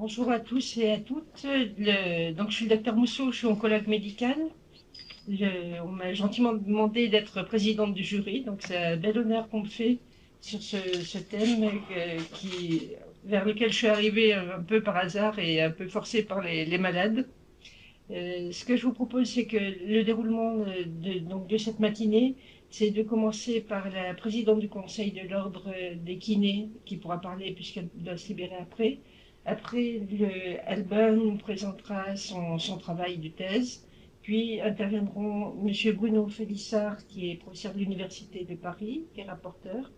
Bonjour à tous et à toutes. Donc, je suis le docteur Mousseau, je suis oncologue médical. On m'a gentiment demandé d'être présidente du jury, donc c'est un bel honneur qu'on me fait sur ce thème vers lequel je suis arrivée un peu par hasard et un peu forcée par les malades. Ce que je vous propose, c'est que le déroulement de cette matinée, c'est de commencer par la présidente du conseil de l'ordre des kinés, qui pourra parler puisqu'elle doit se libérer après. Après, Albin nous présentera son travail de thèse. Puis interviendront M. Bruno Félissard, qui est professeur de l'Université de Paris, qui est rapporteur.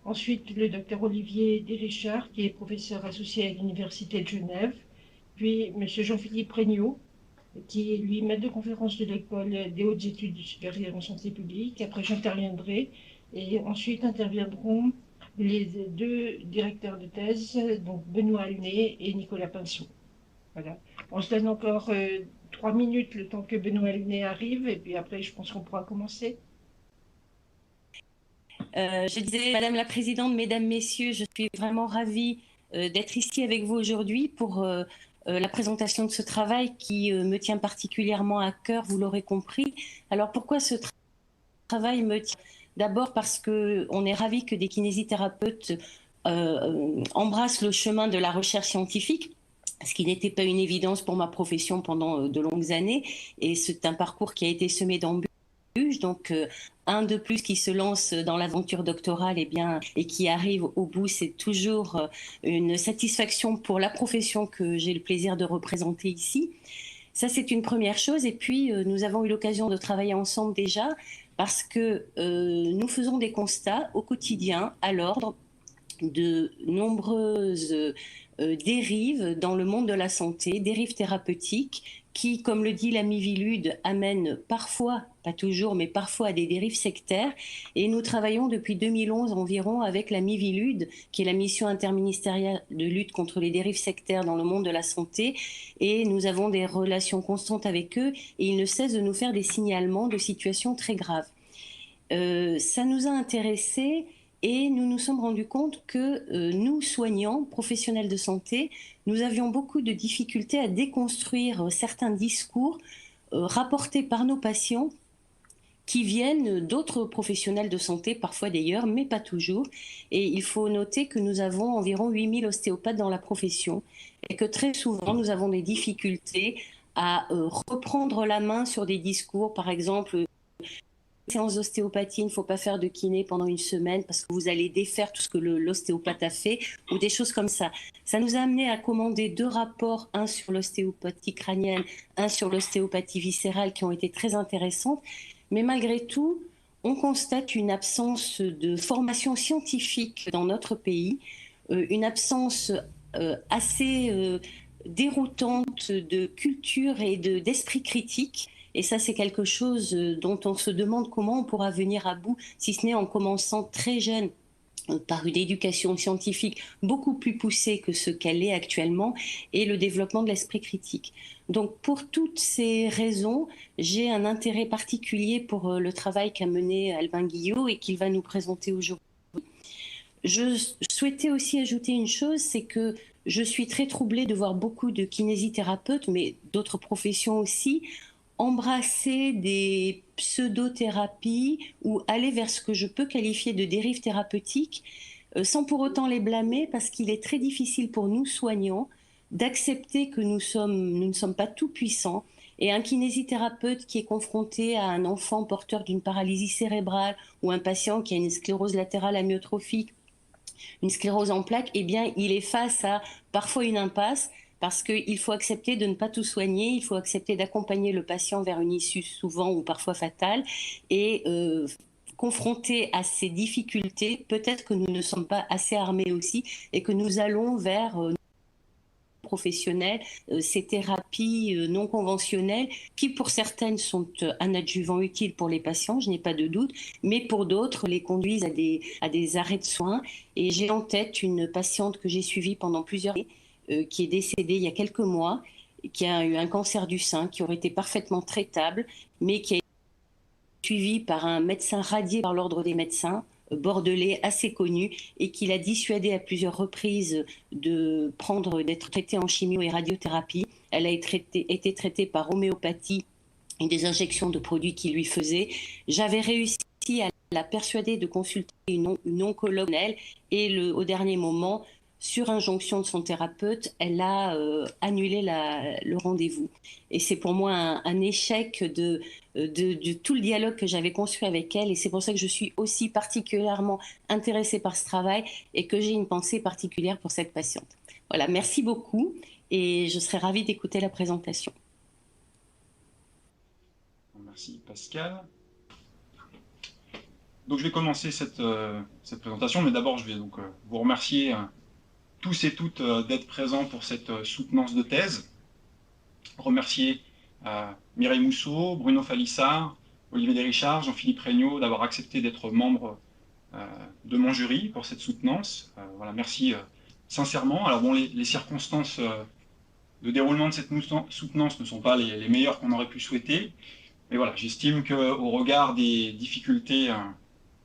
Ensuite, le Dr Olivier Desrichard, qui est professeur associé à l'Université de Genève. Puis M. Jean-Philippe Regnault, qui est lui maître de conférence de l'école des hautes études supérieures en santé publique. Après, j'interviendrai et ensuite interviendront les deux directeurs de thèse, donc Benoît Alné et Nicolas Pinson. Voilà. On se donne encore 3 minutes le temps que Benoît Alné arrive et puis après, je pense qu'on pourra commencer. Je disais, Madame la Présidente, Mesdames, Messieurs, je suis vraiment ravie d'être ici avec vous aujourd'hui pour la présentation de ce travail qui me tient particulièrement à cœur, vous l'aurez compris. Alors pourquoi ce travail me tient? D'abord parce qu'on est ravis que des kinésithérapeutes embrassent le chemin de la recherche scientifique, ce qui n'était pas une évidence pour ma profession pendant de longues années. Et c'est un parcours qui a été semé d'embûches. Donc, un de plus qui se lance dans l'aventure doctorale et qui arrive au bout, c'est toujours une satisfaction pour la profession que j'ai le plaisir de représenter ici. Ça, c'est une première chose. Et puis, nous avons eu l'occasion de travailler ensemble déjà parce que nous faisons des constats au quotidien, à l'ordre, de nombreuses dérives dans le monde de la santé, dérives thérapeutiques qui, comme le dit la Miviludes, amènent parfois, pas toujours, mais parfois à des dérives sectaires. Et nous travaillons depuis 2011 environ avec la Miviludes, qui est la mission interministérielle de lutte contre les dérives sectaires dans le monde de la santé. Et nous avons des relations constantes avec eux et ils ne cessent de nous faire des signalements de situations très graves. Ça nous a intéressés et nous nous sommes rendus compte que nous, soignants, professionnels de santé, nous avions beaucoup de difficultés à déconstruire certains discours rapportés par nos patients qui viennent d'autres professionnels de santé, parfois d'ailleurs, mais pas toujours. Et il faut noter que nous avons environ 8000 ostéopathes dans la profession et que très souvent, nous avons des difficultés à reprendre la main sur des discours, par exemple, séance d'ostéopathie, il ne faut pas faire de kiné pendant une semaine parce que vous allez défaire tout ce que l'ostéopathe a fait, ou des choses comme ça. Ça nous a amené à commander 2 rapports, un sur l'ostéopathie crânienne, un sur l'ostéopathie viscérale, qui ont été très intéressantes. Mais malgré tout, on constate une absence de formation scientifique dans notre pays, une absence assez déroutante de culture et d'esprit critique. Et ça, c'est quelque chose dont on se demande comment on pourra venir à bout, si ce n'est en commençant très jeune par une éducation scientifique beaucoup plus poussée que ce qu'elle est actuellement et le développement de l'esprit critique. Donc pour toutes ces raisons, j'ai un intérêt particulier pour le travail qu'a mené Albin Guillot et qu'il va nous présenter aujourd'hui. Je souhaitais aussi ajouter une chose, c'est que je suis très troublée de voir beaucoup de kinésithérapeutes, mais d'autres professions aussi, embrasser des pseudothérapies ou aller vers ce que je peux qualifier de dérives thérapeutiques, sans pour autant les blâmer, parce qu'il est très difficile pour nous, soignants, d'accepter que nous ne sommes pas tout puissants. Et un kinésithérapeute qui est confronté à un enfant porteur d'une paralysie cérébrale ou un patient qui a une sclérose latérale amyotrophique, une sclérose en plaques, eh bien, il est face à parfois une impasse parce qu'il faut accepter de ne pas tout soigner, il faut accepter d'accompagner le patient vers une issue souvent ou parfois fatale. Et confronté à ces difficultés, peut-être que nous ne sommes pas assez armés aussi et que nous allons vers professionnels, ces thérapies non conventionnelles qui pour certaines sont un adjuvant utile pour les patients, je n'ai pas de doute, mais pour d'autres les conduisent à des arrêts de soins. Et j'ai en tête une patiente que j'ai suivie pendant plusieurs années qui est décédée il y a quelques mois, qui a eu un cancer du sein qui aurait été parfaitement traitable, mais qui a été suivie par un médecin radié par l'ordre des médecins bordelais assez connu et qui l'a dissuadée à plusieurs reprises d'être traitée en chimio et radiothérapie. Elle a été traitée par homéopathie et des injections de produits qui lui faisaient. J'avais réussi à la persuader de consulter une oncologue et au dernier moment, sur injonction de son thérapeute, elle a annulé le rendez-vous. Et c'est pour moi un échec de tout le dialogue que j'avais construit avec elle. Et c'est pour ça que je suis aussi particulièrement intéressée par ce travail et que j'ai une pensée particulière pour cette patiente. Voilà, merci beaucoup et je serais ravie d'écouter la présentation. Merci Pascal. Donc je vais commencer cette présentation, mais d'abord je vais donc vous remercier tous et toutes d'être présents pour cette soutenance de thèse. Remercier Mireille Mousseau, Bruno Falissard, Olivier Desrichards, Jean-Philippe Regnault d'avoir accepté d'être membre de mon jury pour cette soutenance. Voilà, merci sincèrement. Alors bon, les circonstances de déroulement de cette soutenance ne sont pas les meilleures qu'on aurait pu souhaiter, mais voilà, j'estime qu'au regard des difficultés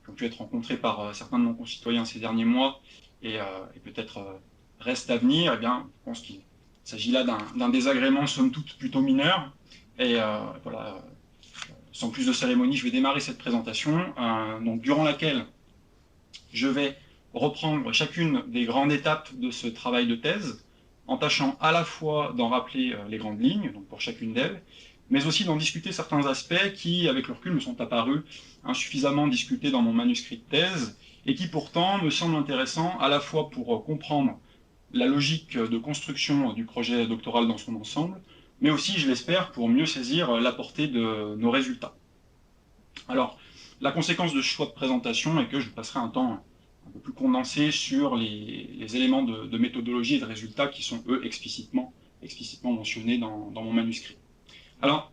qui ont pu être rencontrées par certains de nos concitoyens ces derniers mois et peut-être reste à venir, eh bien, je pense qu'il s'agit là d'un désagrément somme toute plutôt mineur. Et voilà, sans plus de cérémonie, je vais démarrer cette présentation, donc, durant laquelle je vais reprendre chacune des grandes étapes de ce travail de thèse, en tâchant à la fois d'en rappeler les grandes lignes, donc pour chacune d'elles, mais aussi d'en discuter certains aspects qui, avec le recul, me sont apparus insuffisamment discutés dans mon manuscrit de thèse, et qui pourtant me semblent intéressants à la fois pour comprendre la logique de construction du projet doctoral dans son ensemble, mais aussi, je l'espère, pour mieux saisir la portée de nos résultats. Alors, la conséquence de ce choix de présentation est que je passerai un temps un peu plus condensé sur les éléments de méthodologie et de résultats qui sont, eux, explicitement mentionnés dans mon manuscrit. Alors,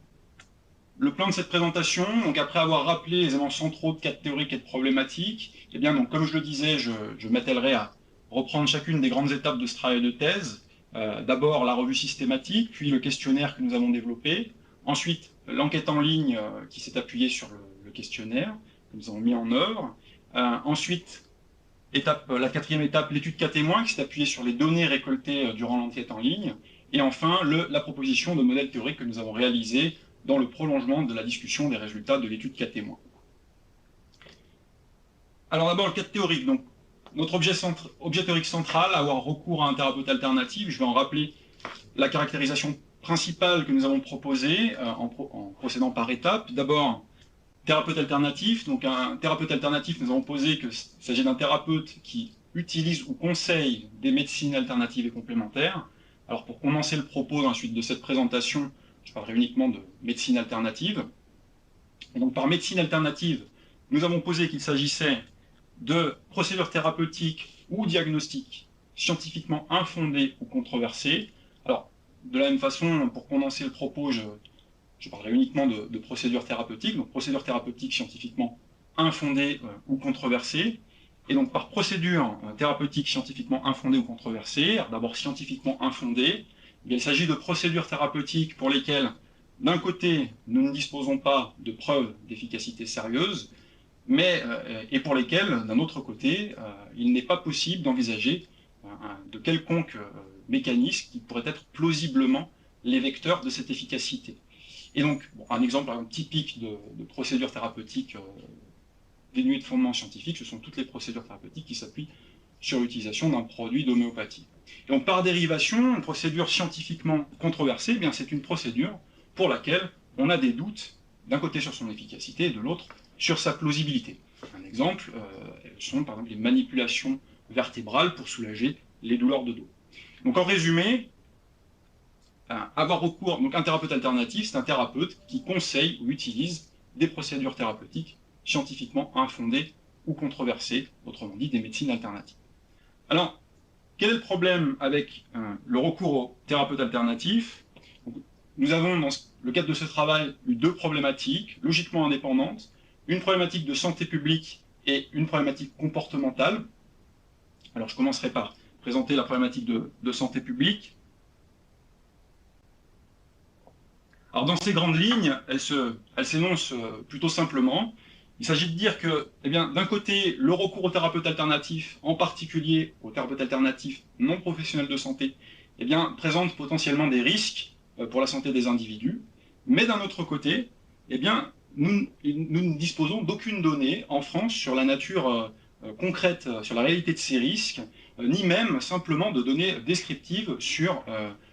le plan de cette présentation, donc après avoir rappelé les éléments centraux de cadre théorique et de problématique, eh bien, donc, comme je le disais, je m'attellerai à reprendre chacune des grandes étapes de ce travail de thèse. D'abord la revue systématique, puis le questionnaire que nous avons développé, ensuite l'enquête en ligne qui s'est appuyée sur le questionnaire que nous avons mis en œuvre, ensuite la quatrième étape, l'étude cas témoin qui s'est appuyée sur les données récoltées durant l'enquête en ligne, et enfin la proposition de modèle théorique que nous avons réalisé dans le prolongement de la discussion des résultats de l'étude cas témoin. Alors d'abord le cadre théorique. Donc, notre objet théorique central, avoir recours à un thérapeute alternatif, je vais en rappeler la caractérisation principale que nous avons proposée en procédant par étapes. D'abord, thérapeute alternatif. Donc un thérapeute alternatif, nous avons posé qu'il s'agit d'un thérapeute qui utilise ou conseille des médecines alternatives et complémentaires. Alors pour condenser le propos dans la suite de cette présentation, je parlerai uniquement de médecine alternative. Et donc par médecine alternative, nous avons posé qu'il s'agissait de procédures thérapeutiques ou diagnostiques scientifiquement infondées ou controversées. Alors, de la même façon, pour condenser le propos, je parlerai uniquement de procédures thérapeutiques, donc procédures thérapeutiques scientifiquement infondées ou controversées. Et donc, par procédure thérapeutique scientifiquement infondée ou controversée, d'abord scientifiquement infondée, il s'agit de procédures thérapeutiques pour lesquelles, d'un côté, nous ne disposons pas de preuves d'efficacité sérieuse, et pour lesquels, d'un autre côté, il n'est pas possible d'envisager de quelconque mécanisme qui pourrait être plausiblement les vecteurs de cette efficacité. Et donc, un exemple typique de procédure thérapeutique dénuée de fondement scientifique, ce sont toutes les procédures thérapeutiques qui s'appuient sur l'utilisation d'un produit d'homéopathie. Et donc, par dérivation, une procédure scientifiquement controversée, eh bien, c'est une procédure pour laquelle on a des doutes, d'un côté sur son efficacité, et de l'autre sur sa plausibilité. Un exemple sont par exemple les manipulations vertébrales pour soulager les douleurs de dos. Donc en résumé, avoir recours, donc un thérapeute alternatif, c'est un thérapeute qui conseille ou utilise des procédures thérapeutiques scientifiquement infondées ou controversées, autrement dit des médecines alternatives. Alors, quel est le problème avec le recours aux thérapeutes alternatifs? Nous avons, dans le cadre de ce travail, eu deux problématiques logiquement indépendantes. Une problématique de santé publique et une problématique comportementale. Alors je commencerai par présenter la problématique de santé publique. Alors dans ces grandes lignes, elle s'énonce plutôt simplement. Il s'agit de dire que, eh bien, d'un côté, le recours aux thérapeutes alternatifs, en particulier aux thérapeutes alternatifs non professionnels de santé, eh bien, présente potentiellement des risques pour la santé des individus. Mais d'un autre côté, eh bien, nous ne disposons d'aucune donnée en France sur la nature concrète, sur la réalité de ces risques, ni même simplement de données descriptives sur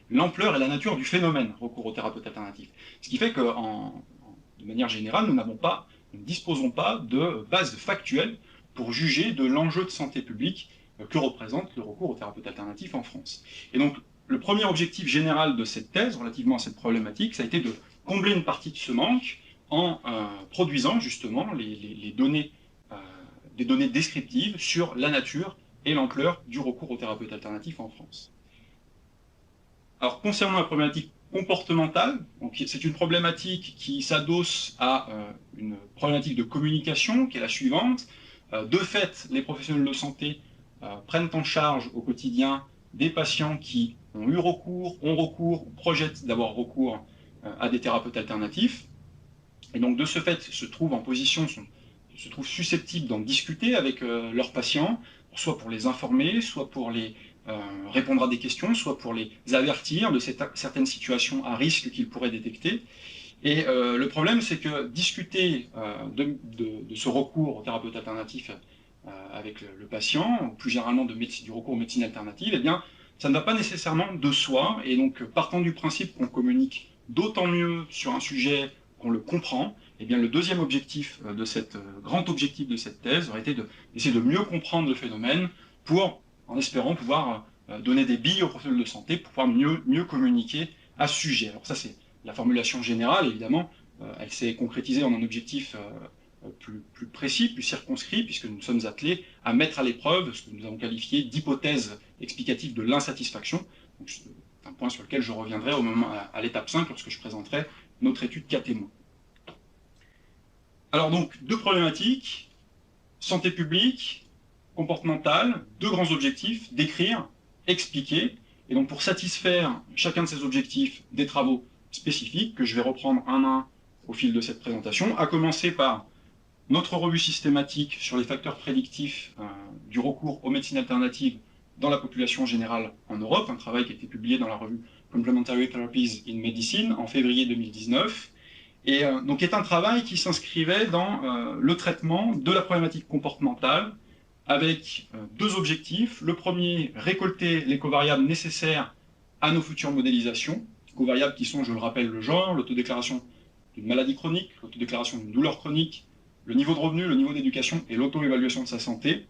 l'ampleur et la nature du phénomène recours aux thérapeutes alternatifs. Ce qui fait que, de manière générale, nous ne disposons pas de base factuelle pour juger de l'enjeu de santé publique que représente le recours aux thérapeutes alternatifs en France. Et donc, le premier objectif général de cette thèse, relativement à cette problématique, ça a été de combler une partie de ce manque en produisant justement des données descriptives sur la nature et l'ampleur du recours aux thérapeutes alternatifs en France. Alors, concernant la problématique comportementale, c'est une problématique qui s'adosse à une problématique de communication qui est la suivante. De fait, les professionnels de santé prennent en charge au quotidien des patients qui ont eu recours, ont recours ou projettent d'avoir recours à des thérapeutes alternatifs. Et donc, de ce fait, se trouvent susceptibles d'en discuter avec leurs patients, soit pour les informer, soit pour les répondre à des questions, soit pour les avertir de certaines situations à risque qu'ils pourraient détecter. Et le problème, c'est que discuter de ce recours aux thérapeutes alternatifs avec le patient, ou plus généralement du recours aux médecines alternatives, eh bien, ça ne va pas nécessairement de soi. Et donc, partant du principe qu'on communique d'autant mieux sur un sujet qu'on le comprend, eh bien, le deuxième objectif grand objectif de cette thèse aurait été d'essayer de mieux comprendre le phénomène en espérant pouvoir donner des billes aux professionnels de santé pour pouvoir mieux communiquer à ce sujet. Alors ça, c'est la formulation générale, évidemment. Elle s'est concrétisée en un objectif plus précis, plus circonscrit, puisque nous sommes attelés à mettre à l'épreuve ce que nous avons qualifié d'hypothèse explicative de l'insatisfaction. C'est un point sur lequel je reviendrai à l'étape 5 lorsque je présenterai notre étude cas témoin. Alors donc, deux problématiques, santé publique, comportementale, deux grands objectifs, décrire, expliquer, et donc pour satisfaire chacun de ces objectifs, des travaux spécifiques que je vais reprendre un à un au fil de cette présentation, à commencer par notre revue systématique sur les facteurs prédictifs du recours aux médecines alternatives dans la population générale en Europe, un travail qui a été publié dans la revue Complementary Therapies in Medicine en février 2019, et donc est un travail qui s'inscrivait dans le traitement de la problématique comportementale avec deux objectifs. Le premier, récolter les covariables nécessaires à nos futures modélisations, covariables qui sont, je le rappelle, le genre, l'autodéclaration d'une maladie chronique, l'autodéclaration d'une douleur chronique, le niveau de revenu, le niveau d'éducation et l'auto-évaluation de sa santé.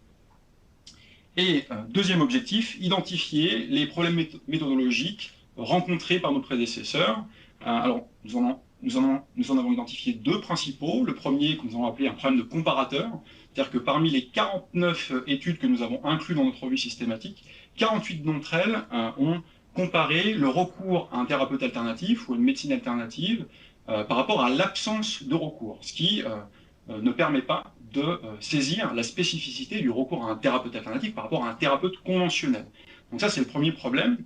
Et deuxième objectif, identifier les problèmes méthodologiques rencontrés par nos prédécesseurs. Alors, nous en avons identifié deux principaux. Le premier, que nous avons appelé un problème de comparateur, c'est-à-dire que parmi les 49 études que nous avons incluses dans notre revue systématique, 48 d'entre elles ont comparé le recours à un thérapeute alternatif ou à une médecine alternative par rapport à l'absence de recours, ce qui ne permet pas de saisir la spécificité du recours à un thérapeute alternatif par rapport à un thérapeute conventionnel. Donc ça, c'est le premier problème.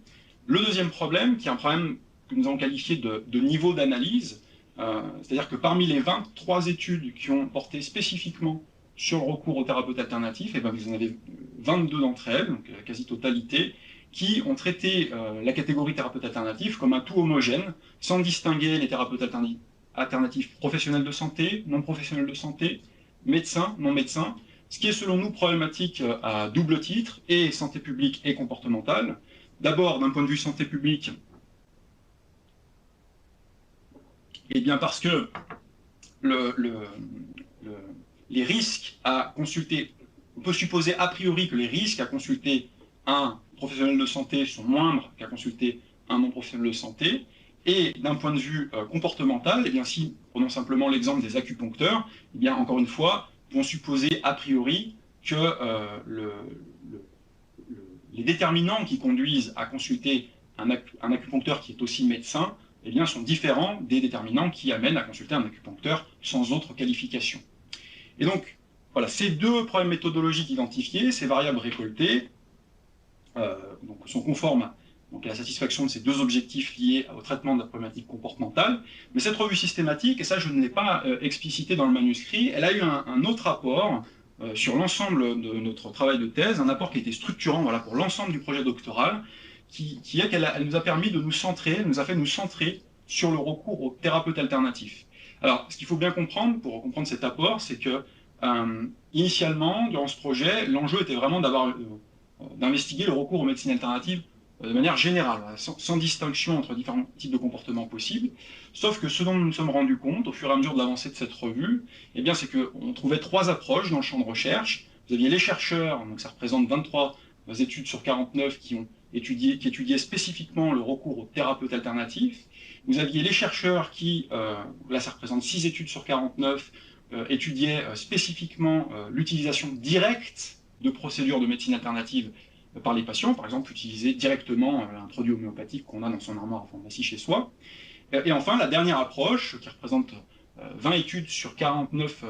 Le deuxième problème, qui est un problème que nous avons qualifié de niveau d'analyse, c'est-à-dire que parmi les 23 études qui ont porté spécifiquement sur le recours aux thérapeutes alternatifs, et vous en avez 22 d'entre elles, donc la quasi-totalité, qui ont traité la catégorie thérapeute alternatif comme un tout homogène, sans distinguer les thérapeutes alternatifs professionnels de santé, non professionnels de santé, médecins, non médecins, ce qui est selon nous problématique à double titre, et santé publique et comportementale. D'abord, d'un point de vue santé publique, et bien parce que les risques à consulter, on peut supposer a priori que les risques à consulter un professionnel de santé sont moindres qu'à consulter un non professionnel de santé. Et d'un point de vue comportemental, et bien si, prenons simplement l'exemple des acupuncteurs, et bien encore une fois, vont supposer a priori que les déterminants qui conduisent à consulter un acupuncteur qui est aussi médecin, eh bien, sont différents des déterminants qui amènent à consulter un acupuncteur sans autre qualification. Et donc, voilà, ces deux problèmes méthodologiques identifiés, ces variables récoltées, donc, sont conformes donc à la satisfaction de ces deux objectifs liés au traitement de la problématique comportementale. Mais cette revue systématique, et ça je ne l'ai pas explicité dans le manuscrit, elle a eu un autre apport sur l'ensemble de notre travail de thèse, un apport qui était structurant, voilà, pour l'ensemble du projet doctoral, qui est qu'elle nous a permis de nous centrer, elle nous a fait nous centrer sur le recours aux thérapeutes alternatifs. Alors, ce qu'il faut bien comprendre, pour comprendre cet apport, c'est que initialement, durant ce projet, l'enjeu était vraiment d'investiguer le recours aux médecines alternatives de manière générale, sans distinction entre différents types de comportements possibles. Sauf que ce dont nous nous sommes rendus compte, au fur et à mesure de l'avancée de cette revue, eh bien, c'est qu'on trouvait trois approches dans le champ de recherche. Vous aviez les chercheurs, donc ça représente 23 études sur 49 qui étudiaient spécifiquement le recours aux thérapeutes alternatifs. Vous aviez les chercheurs qui, là ça représente 6 études sur 49, étudiaient spécifiquement l'utilisation directe de procédures de médecine alternative par les patients, par exemple utiliser directement un produit homéopathique qu'on a dans son armoire à pharmacie chez soi. Et enfin, la dernière approche, qui représente 20 études sur 49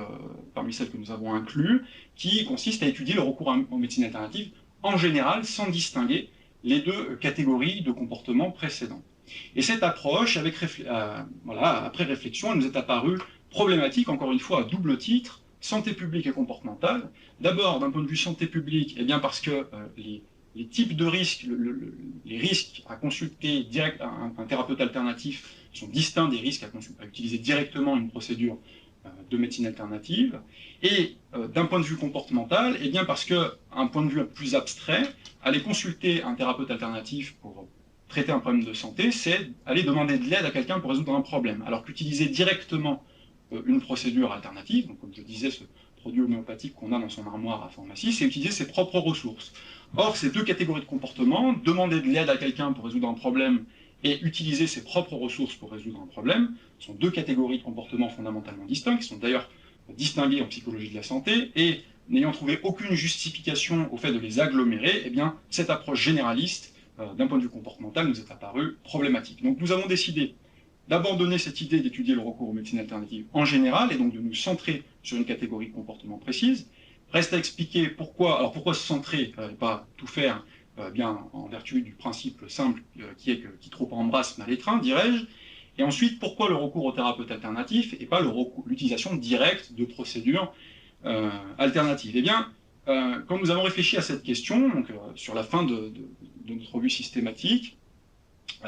parmi celles que nous avons inclus, qui consiste à étudier le recours aux médecines alternatives en général, sans distinguer les deux catégories de comportements précédents. Et cette approche, après réflexion, elle nous est apparue problématique, encore une fois, à double titre, santé publique et comportementale. D'abord, d'un point de vue santé publique, eh bien parce que les types de risques, les risques à consulter direct un thérapeute alternatif sont distincts des risques à utiliser directement une procédure de médecine alternative. Et d'un point de vue comportemental, eh bien parce qu'un point de vue plus abstrait, aller consulter un thérapeute alternatif pour traiter un problème de santé, c'est aller demander de l'aide à quelqu'un pour résoudre un problème. Alors qu'utiliser directement une procédure alternative, donc comme je disais, ce produit homéopathique qu'on a dans son armoire à pharmacie, c'est utiliser ses propres ressources. Or, ces deux catégories de comportements, demander de l'aide à quelqu'un pour résoudre un problème et utiliser ses propres ressources pour résoudre un problème, sont deux catégories de comportements fondamentalement distincts, qui sont d'ailleurs distinguées en psychologie de la santé, et n'ayant trouvé aucune justification au fait de les agglomérer, eh bien, cette approche généraliste, d'un point de vue comportemental, nous est apparue problématique. Donc nous avons décidé d'abandonner cette idée d'étudier le recours aux médecines alternatives en général, et donc de nous centrer sur une catégorie de comportements précise. Reste à expliquer pourquoi, alors pourquoi se centrer et pas tout faire, bien en vertu du principe simple qui est que qui trop embrasse mal étreint, dirais-je. Et ensuite, pourquoi le recours aux thérapeutes alternatifs et pas l'utilisation directe de procédures alternatives. Eh bien, quand nous avons réfléchi à cette question, donc, sur la fin de notre revue systématique,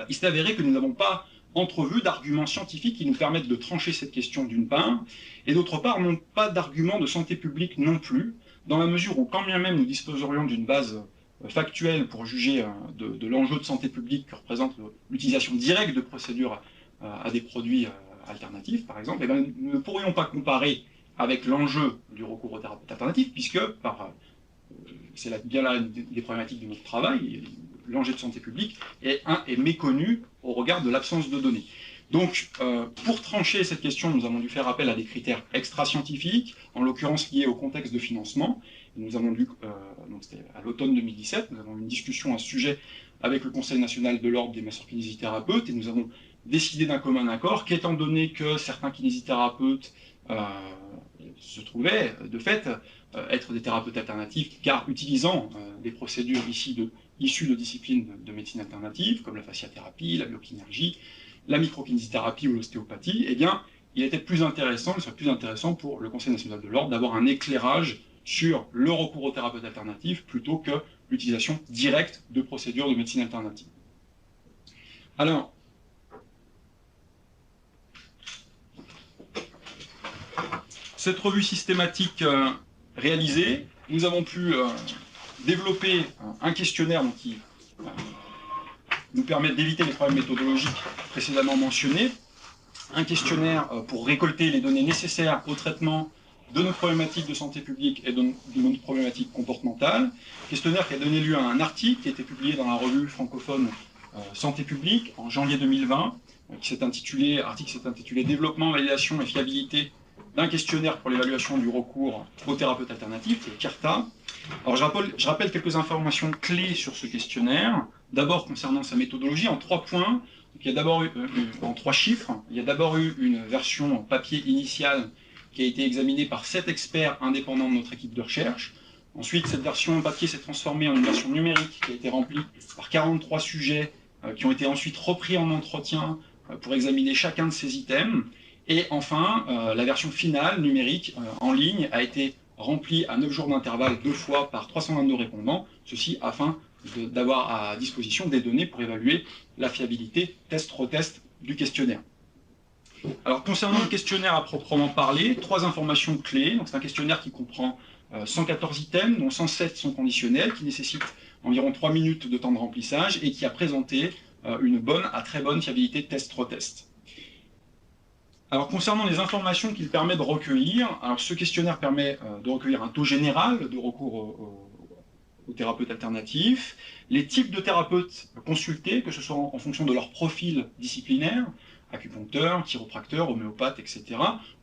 il s'est avéré que nous n'avons pas entrevu d'arguments scientifiques qui nous permettent de trancher cette question d'une part, et d'autre part, non pas d'arguments de santé publique non plus, dans la mesure où, quand bien même nous disposerions d'une base factuelle pour juger de l'enjeu de santé publique que représente l'utilisation directe de procédures à des produits alternatifs, par exemple, eh bien, nous ne pourrions pas comparer avec l'enjeu du recours aux thérapeutes alternatifs, puisque c'est bien là des problématiques de notre travail, l'enjeu de santé publique est méconnu au regard de l'absence de données. Donc, pour trancher cette question, nous avons dû faire appel à des critères extra-scientifiques, en l'occurrence liés au contexte de financement. Nous avons dû, donc c'était à l'automne 2017, nous avons eu une discussion à ce sujet avec le Conseil national de l'ordre des masseurs-kinésithérapeutes, et nous avons décidé d'un commun accord qu'étant donné que certains kinésithérapeutes se trouvaient, de fait, être des thérapeutes alternatifs, car utilisant des procédures issues de disciplines de médecine alternative, comme la fasciathérapie, la biokinergie, la microkinésithérapie ou l'ostéopathie, eh bien, il serait plus intéressant pour le Conseil national de l'ordre d'avoir un éclairage sur le recours aux thérapeutes alternatifs plutôt que l'utilisation directe de procédures de médecine alternative. Alors, cette revue systématique réalisée, nous avons pu développer un questionnaire qui nous permet d'éviter les problèmes méthodologiques précédemment mentionnés, un questionnaire pour récolter les données nécessaires au traitement de nos problématiques de santé publique et de nos problématiques comportementales, questionnaire qui a donné lieu à un article qui a été publié dans la revue francophone Santé publique en janvier 2020, qui s'est intitulé « Développement, validation et fiabilité d'un questionnaire pour l'évaluation du recours aux thérapeutes alternatifs », le CARTA. Alors je rappelle quelques informations clés sur ce questionnaire. D'abord concernant sa méthodologie, en 3 points. Donc, il y a d'abord eu, en 3 chiffres, il y a d'abord eu une version papier initiale qui a été examinée par 7 experts indépendants de notre équipe de recherche. Ensuite, cette version papier s'est transformée en une version numérique qui a été remplie par 43 sujets qui ont été ensuite repris en entretien pour examiner chacun de ces items. Et enfin, la version finale, numérique, en ligne, a été remplie à 9 jours d'intervalle 2 fois par 322 répondants, ceci afin d'avoir à disposition des données pour évaluer la fiabilité test-retest du questionnaire. Alors, concernant le questionnaire à proprement parler, 3 informations clés. Donc, c'est un questionnaire qui comprend 114 items, dont 107 sont conditionnels, qui nécessitent environ 3 minutes de temps de remplissage et qui a présenté une bonne à très bonne fiabilité test-retest. Alors, concernant les informations qu'il permet de recueillir, alors ce questionnaire permet de recueillir un taux général de recours aux thérapeutes alternatifs, les types de thérapeutes consultés, que ce soit en fonction de leur profil disciplinaire, acupuncteur, chiropracteur, homéopathe, etc.,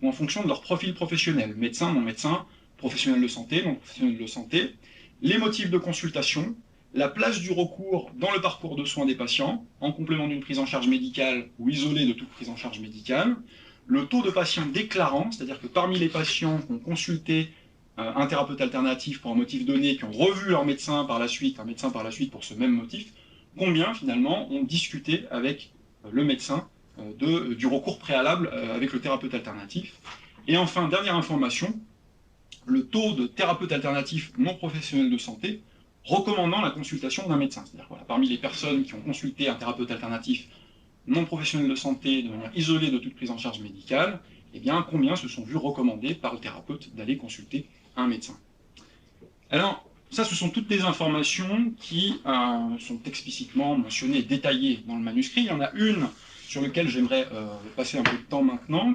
ou en fonction de leur profil professionnel, médecin, non-médecin, professionnel de santé, non-professionnel de santé, les motifs de consultation, la place du recours dans le parcours de soins des patients, en complément d'une prise en charge médicale ou isolée de toute prise en charge médicale, le taux de patients déclarants, c'est-à-dire que parmi les patients qui ont consulté un thérapeute alternatif pour un motif donné, qui ont revu leur médecin par la suite, un médecin par la suite pour ce même motif, combien finalement ont discuté avec le médecin du recours préalable avec le thérapeute alternatif. Et enfin, dernière information, le taux de thérapeute alternatif non professionnel de santé recommandant la consultation d'un médecin. C'est-à-dire voilà, parmi les personnes qui ont consulté un thérapeute alternatif non professionnel de santé de manière isolée de toute prise en charge médicale, eh bien, combien se sont vus recommander par le thérapeute d'aller consulter un médecin. Alors, ça, ce sont toutes les informations qui sont explicitement mentionnées et détaillées dans le manuscrit. Il y en a une sur laquelle j'aimerais passer un peu de temps maintenant,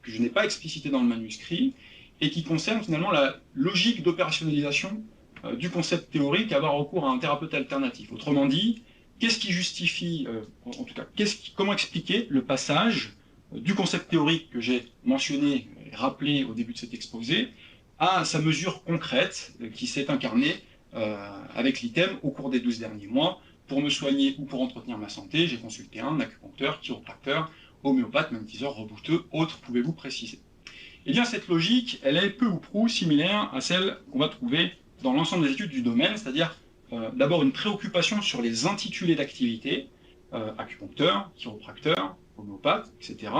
que je n'ai pas explicité dans le manuscrit, et qui concerne finalement la logique d'opérationnalisation du concept théorique à avoir recours à un thérapeute alternatif. Autrement dit, qu'est-ce qui justifie, en tout cas, comment expliquer le passage du concept théorique que j'ai mentionné et rappelé au début de cet exposé à sa mesure concrète qui s'est incarnée avec l'item au cours des 12 derniers mois. Pour me soigner ou pour entretenir ma santé, j'ai consulté un acupuncteur, chiropracteur, homéopathe, magnétiseur, rebouteux, autre, pouvez-vous préciser? Eh bien, cette logique, elle est peu ou prou similaire à celle qu'on va trouver dans l'ensemble des études du domaine, c'est-à-dire d'abord une préoccupation sur les intitulés d'activité, acupuncteur, chiropracteur, homéopathe, etc.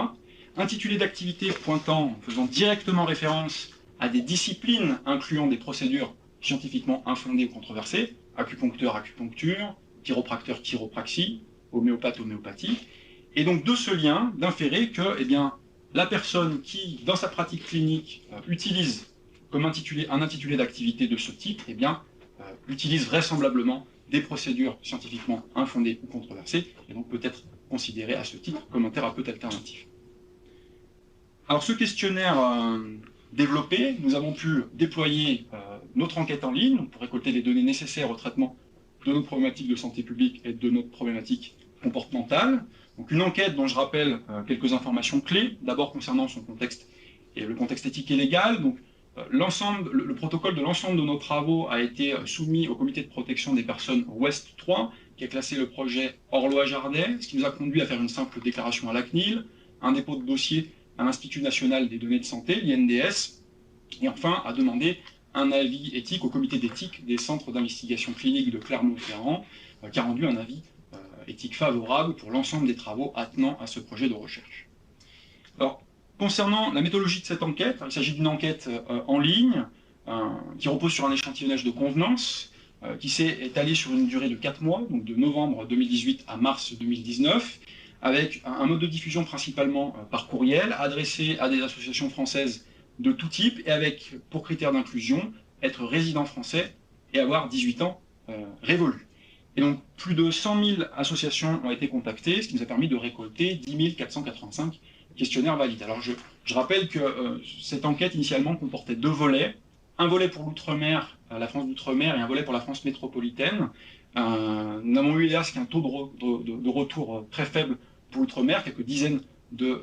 Intitulés d'activité pointant, faisant directement référence à des disciplines incluant des procédures scientifiquement infondées ou controversées, acupuncteur, acupuncture, chiropracteur, chiropraxie, homéopathe, homéopathie, et donc de ce lien, d'inférer que eh bien, la personne qui, dans sa pratique clinique, utilise comme un intitulé d'activité de ce type, eh bien, utilise vraisemblablement des procédures scientifiquement infondées ou controversées, et donc peut être considéré à ce titre comme un thérapeute alternatif. Alors ce questionnaire développé, nous avons pu déployer notre enquête en ligne pour récolter les données nécessaires au traitement de notre problématique de santé publique et de notre problématique comportementale. Donc une enquête dont je rappelle quelques informations clés, d'abord concernant son contexte et le contexte éthique et légal. Donc le protocole de l'ensemble de nos travaux a été soumis au comité de protection des personnes Ouest 3, qui a classé le projet hors loi Jardet, ce qui nous a conduit à faire une simple déclaration à la CNIL, un dépôt de dossier à l'Institut national des données de santé, l'INDS, et enfin à demander un avis éthique au comité d'éthique des centres d'investigation clinique de Clermont-Ferrand, qui a rendu un avis éthique favorable pour l'ensemble des travaux attenant à ce projet de recherche. Alors, concernant la méthodologie de cette enquête, il s'agit d'une enquête en ligne qui repose sur un échantillonnage de convenance qui s'est étalé sur une durée de 4 mois, donc de novembre 2018 à mars 2019, avec un mode de diffusion principalement par courriel, adressé à des associations françaises de tout type, et avec pour critère d'inclusion, être résident français et avoir 18 ans révolus. Et donc, plus de 100 000 associations ont été contactées, ce qui nous a permis de récolter 10 485 questionnaires valides. Alors, je rappelle que cette enquête, initialement, comportait 2 volets. Un volet pour l'outre-mer, la France d'outre-mer, et un volet pour la France métropolitaine. Nous avons eu, hélas, qu'un taux de retour très faible pour l'outre-mer, quelques dizaines de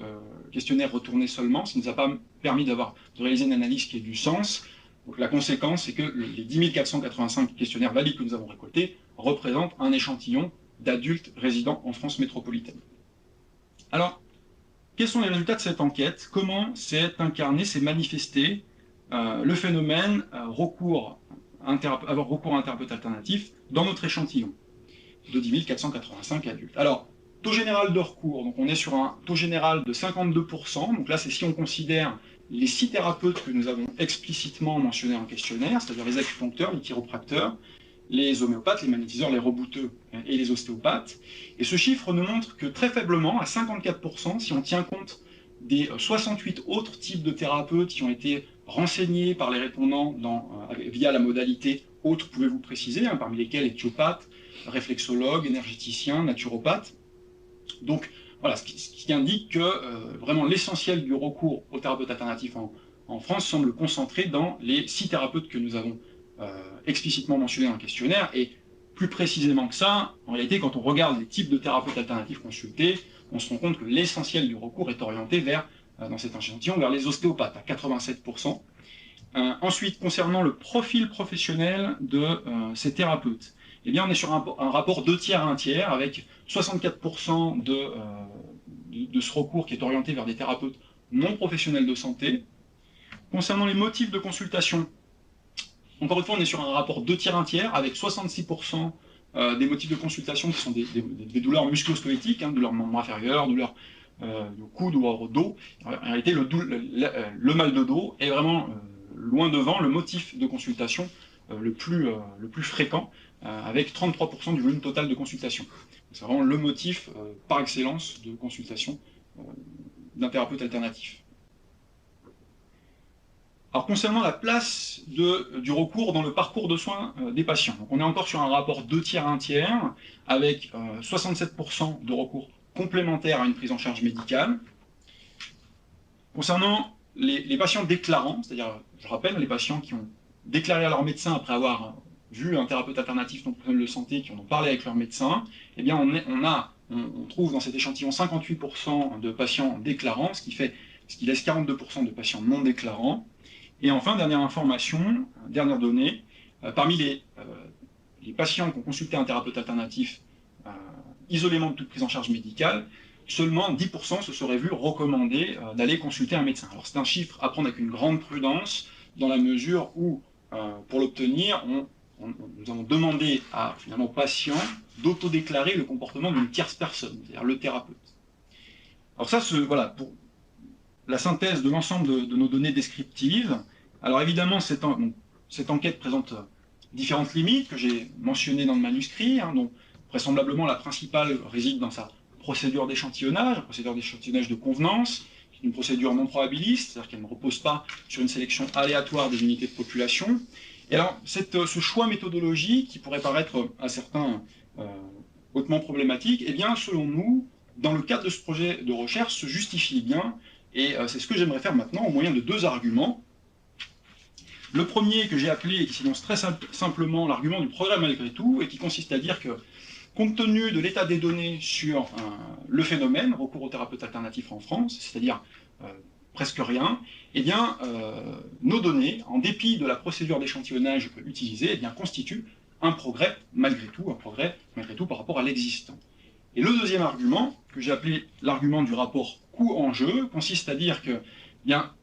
questionnaires retournés seulement, ce qui ne nous a pas permis de réaliser une analyse qui ait du sens. Donc la conséquence, c'est que les 10 485 questionnaires valides que nous avons récoltés représentent un échantillon d'adultes résidant en France métropolitaine. Alors, quels sont les résultats de cette enquête? Comment s'est incarné, s'est manifesté le phénomène avoir recours à un thérapeute alternatif dans notre échantillon? de 10 485 adultes. Alors, taux général de recours, donc on est sur un taux général de 52%, donc là c'est si on considère les 6 thérapeutes que nous avons explicitement mentionnés en questionnaire, c'est-à-dire les acupuncteurs, les chiropracteurs, les homéopathes, les magnétiseurs, les rebouteux et les ostéopathes. Et ce chiffre ne montre que très faiblement, à 54%, si on tient compte des 68 autres types de thérapeutes qui ont été renseignés par les répondants via la modalité « autres », pouvez-vous préciser, parmi lesquels éthiopathes, réflexologues, énergéticiens, naturopathes. Donc voilà, ce qui indique que vraiment l'essentiel du recours aux thérapeutes alternatifs en France semble concentré dans les 6 thérapeutes que nous avons explicitement mentionnés dans le questionnaire. Et plus précisément que ça, en réalité, quand on regarde les types de thérapeutes alternatifs consultés, on se rend compte que l'essentiel du recours est orienté vers, dans cet échantillon, vers les ostéopathes, à 87%. Ensuite, concernant le profil professionnel de ces thérapeutes, eh bien, on est sur un rapport 2 tiers, 1 tiers, avec 64% de ce recours qui est orienté vers des thérapeutes non professionnels de santé. Concernant les motifs de consultation, encore une fois, on est sur un rapport 2 tiers, 1 tiers, avec 66% des motifs de consultation qui sont des douleurs musculo-squelettiques, douleurs membres inférieurs, douleurs de cou, douleurs au dos. En réalité, le mal de dos est vraiment loin devant le motif de consultation le plus fréquent, avec 33% du volume total de consultation. C'est vraiment le motif par excellence de consultation d'un thérapeute alternatif. Alors concernant la place du recours dans le parcours de soins des patients, donc on est encore sur un rapport 2 tiers, 1 tiers, avec 67% de recours complémentaires à une prise en charge médicale. Concernant les patients déclarants, c'est-à-dire, je rappelle, les patients qui ont déclaré à leur médecin après avoir vu un thérapeute alternatif non professionnel de santé, qui en ont parlé avec leur médecin, eh bien on trouve dans cet échantillon 58% de patients déclarants, ce qui laisse 42% de patients non déclarants. Et enfin, dernière information, dernière donnée, parmi les patients qui ont consulté un thérapeute alternatif isolément de toute prise en charge médicale, seulement 10% se seraient vus recommander d'aller consulter un médecin. Alors c'est un chiffre à prendre avec une grande prudence, dans la mesure où, pour l'obtenir, nous avons demandé à finalement aux patients d'autodéclarer le comportement d'une tierce personne, c'est-à-dire le thérapeute. Alors ça, voilà, pour la synthèse de l'ensemble de nos données descriptives. Alors évidemment, cette enquête présente différentes limites que j'ai mentionnées dans le manuscrit, donc vraisemblablement la principale réside dans sa procédure d'échantillonnage, la procédure d'échantillonnage de convenance, qui est une procédure non probabiliste, c'est-à-dire qu'elle ne repose pas sur une sélection aléatoire des unités de population. Et alors, ce choix méthodologique, qui pourrait paraître à certains hautement problématique, eh bien, selon nous, dans le cadre de ce projet de recherche, se justifie bien, et c'est ce que j'aimerais faire maintenant au moyen de 2 arguments. Le premier que j'ai appelé, et qui s'énonce très simplement l'argument du progrès malgré tout, et qui consiste à dire que, compte tenu de l'état des données sur le phénomène, recours aux thérapeutes alternatifs en France, c'est-à-dire presque rien, eh bien, nos données, en dépit de la procédure d'échantillonnage utilisée, eh bien, constituent un progrès malgré tout par rapport à l'existant. Et le deuxième argument, que j'ai appelé l'argument du rapport coût-enjeu, consiste à dire que bien,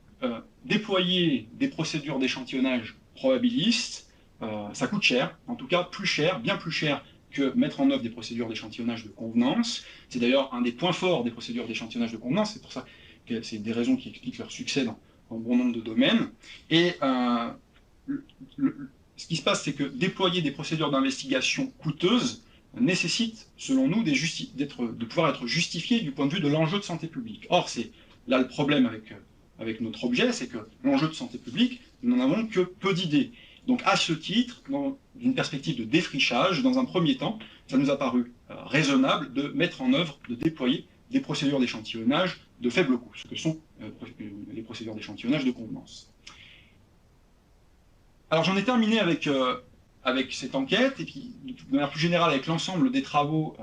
déployer des procédures d'échantillonnage probabilistes, ça coûte cher, en tout cas plus cher, bien plus cher que mettre en œuvre des procédures d'échantillonnage de convenance. C'est d'ailleurs un des points forts des procédures d'échantillonnage de convenance, c'est pour ça que c'est des raisons qui expliquent leur succès dans bon nombre de domaines. Et ce qui se passe, c'est que déployer des procédures d'investigation coûteuses nécessite, selon nous, de pouvoir être justifié du point de vue de l'enjeu de santé publique. Or, c'est là le problème avec notre objet, c'est que l'enjeu de santé publique, nous n'en avons que peu d'idées. Donc, à ce titre, dans une perspective de défrichage, dans un premier temps, ça nous a paru raisonnable de mettre en œuvre, de déployer des procédures d'échantillonnage de faible coût, ce que sont les procédures d'échantillonnage de convenance. Alors, j'en ai terminé avec cette enquête, et puis de manière plus générale avec l'ensemble des travaux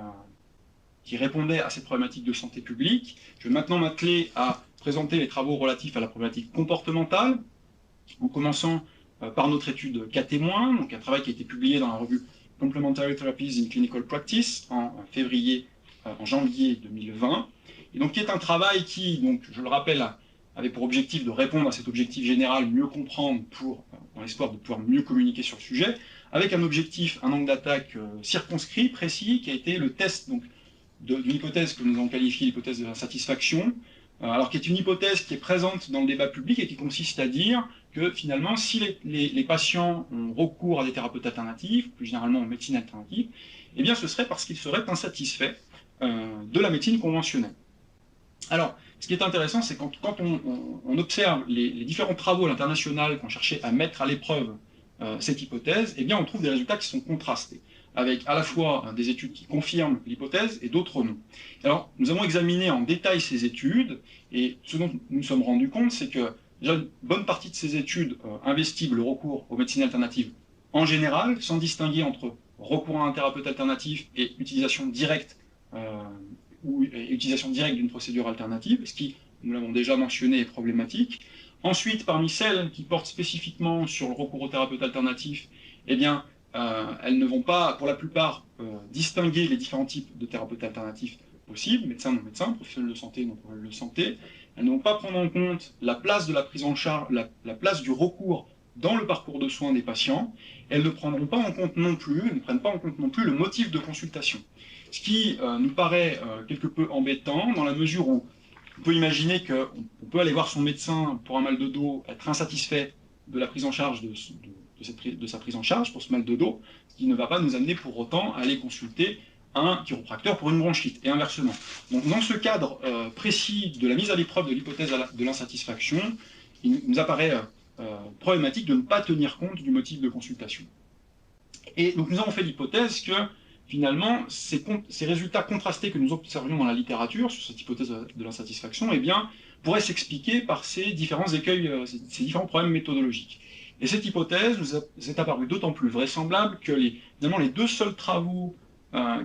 qui répondaient à cette problématique de santé publique. Je vais maintenant m'atteler à présenter les travaux relatifs à la problématique comportementale, en commençant par notre étude cas témoin, donc un travail qui a été publié dans la revue Complementary Therapies in Clinical Practice en janvier 2020, et donc qui est un travail qui, donc, je le rappelle, avait pour objectif de répondre à cet objectif général, mieux comprendre dans l'espoir de pouvoir mieux communiquer sur le sujet, avec un objectif, un angle d'attaque circonscrit, précis, qui a été le test d'une hypothèse que nous avons qualifiée l'hypothèse de l'insatisfaction, alors qui est une hypothèse qui est présente dans le débat public et qui consiste à dire que finalement, si les patients ont recours à des thérapeutes alternatifs, plus généralement aux médecines alternatives, eh bien ce serait parce qu'ils seraient insatisfaits de la médecine conventionnelle. Alors, ce qui est intéressant, c'est quand on observe les différents travaux à l'international qui ont cherché à mettre à l'épreuve cette hypothèse, eh bien on trouve des résultats qui sont contrastés, avec à la fois des études qui confirment l'hypothèse et d'autres non. Alors, nous avons examiné en détail ces études, et ce dont nous nous sommes rendus compte, c'est que déjà une bonne partie de ces études investiguent le recours aux médecines alternatives en général, sans distinguer entre recours à un thérapeute alternatif et utilisation directe d'une procédure alternative, ce qui, nous l'avons déjà mentionné, est problématique. Ensuite, parmi celles qui portent spécifiquement sur le recours aux thérapeutes alternatifs, eh bien, elles ne vont pas, pour la plupart, distinguer les différents types de thérapeutes alternatifs possibles, médecins, non médecins, professionnels de santé, non professionnels de santé. Elles ne vont pas prendre en compte la place de la prise en charge, la place du recours dans le parcours de soins des patients. Elles ne prendront pas en compte non plus, ne prennent pas en compte non plus le motif de consultation. Ce qui nous paraît quelque peu embêtant, dans la mesure où on peut imaginer qu'on peut aller voir son médecin pour un mal de dos, être insatisfait de la prise en charge de sa prise en charge pour ce mal de dos, ce qui ne va pas nous amener pour autant à aller consulter un chiropracteur pour une bronchite, et inversement. Donc dans ce cadre précis de la mise à l'épreuve de l'hypothèse de l'insatisfaction, il nous apparaît problématique de ne pas tenir compte du motif de consultation. Et donc nous avons fait l'hypothèse que finalement, ces résultats contrastés que nous observions dans la littérature sur cette hypothèse de l'insatisfaction, eh bien, pourraient s'expliquer par ces différents écueils, ces différents problèmes méthodologiques. Et cette hypothèse nous est apparue d'autant plus vraisemblable que finalement, les deux seuls travaux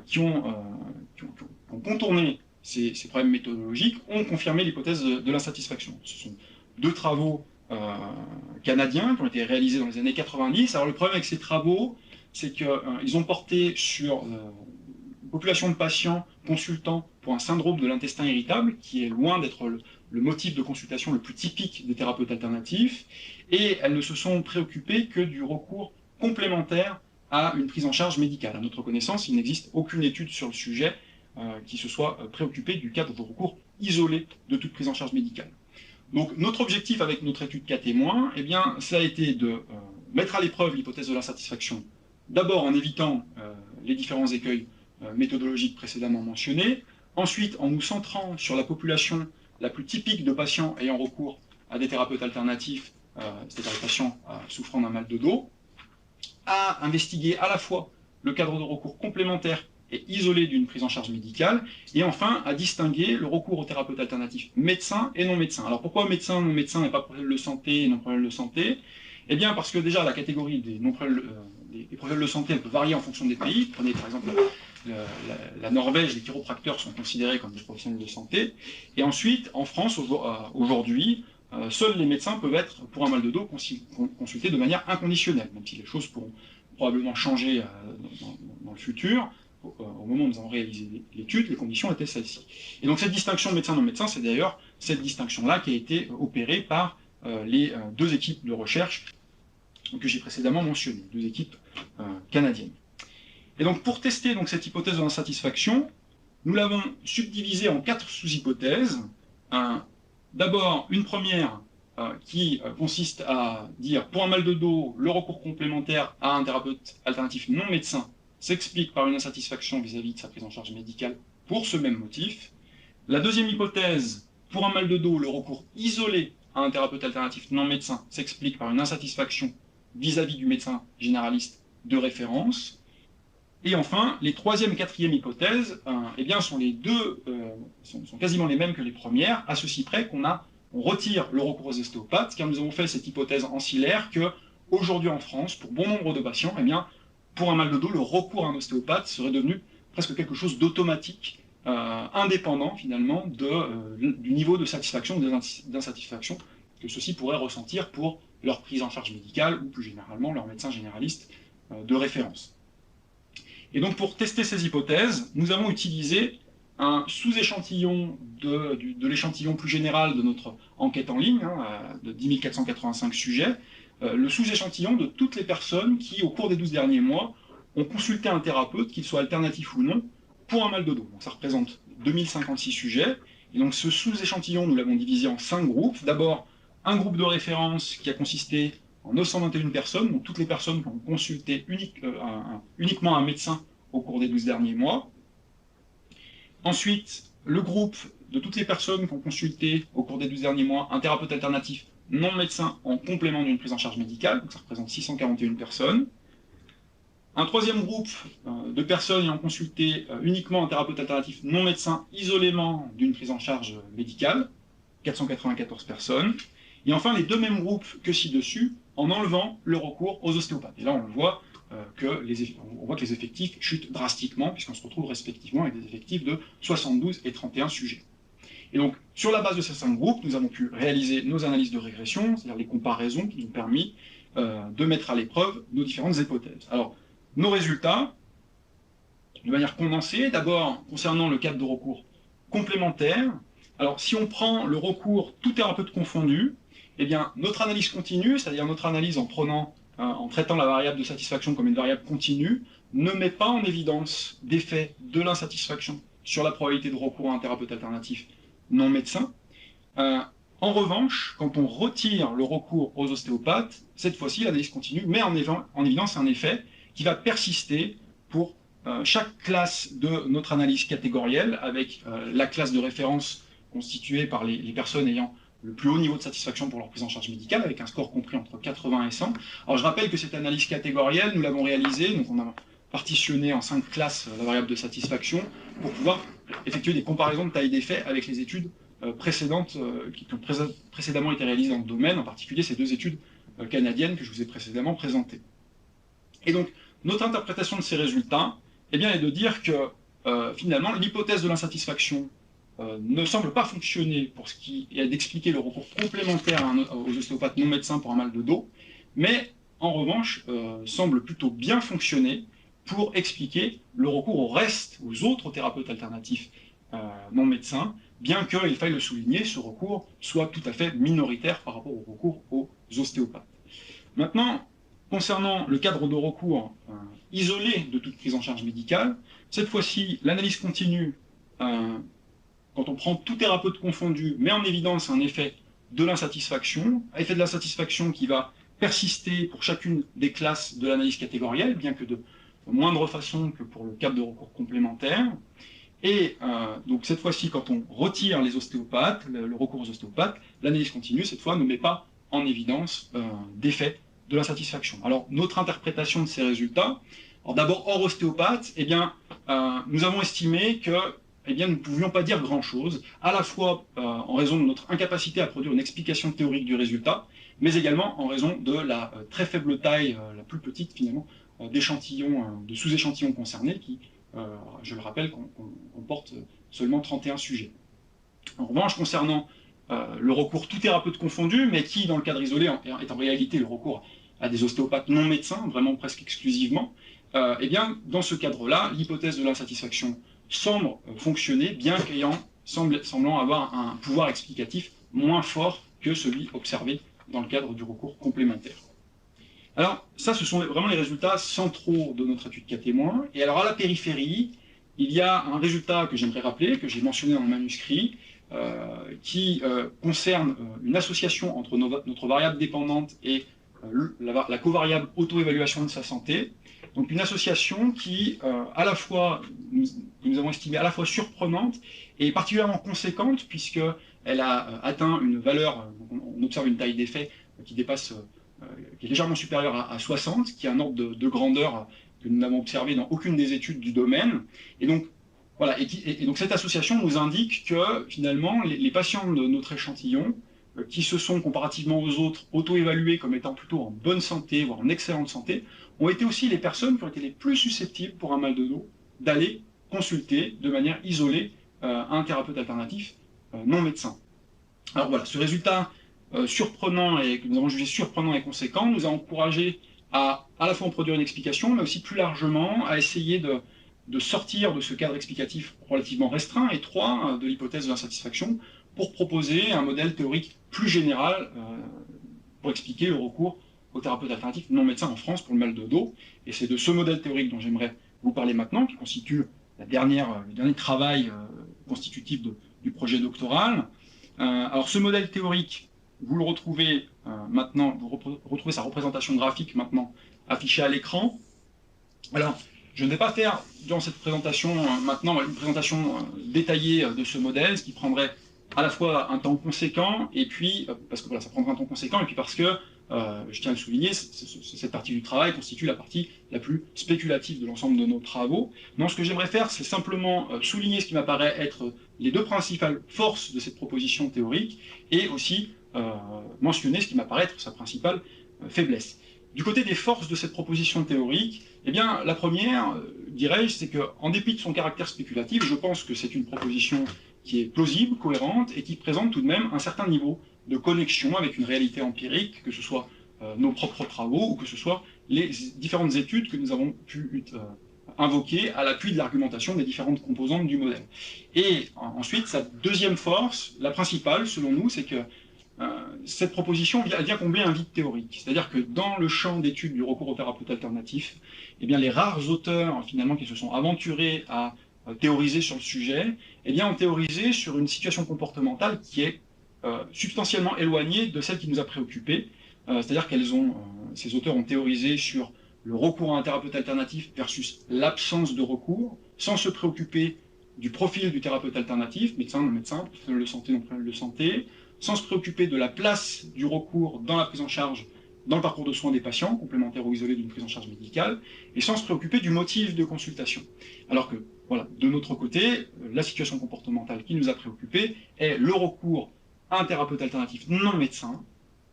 qui ont contourné ces problèmes méthodologiques ont confirmé l'hypothèse de l'insatisfaction. Ce sont deux travaux canadiens qui ont été réalisés dans les années 90. Alors le problème avec ces travaux, c'est qu'ils ont porté sur une population de patients consultants pour un syndrome de l'intestin irritable, qui est loin d'être le motif de consultation le plus typique des thérapeutes alternatifs, et elles ne se sont préoccupées que du recours complémentaire à une prise en charge médicale. À notre connaissance, il n'existe aucune étude sur le sujet qui se soit préoccupée du cadre de recours isolé de toute prise en charge médicale. Donc notre objectif avec notre étude cas témoin, eh bien, ça a été de mettre à l'épreuve l'hypothèse de l'insatisfaction, d'abord en évitant les différents écueils méthodologiques précédemment mentionnés, ensuite en nous centrant sur la population la plus typique de patients ayant recours à des thérapeutes alternatifs, c'est-à-dire les patients souffrant d'un mal de dos, à investiguer à la fois le cadre de recours complémentaire et isolé d'une prise en charge médicale, et enfin à distinguer le recours aux thérapeutes alternatifs médecins et non médecins. Alors pourquoi médecins, non médecins et pas professionnels de santé et non professionnels de santé? Eh bien parce que déjà la catégorie des professionnels de santé elle peut varier en fonction des pays. Prenez par exemple la Norvège, les chiropracteurs sont considérés comme des professionnels de santé, et ensuite en France aujourd'hui, seuls les médecins peuvent être, pour un mal de dos, consultés de manière inconditionnelle, même si les choses pourront probablement changer dans le futur. Au moment où nous avons réalisé l'étude, les conditions étaient celles-ci. Et donc cette distinction médecin-non médecin, c'est d'ailleurs cette distinction-là qui a été opérée par les deux équipes de recherche que j'ai précédemment mentionnées, deux équipes canadiennes. Et donc pour tester cette hypothèse de l'insatisfaction, nous l'avons subdivisée en 4 sous-hypothèses. D'abord, une première qui consiste à dire, pour un mal de dos, le recours complémentaire à un thérapeute alternatif non médecin s'explique par une insatisfaction vis-à-vis de sa prise en charge médicale pour ce même motif. La deuxième hypothèse, pour un mal de dos, le recours isolé à un thérapeute alternatif non médecin s'explique par une insatisfaction vis-à-vis du médecin généraliste de référence. Et enfin, les troisième et quatrième hypothèses eh bien, sont quasiment les mêmes que les premières, à ceci près qu'on retire le recours aux ostéopathes, car nous avons fait cette hypothèse ancillaire que, aujourd'hui en France, pour bon nombre de patients, eh bien, pour un mal de dos, le recours à un ostéopathe serait devenu presque quelque chose d'automatique, indépendant finalement du niveau de satisfaction ou d'insatisfaction que ceux-ci pourraient ressentir pour leur prise en charge médicale ou plus généralement leur médecin généraliste de référence. Et donc pour tester ces hypothèses, nous avons utilisé un sous-échantillon de l'échantillon plus général de notre enquête en ligne, de 10 485 sujets, le sous-échantillon de toutes les personnes qui, au cours des 12 derniers mois, ont consulté un thérapeute, qu'il soit alternatif ou non, pour un mal de dos. Donc ça représente 2056 sujets. Et donc ce sous-échantillon, nous l'avons divisé en 5 groupes. D'abord, un groupe de référence qui a consisté en 921 personnes, donc toutes les personnes qui ont consulté uniquement un médecin au cours des 12 derniers mois. Ensuite, le groupe de toutes les personnes qui ont consulté au cours des 12 derniers mois un thérapeute alternatif non médecin en complément d'une prise en charge médicale, donc ça représente 641 personnes. Un troisième groupe de personnes ayant consulté uniquement un thérapeute alternatif non médecin isolément d'une prise en charge médicale, 494 personnes. Et enfin, les deux mêmes groupes que ci-dessus, en enlevant le recours aux ostéopathes. Et là, on voit que les effectifs chutent drastiquement, puisqu'on se retrouve respectivement avec des effectifs de 72 et 31 sujets. Et donc, sur la base de ces 5 groupes, nous avons pu réaliser nos analyses de régression, c'est-à-dire les comparaisons qui nous ont permis de mettre à l'épreuve nos différentes hypothèses. Alors, nos résultats, de manière condensée, d'abord concernant le cadre de recours complémentaire. Alors, si on prend le recours tout thérapeute confondu, eh bien, notre analyse continue, c'est-à-dire notre analyse en traitant la variable de satisfaction comme une variable continue, ne met pas en évidence d'effet de l'insatisfaction sur la probabilité de recours à un thérapeute alternatif non médecin. En revanche, quand on retire le recours aux ostéopathes, cette fois-ci, l'analyse continue met en évidence un effet qui va persister pour chaque classe de notre analyse catégorielle, avec la classe de référence constituée par les personnes ayant le plus haut niveau de satisfaction pour leur prise en charge médicale, avec un score compris entre 80 et 100. Alors je rappelle que cette analyse catégorielle, nous l'avons réalisée, donc on a partitionné en 5 classes la variable de satisfaction pour pouvoir effectuer des comparaisons de taille d'effet avec les études précédentes qui ont précédemment été réalisées dans le domaine, en particulier ces 2 études canadiennes que je vous ai précédemment présentées. Et donc, notre interprétation de ces résultats eh bien, est de dire que finalement, l'hypothèse de l'insatisfaction ne semble pas fonctionner pour ce qui est d'expliquer le recours complémentaire aux ostéopathes non médecins pour un mal de dos, mais en revanche semble plutôt bien fonctionner pour expliquer le recours au reste, aux autres thérapeutes alternatifs non médecins, bien qu'il faille le souligner, ce recours soit tout à fait minoritaire par rapport au recours aux ostéopathes. Maintenant, concernant le cadre de recours isolé de toute prise en charge médicale, cette fois-ci, l'analyse continue, quand on prend tout thérapeute confondu, met en évidence un effet de l'insatisfaction, effet de l'insatisfaction qui va persister pour chacune des classes de l'analyse catégorielle, bien que de moindre façon que pour le cadre de recours complémentaire. Et donc cette fois-ci, quand on retire les ostéopathes, le recours aux ostéopathes, l'analyse continue, cette fois, ne met pas en évidence d'effet de l'insatisfaction. Alors, notre interprétation de ces résultats, d'abord hors ostéopathe, eh bien, nous avons estimé que eh bien, nous ne pouvions pas dire grand-chose, à la fois en raison de notre incapacité à produire une explication théorique du résultat, mais également en raison de la très faible taille, la plus petite finalement, d'échantillons, de sous-échantillons concernés, qui, je le rappelle, comportent seulement 31 sujets. En revanche, concernant le recours tout thérapeute confondu, mais qui, dans le cadre isolé, est en réalité le recours à des ostéopathes non médecins, vraiment presque exclusivement, eh bien, dans ce cadre-là, l'hypothèse de l'insatisfaction semble fonctionner, bien semblant avoir un pouvoir explicatif moins fort que celui observé dans le cadre du recours complémentaire. Alors, ça, ce sont vraiment les résultats centraux de notre étude cas témoin. Et alors, à la périphérie, il y a un résultat que j'aimerais rappeler, que j'ai mentionné dans le manuscrit, qui concerne une association entre notre variable dépendante et la covariable auto-évaluation de sa santé. Donc une association qui, à la fois, nous avons estimé à la fois surprenante et particulièrement conséquente, puisqu'elle a atteint une valeur, on observe une taille d'effet qui dépasse, qui est légèrement supérieure à 60, qui est un ordre de grandeur que nous n'avons observé dans aucune des études du domaine. Et donc, voilà, et donc cette association nous indique que finalement les patients de notre échantillon, qui se sont comparativement aux autres auto-évalués comme étant plutôt en bonne santé, voire en excellente santé, ont été aussi les personnes qui ont été les plus susceptibles pour un mal de dos d'aller consulter de manière isolée un thérapeute alternatif non médecin. Alors voilà, ce résultat surprenant et que nous avons jugé surprenant et conséquent nous a encouragé à la fois en produire une explication, mais aussi plus largement à essayer de sortir de ce cadre explicatif relativement restreint, étroit, de l'hypothèse de l'insatisfaction, pour proposer un modèle théorique plus général pour expliquer le recours aux thérapeutes alternatifs non médecins en France pour le mal de dos. Et c'est de ce modèle théorique dont j'aimerais vous parler maintenant, qui constitue le dernier travail constitutif du projet doctoral. Alors ce modèle théorique, vous le retrouvez maintenant, vous retrouvez sa représentation graphique maintenant affichée à l'écran. Alors, je ne vais pas faire dans cette présentation maintenant une présentation détaillée de ce modèle, ce qui prendrait à la fois un temps conséquent, et puis, parce que voilà, ça prendrait un temps conséquent, et puis parce que, je tiens à le souligner, cette partie du travail constitue la partie la plus spéculative de l'ensemble de nos travaux. Non, ce que j'aimerais faire, c'est simplement souligner ce qui m'apparaît être les deux principales forces de cette proposition théorique, et aussi mentionner ce qui m'apparaît être sa principale faiblesse. Du côté des forces de cette proposition théorique, eh bien, la première, dirais-je, c'est qu'en dépit de son caractère spéculatif, je pense que c'est une proposition qui est plausible, cohérente, et qui présente tout de même un certain niveau de connexion avec une réalité empirique, que ce soit nos propres travaux, ou que ce soit les différentes études que nous avons pu invoquer à l'appui de l'argumentation des différentes composantes du modèle. Et ensuite, sa deuxième force, la principale, selon nous, c'est que cette proposition vient combler un vide théorique. C'est-à-dire que dans le champ d'étude du recours aux thérapeutes alternatifs, eh bien, les rares auteurs finalement qui se sont aventurés à théoriser sur le sujet, eh bien, ont théorisé sur une situation comportementale qui est substantiellement éloignée de celle qui nous a préoccupés. C'est-à-dire que ces auteurs ont théorisé sur le recours à un thérapeute alternatif versus l'absence de recours, sans se préoccuper du profil du thérapeute alternatif, médecin, non médecin, professionnel de santé, non professionnel de santé, sans se préoccuper de la place du recours dans la prise en charge, dans le parcours de soins des patients, complémentaire ou isolé d'une prise en charge médicale, et sans se préoccuper du motif de consultation. Alors que, voilà, de notre côté, la situation comportementale qui nous a préoccupés est le recours à un thérapeute alternatif non médecin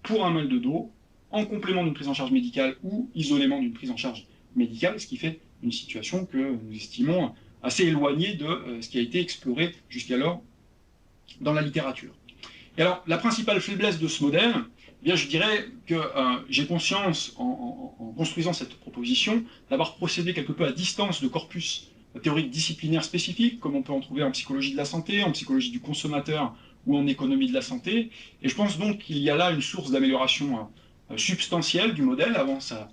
pour un mal de dos, en complément d'une prise en charge médicale ou isolément d'une prise en charge médicale, ce qui fait une situation que nous estimons assez éloignée de ce qui a été exploré jusqu'alors dans la littérature. Et alors, la principale faiblesse de ce modèle, eh bien, je dirais que j'ai conscience, en construisant cette proposition, d'avoir procédé quelque peu à distance de corpus théoriques disciplinaires spécifiques, comme on peut en trouver en psychologie de la santé, en psychologie du consommateur ou en économie de la santé. Et je pense donc qu'il y a là une source d'amélioration substantielle du modèle avant sa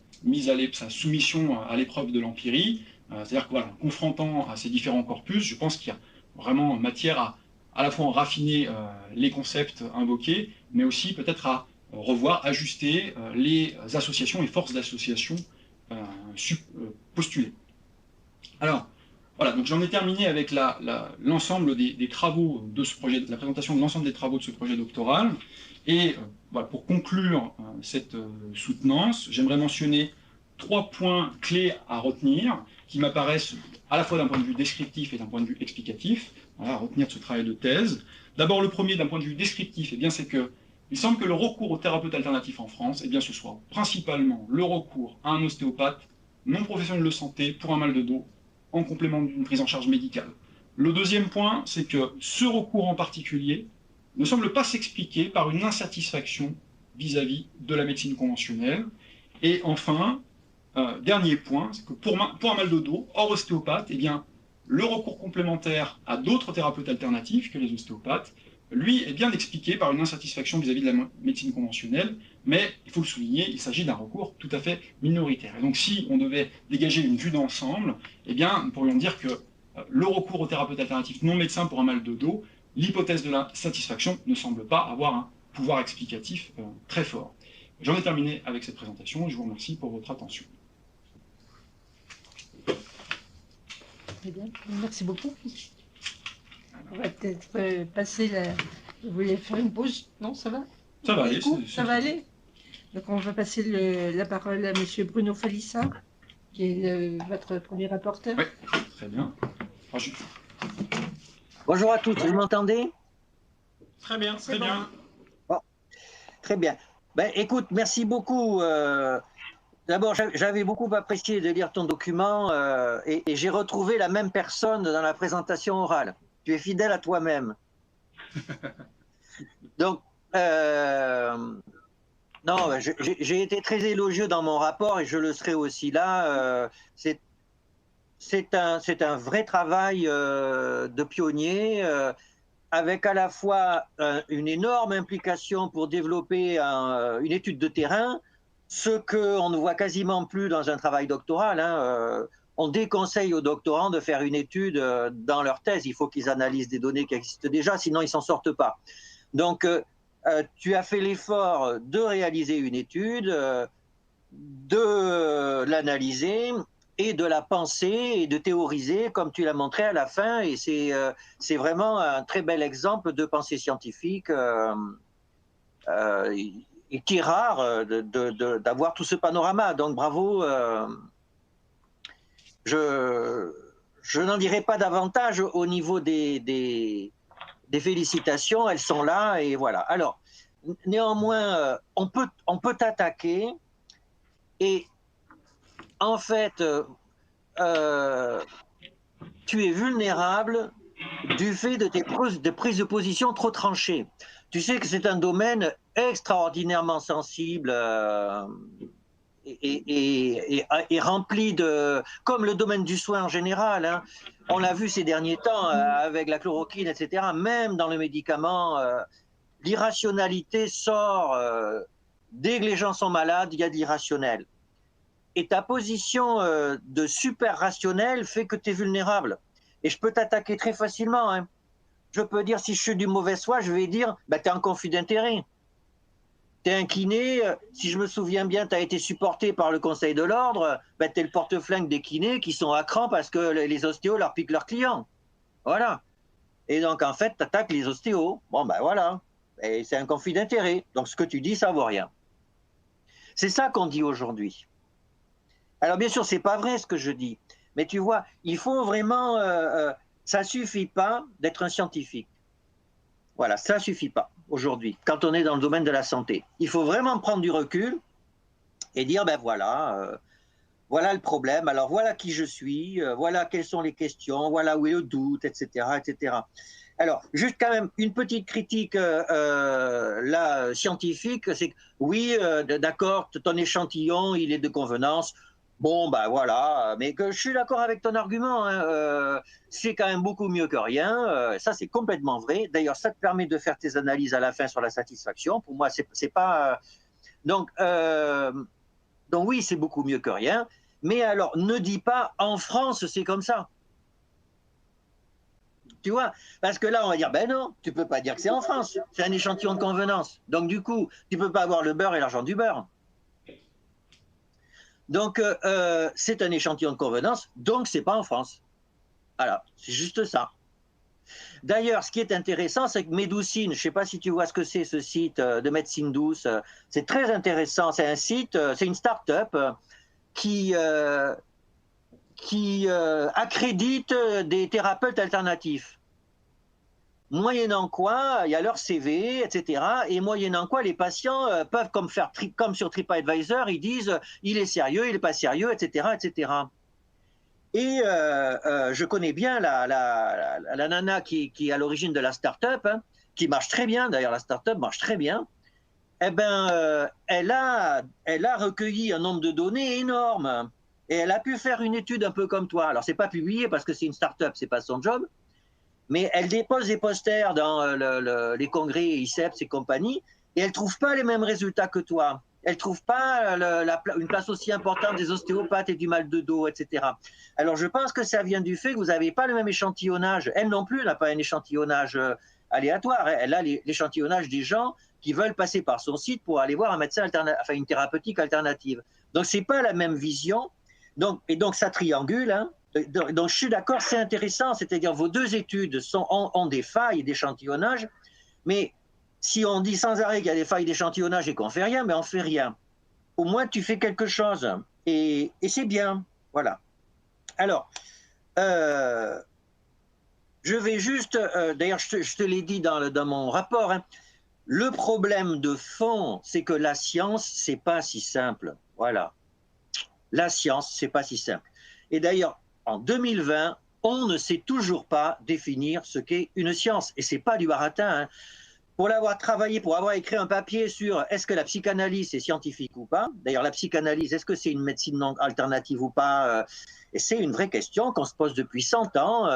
soumission à l'épreuve de l'empirie. C'est-à-dire que voilà, en confrontant à ces différents corpus, je pense qu'il y a vraiment matière à la fois en raffiner les concepts invoqués, mais aussi peut-être à revoir, ajuster les associations et forces d'association postulées. Alors, voilà, donc j'en ai terminé avec l'ensemble des travaux de ce projet, la présentation de l'ensemble des travaux de ce projet doctoral. Et voilà, pour conclure cette soutenance, j'aimerais mentionner 3 points clés à retenir, qui m'apparaissent à la fois d'un point de vue descriptif et d'un point de vue explicatif, voilà, à retenir de ce travail de thèse. D'abord, le premier, d'un point de vue descriptif, eh bien, c'est que il semble que le recours aux thérapeutes alternatifs en France, eh bien, ce soit principalement le recours à un ostéopathe non professionnel de santé pour un mal de dos, en complément d'une prise en charge médicale. Le deuxième point, c'est que ce recours en particulier ne semble pas s'expliquer par une insatisfaction vis-à-vis de la médecine conventionnelle. Et enfin, dernier point, c'est que pour un mal de dos, hors ostéopathe, eh bien, le recours complémentaire à d'autres thérapeutes alternatifs que les ostéopathes, lui, est bien expliqué par une insatisfaction vis-à-vis de la médecine conventionnelle, mais il faut le souligner, il s'agit d'un recours tout à fait minoritaire. Et donc si on devait dégager une vue d'ensemble, eh bien, nous pourrions dire que le recours aux thérapeutes alternatifs non médecins pour un mal de dos, l'hypothèse de la satisfaction ne semble pas avoir un pouvoir explicatif très fort. J'en ai terminé avec cette présentation et je vous remercie pour votre attention. Très bien, merci beaucoup. On va peut-être passer la... Vous voulez faire une pause? Non, ça va? Ça va aller. Ça va aller? Donc on va passer la parole à M. Bruno Falissa, qui est votre premier rapporteur. Oui, très bien. Bonjour à tous, vous m'entendez? Très bien, très bien. Bon, très bien. Ben, écoute, merci beaucoup. D'abord, j'avais beaucoup apprécié de lire ton document et j'ai retrouvé la même personne dans la présentation orale. Tu es fidèle à toi-même. Donc, non, j'ai été très élogieux dans mon rapport et je le serai aussi là. c'est un vrai travail de pionnier, avec à la fois une énorme implication pour développer une étude de terrain, ce qu'on ne voit quasiment plus dans un travail doctoral. On déconseille aux doctorants de faire une étude dans leur thèse. Il faut qu'ils analysent des données qui existent déjà, sinon ils ne s'en sortent pas. Donc, tu as fait l'effort de réaliser une étude, de l'analyser et de la penser et de théoriser, comme tu l'as montré à la fin. Et c'est vraiment un très bel exemple de pensée scientifique et qui est rare d'avoir tout ce panorama. Donc, bravo. Je n'en dirai pas davantage au niveau des félicitations, elles sont là et voilà. Alors, néanmoins, on peut t'attaquer et en fait, tu es vulnérable du fait de tes prises de position trop tranchées. Tu sais que c'est un domaine extraordinairement sensible et rempli de... Comme le domaine du soin en général, hein. On l'a vu ces derniers temps avec la chloroquine, etc. Même dans le médicament, l'irrationalité sort. Dès que les gens sont malades, il y a de l'irrationnel. Et ta position de super rationnel fait que tu es vulnérable. Et je peux t'attaquer très facilement. Hein. Je peux dire, si je suis du mauvais soin, je vais dire, bah, tu es en conflit d'intérêt. Tu es un kiné, si je me souviens bien, tu as été supporté par le Conseil de l'Ordre, bah, tu es le porte-flingue des kinés qui sont à cran parce que les ostéos leur piquent leurs clients. Voilà. Et donc, en fait, tu attaques les ostéos. Bon, ben voilà. Et c'est un conflit d'intérêt. Donc, ce que tu dis, ça vaut rien. C'est ça qu'on dit aujourd'hui. Alors, bien sûr, ce n'est pas vrai ce que je dis. Mais tu vois, il faut vraiment... ça ne suffit pas d'être un scientifique. Voilà, ça ne suffit pas aujourd'hui, quand on est dans le domaine de la santé. Il faut vraiment prendre du recul et dire, ben voilà, voilà le problème, alors voilà qui je suis, voilà quelles sont les questions, voilà où est le doute, etc., etc. Alors, juste quand même une petite critique là, scientifique, c'est que oui, d'accord, ton échantillon, il est de convenance. Bon, ben voilà, mais que je suis d'accord avec ton argument, hein, c'est quand même beaucoup mieux que rien, ça c'est complètement vrai. D'ailleurs, ça te permet de faire tes analyses à la fin sur la satisfaction. Pour moi, c'est pas... Donc oui, c'est beaucoup mieux que rien. Mais alors, ne dis pas, en France, c'est comme ça. Tu vois, parce que là, on va dire, ben non, tu peux pas dire que c'est en France. C'est un échantillon de convenance. Donc du coup, tu peux pas avoir le beurre et l'argent du beurre. Donc, c'est un échantillon de convenance, donc c'est pas en France. Voilà, c'est juste ça. D'ailleurs, ce qui est intéressant, c'est que Médoucine, je ne sais pas si tu vois ce que c'est, ce site de médecine douce, c'est très intéressant. C'est un site, c'est une start-up qui accrédite des thérapeutes alternatifs. Moyennant quoi, il y a leur CV, etc. Et moyennant quoi, les patients peuvent, comme sur TripAdvisor, ils disent il est sérieux, il n'est pas sérieux, etc., etc. Et je connais bien la nana qui est à l'origine de la start-up, hein, qui marche très bien, d'ailleurs la start-up marche très bien. Eh ben, elle a recueilli un nombre de données énorme. Et elle a pu faire une étude un peu comme toi. Alors, c'est pas publié parce que c'est une start-up, c'est pas son job. Mais elle dépose des posters dans les congrès ICEPS et compagnie, et elle ne trouve pas les mêmes résultats que toi. Elle ne trouve pas une place aussi importante des ostéopathes et du mal de dos, etc. Alors, je pense que ça vient du fait que vous n'avez pas le même échantillonnage. Elle non plus n'a pas un échantillonnage aléatoire. Elle a l'échantillonnage des gens qui veulent passer par son site pour aller voir un médecin enfin une thérapeutique alternative. Donc, ce n'est pas la même vision. Et donc, ça triangule, hein. Donc, je suis d'accord, c'est intéressant, c'est-à-dire vos deux études ont des failles d'échantillonnage, mais si on dit sans arrêt qu'il y a des failles d'échantillonnage et qu'on ne fait rien, mais on ne fait rien. Au moins, tu fais quelque chose, et c'est bien, voilà. Alors, je vais juste, d'ailleurs, je te l'ai dit dans mon rapport, hein, le problème de fond, c'est que la science, c'est pas si simple, voilà. La science, c'est pas si simple. Et d'ailleurs, en 2020, on ne sait toujours pas définir ce qu'est une science. Et ce n'est pas du baratin. Hein. pour l'avoir travaillé, pour avoir écrit un papier sur est-ce que la psychanalyse est scientifique ou pas. D'ailleurs, la psychanalyse, est-ce que c'est une médecine non alternative ou pas? Et c'est une vraie question qu'on se pose depuis 100 ans.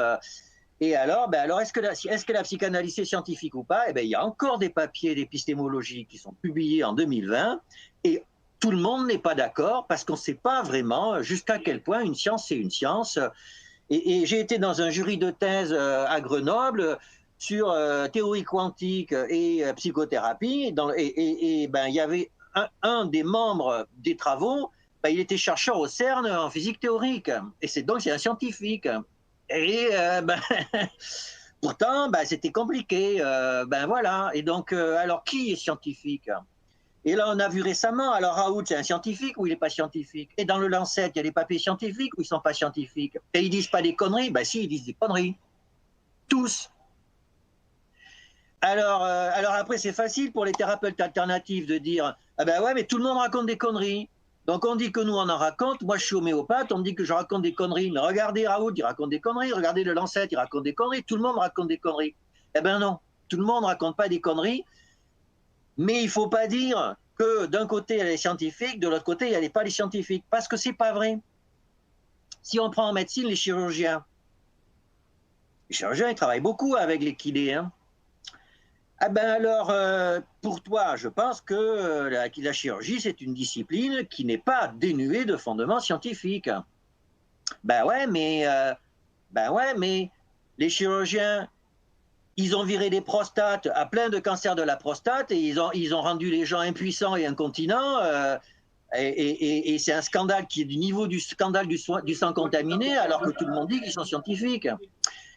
Et alors, est-ce que la psychanalyse est scientifique ou pas? Eh bien, il y a encore des papiers d'épistémologie qui sont publiés en 2020 et tout le monde n'est pas d'accord parce qu'on ne sait pas vraiment jusqu'à quel point une science c'est une science. Et j'ai été dans un jury de thèse à Grenoble sur théorie quantique et psychothérapie. Il y avait un des membres des travaux, il était chercheur au CERN en physique théorique. Et donc c'est un scientifique. Et pourtant, c'était compliqué. Voilà. Et donc, alors qui est scientifique? Et là, on a vu récemment, alors Raoult, c'est un scientifique ou il n'est pas scientifique? Et dans le Lancet, il y a des papiers scientifiques ou ils ne sont pas scientifiques? Et ils ne disent pas des conneries? Si, ils disent des conneries. Tous. Alors après, c'est facile pour les thérapeutes alternatifs de dire « Ah ben ouais, mais tout le monde raconte des conneries. Donc on dit que nous, on en raconte. Moi, je suis homéopathe, on me dit que je raconte des conneries. Mais regardez Raoult, il raconte des conneries. Regardez le Lancet, il raconte des conneries. Tout le monde raconte des conneries. » Eh ben non, tout le monde ne raconte pas des conneries. Mais il ne faut pas dire que d'un côté, il y a les scientifiques, de l'autre côté, il n'y a pas les scientifiques. Parce que ce n'est pas vrai. Si on prend en médecine les chirurgiens, ils travaillent beaucoup avec les kinés. Hein. Ah ben alors, pour toi, je pense que la chirurgie, c'est une discipline qui n'est pas dénuée de fondements scientifiques. Ben ouais, mais les chirurgiens, ils ont viré des prostates à plein de cancers de la prostate et ils ont rendu les gens impuissants et incontinents. Et c'est un scandale qui est du niveau du scandale du sang contaminé, alors que tout le monde dit qu'ils sont scientifiques.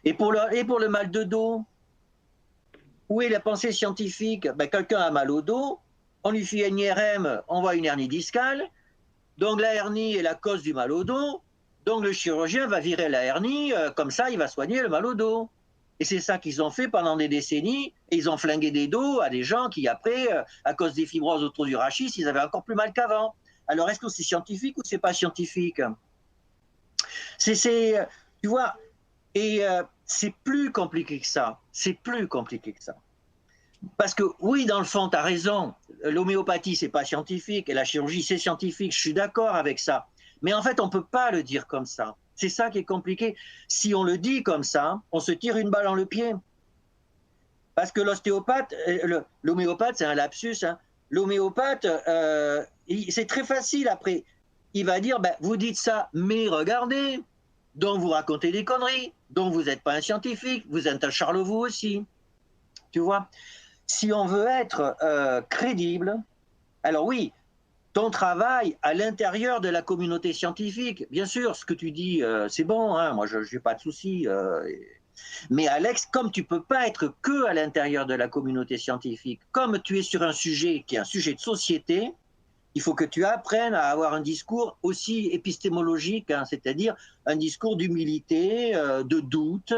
Et pour le mal de dos, où est la pensée scientifique? Quelqu'un a mal au dos, on lui fait une IRM, on voit une hernie discale, donc la hernie est la cause du mal au dos, donc le chirurgien va virer la hernie, comme ça il va soigner le mal au dos. Et c'est ça qu'ils ont fait pendant des décennies, et ils ont flingué des dos à des gens qui après, à cause des fibroses autour du rachis, ils avaient encore plus mal qu'avant. Alors est-ce que c'est scientifique ou c'est pas scientifique? Tu vois, et c'est plus compliqué que ça. C'est plus compliqué que ça. Parce que oui, dans le fond, tu as raison. L'homéopathie, c'est pas scientifique. Et la chirurgie, c'est scientifique. Je suis d'accord avec ça. Mais en fait, on ne peut pas le dire comme ça. C'est ça qui est compliqué. Si on le dit comme ça, on se tire une balle dans le pied. Parce que l'homéopathe, c'est un lapsus. Hein. L'homéopathe, c'est très facile après. Il va dire, vous dites ça, mais regardez. Donc vous racontez des conneries, donc vous n'êtes pas un scientifique, vous êtes un charlevou aussi. Tu vois? Si on veut être crédible, alors oui, ton travail à l'intérieur de la communauté scientifique, bien sûr, ce que tu dis, c'est bon, hein, moi je n'ai pas de souci. Mais Alex, comme tu ne peux pas être que à l'intérieur de la communauté scientifique, comme tu es sur un sujet qui est un sujet de société, il faut que tu apprennes à avoir un discours aussi épistémologique, hein, c'est-à-dire un discours d'humilité, de doute,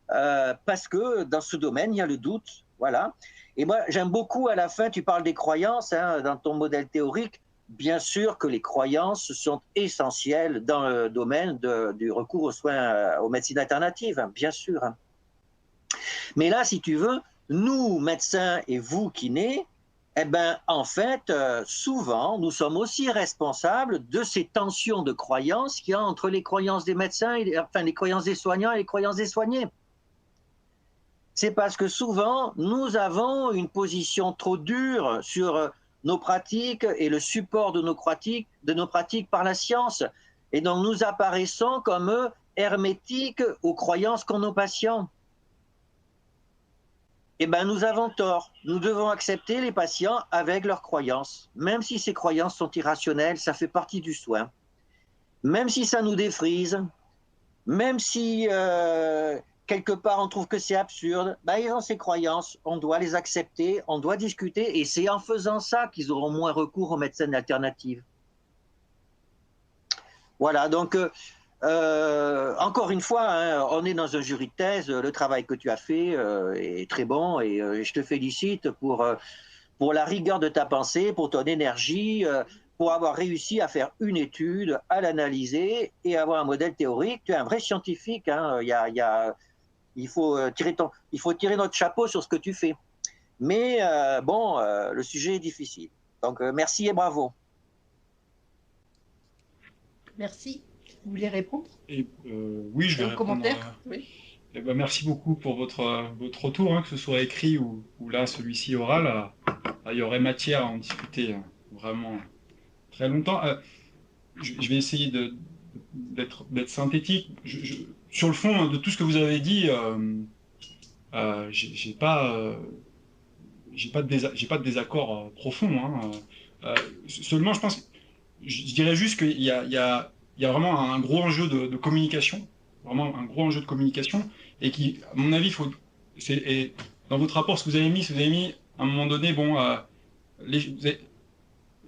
parce que dans ce domaine, il y a le doute. Voilà. Et moi, j'aime beaucoup à la fin, tu parles des croyances hein, dans ton modèle théorique. Bien sûr que les croyances sont essentielles dans le domaine du recours aux soins, aux médecines alternatives, hein, bien sûr. Hein. Mais là, si tu veux, nous, médecins, et vous, kinés, eh bien, en fait, souvent, nous sommes aussi responsables de ces tensions de croyances qu'il y a entre les croyances des médecins, les croyances des soignants et les croyances des soignés. C'est parce que souvent, nous avons une position trop dure sur nos pratiques et le support de nos pratiques par la science. Et donc, nous apparaissons comme hermétiques aux croyances qu'ont nos patients. Eh bien, nous avons tort. Nous devons accepter les patients avec leurs croyances. Même si ces croyances sont irrationnelles, ça fait partie du soin. Même si ça nous défrise, même si quelque part on trouve que c'est absurde, ils ont ces croyances, on doit les accepter, on doit discuter, et c'est en faisant ça qu'ils auront moins recours aux médecines alternatives. Voilà, donc... encore une fois, hein, on est dans un jury de thèse, le travail que tu as fait est très bon et je te félicite pour la rigueur de ta pensée, pour ton énergie, pour avoir réussi à faire une étude, à l'analyser et avoir un modèle théorique. Tu es un vrai scientifique, hein, il faut tirer notre chapeau sur ce que tu fais. Mais bon, le sujet est difficile. Donc, merci et bravo. Merci. Vous voulez répondre? Oui, je vais Un répondre. commentaire? Oui. Eh ben, merci beaucoup pour votre retour, hein, que ce soit écrit ou là, celui-ci oral. Il y aurait matière à en discuter vraiment très longtemps. Je vais essayer d'être synthétique. Sur le fond, de tout ce que vous avez dit, j'ai pas de désaccord profond. Hein. Seulement, je pense, je dirais juste qu'il y a vraiment un gros enjeu de communication, vraiment un gros enjeu de communication, et qui, à mon avis, et dans votre rapport, ce que vous avez mis à un moment donné, bon,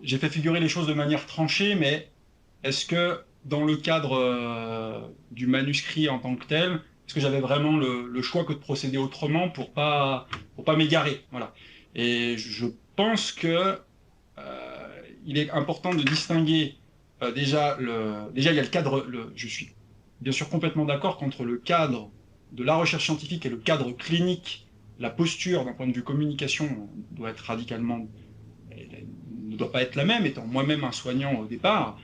j'ai fait figurer les choses de manière tranchée, mais est-ce que dans le cadre du manuscrit en tant que tel, est-ce que j'avais vraiment le choix que de procéder autrement pour pas m'égarer, voilà. Et je pense que il est important de distinguer déjà il y a le cadre. Je suis bien sûr complètement d'accord qu'entre le cadre de la recherche scientifique et le cadre clinique, la posture d'un point de vue communication doit être radicalement, ne doit pas être la même. Étant moi-même un soignant au départ,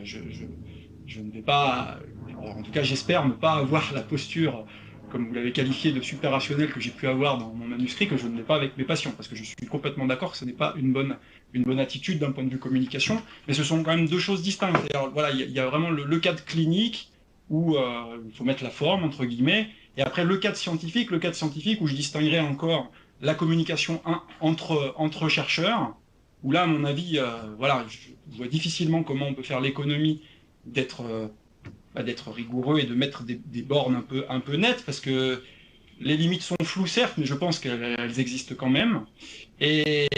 je ne vais pas, en tout cas j'espère ne pas avoir la posture, comme vous l'avez qualifié, de super rationnel que j'ai pu avoir dans mon manuscrit, que je ne l'ai pas avec mes patients, parce que je suis complètement d'accord que ce n'est pas une bonne attitude d'un point de vue communication, mais ce sont quand même deux choses distinctes. Alors, voilà, il y a vraiment le cadre clinique, où il faut mettre la forme, entre guillemets, et après le cadre scientifique où je distinguerai encore la communication entre chercheurs, où là, à mon avis, voilà, je vois difficilement comment on peut faire l'économie d'être rigoureux et de mettre des bornes un peu nettes, parce que les limites sont floues, certes, mais je pense qu'elles existent quand même. Et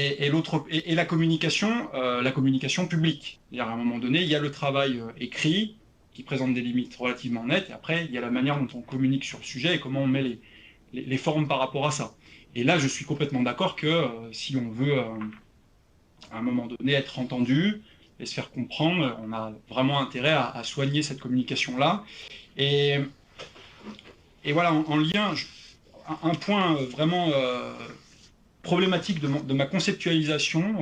la communication publique. C'est-à-dire, à un moment donné, il y a le travail écrit, qui présente des limites relativement nettes, et après, il y a la manière dont on communique sur le sujet et comment on met les formes par rapport à ça. Et là, je suis complètement d'accord que si on veut, à un moment donné, être entendu et se faire comprendre, on a vraiment intérêt à soigner cette communication-là. Et voilà, en lien, un point vraiment problématique de ma conceptualisation,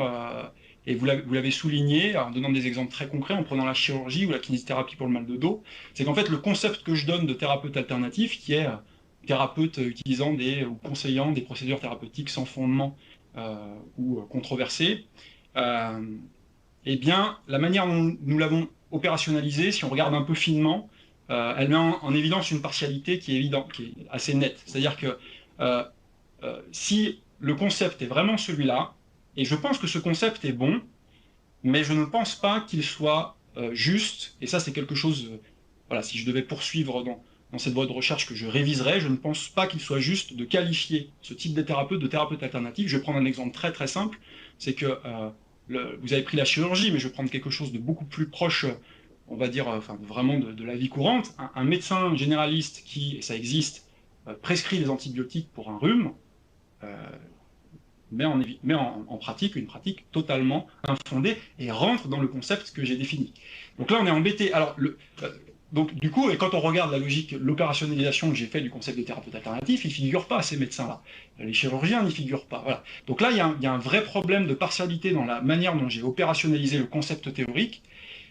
et vous l'avez souligné en donnant des exemples très concrets, en prenant la chirurgie ou la kinésithérapie pour le mal de dos, c'est qu'en fait le concept que je donne de thérapeute alternatif, qui est thérapeute utilisant ou conseillant des procédures thérapeutiques sans fondement ou controversées, eh bien la manière dont nous l'avons opérationnalisé, si on regarde un peu finement, elle met en évidence une partialité qui est assez nette. C'est-à-dire que si le concept est vraiment celui-là, et je pense que ce concept est bon, mais je ne pense pas qu'il soit juste, et ça c'est quelque chose, voilà, si je devais poursuivre dans cette voie de recherche que je réviserais, je ne pense pas qu'il soit juste de qualifier ce type de thérapeute alternatif. Je vais prendre un exemple très très simple, c'est que vous avez pris la chirurgie, mais je vais prendre quelque chose de beaucoup plus proche, on va dire, enfin, vraiment de la vie courante. Un médecin généraliste qui, et ça existe, prescrit des antibiotiques pour un rhume, met en pratique une pratique totalement infondée et rentre dans le concept que j'ai défini. Donc là, on est embêté. Alors, donc du coup, et quand on regarde la logique, l'opérationnalisation que j'ai fait du concept de thérapeute alternatif, il ne figure pas, ces médecins-là. Les chirurgiens n'y figurent pas. Voilà. Donc là, il y a un vrai problème de partialité dans la manière dont j'ai opérationnalisé le concept théorique.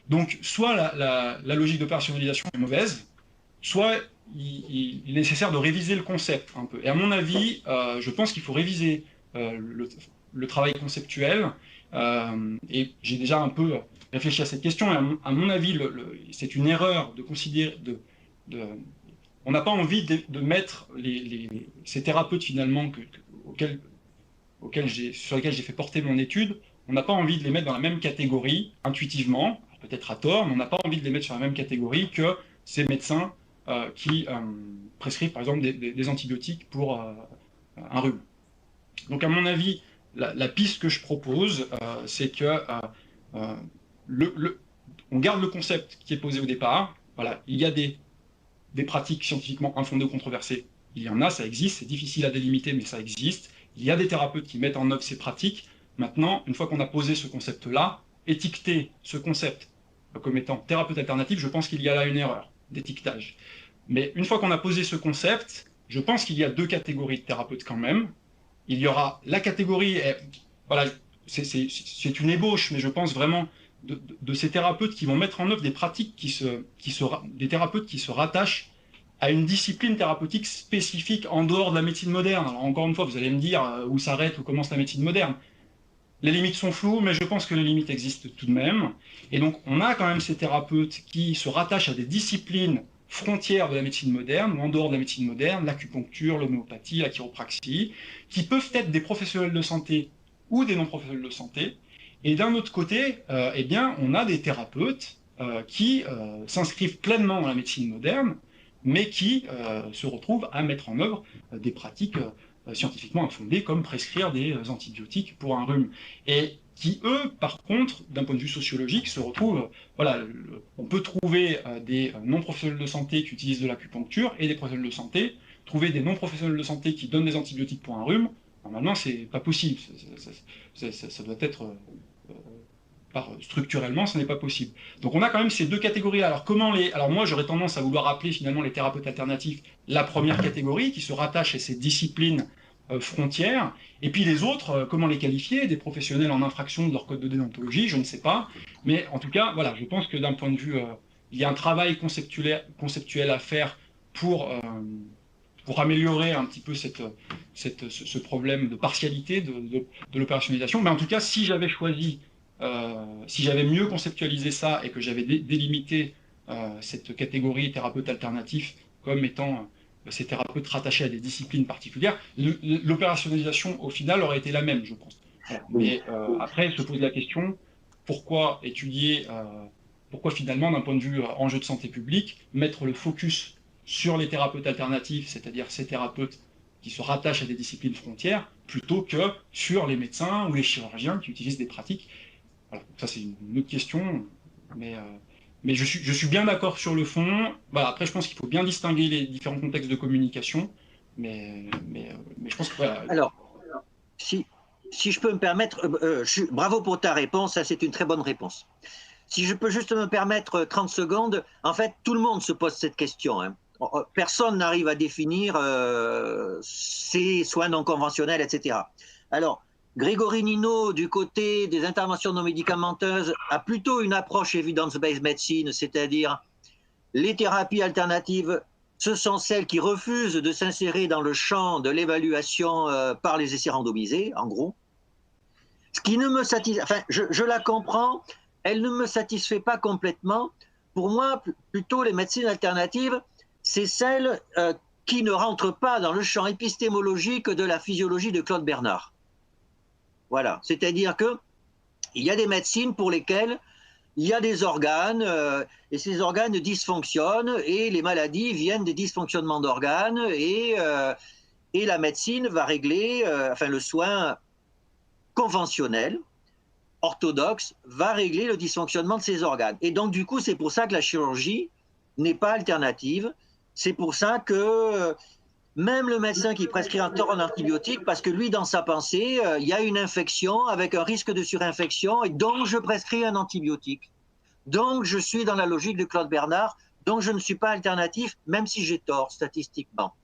Donc, soit la logique d'opérationnalisation est mauvaise, soit il est nécessaire de réviser le concept un peu. Et à mon avis, je pense qu'il faut réviser le travail conceptuel, et j'ai déjà un peu réfléchi à cette question, et à mon avis, c'est une erreur de considérer... on n'a pas envie de mettre ces thérapeutes finalement sur lesquels j'ai fait porter mon étude, on n'a pas envie de les mettre dans la même catégorie, intuitivement, peut-être à tort, mais on n'a pas envie de les mettre sur la même catégorie que ces médecins qui prescrivent par exemple des antibiotiques pour un rhume. Donc à mon avis, la piste que je propose, c'est que on garde le concept qui est posé au départ. Voilà, il y a des pratiques scientifiquement infondées ou controversées. Il y en a, ça existe, c'est difficile à délimiter, mais ça existe. Il y a des thérapeutes qui mettent en œuvre ces pratiques. Maintenant, une fois qu'on a posé ce concept-là, étiqueter ce concept comme étant thérapeute alternatif, je pense qu'il y a là une erreur d'étiquetage. Mais une fois qu'on a posé ce concept, je pense qu'il y a deux catégories de thérapeutes quand même. il y aura la catégorie, voilà, c'est une ébauche, mais je pense vraiment de ces thérapeutes qui vont mettre en œuvre des pratiques des thérapeutes qui se rattachent à une discipline thérapeutique spécifique en dehors de la médecine moderne. Alors encore une fois, vous allez me dire où s'arrête, où commence la médecine moderne. Les limites sont floues, mais je pense que les limites existent tout de même. Et donc, on a quand même ces thérapeutes qui se rattachent à des disciplines frontières de la médecine moderne, ou en dehors de la médecine moderne, l'acupuncture, l'homéopathie, la chiropraxie, qui peuvent être des professionnels de santé ou des non-professionnels de santé. Et d'un autre côté, eh bien, on a des thérapeutes qui s'inscrivent pleinement dans la médecine moderne, mais qui se retrouvent à mettre en œuvre des pratiques scientifiquement infondées, comme prescrire des antibiotiques pour un rhume. Et qui, eux, par contre, d'un point de vue sociologique, se retrouvent... Voilà, on peut trouver des non-professionnels de santé qui utilisent de l'acupuncture et des professionnels de santé. Trouver des non-professionnels de santé qui donnent des antibiotiques pour un rhume, normalement, c'est pas possible. Ça doit être... structurellement, ce n'est pas possible. Donc on a quand même ces deux catégories-là. Alors moi, j'aurais tendance à vouloir appeler finalement les thérapeutes alternatifs la première catégorie, qui se rattache à ces disciplines frontières. Et puis les autres, comment les qualifier? Des professionnels en infraction de leur code de déontologie, je ne sais pas. Mais en tout cas, voilà, je pense que d'un point de vue... il y a un travail conceptuel à faire pour améliorer un petit peu ce problème de partialité de l'opérationnalisation. Mais en tout cas, si j'avais choisi... si j'avais mieux conceptualisé ça et que j'avais délimité cette catégorie thérapeute alternatif comme étant ces thérapeutes rattachés à des disciplines particulières, l'opérationnalisation au final aurait été la même, je pense. Mais après, se pose la question, pourquoi étudier, pourquoi finalement, d'un point de vue enjeu de santé publique, mettre le focus sur les thérapeutes alternatifs, c'est-à-dire ces thérapeutes qui se rattachent à des disciplines frontières, plutôt que sur les médecins ou les chirurgiens qui utilisent des pratiques. Voilà, ça c'est une autre question, mais je suis bien d'accord sur le fond. Voilà, après, je pense qu'il faut bien distinguer les différents contextes de communication, mais je pense que voilà. Alors, si je peux me permettre, bravo pour ta réponse, ça c'est une très bonne réponse. Si je peux juste me permettre 30 secondes, en fait, tout le monde se pose cette question. Hein. Personne n'arrive à définir ces soins non conventionnels, etc. Alors, Grégory Nino, du côté des interventions non médicamenteuses, a plutôt une approche evidence-based medicine, c'est-à-dire les thérapies alternatives, ce sont celles qui refusent de s'insérer dans le champ de l'évaluation par les essais randomisés, en gros. Ce qui ne me satisfait, enfin, je la comprends, elle ne me satisfait pas complètement. Pour moi, plutôt les médecines alternatives, c'est celles qui ne rentrent pas dans le champ épistémologique de la physiologie de Claude Bernard. Voilà, c'est-à-dire qu'il y a des médecines pour lesquelles il y a des organes et ces organes dysfonctionnent et les maladies viennent des dysfonctionnements d'organes et la médecine va régler, enfin le soin conventionnel, orthodoxe, va régler le dysfonctionnement de ces organes. Et donc du coup, c'est pour ça que la chirurgie n'est pas alternative, c'est pour ça que... même le médecin qui prescrit un tort en antibiotique, parce que lui, dans sa pensée, il y a une infection avec un risque de surinfection, et donc je prescris un antibiotique. Donc je suis dans la logique de Claude Bernard, donc je ne suis pas alternatif, même si j'ai tort statistiquement.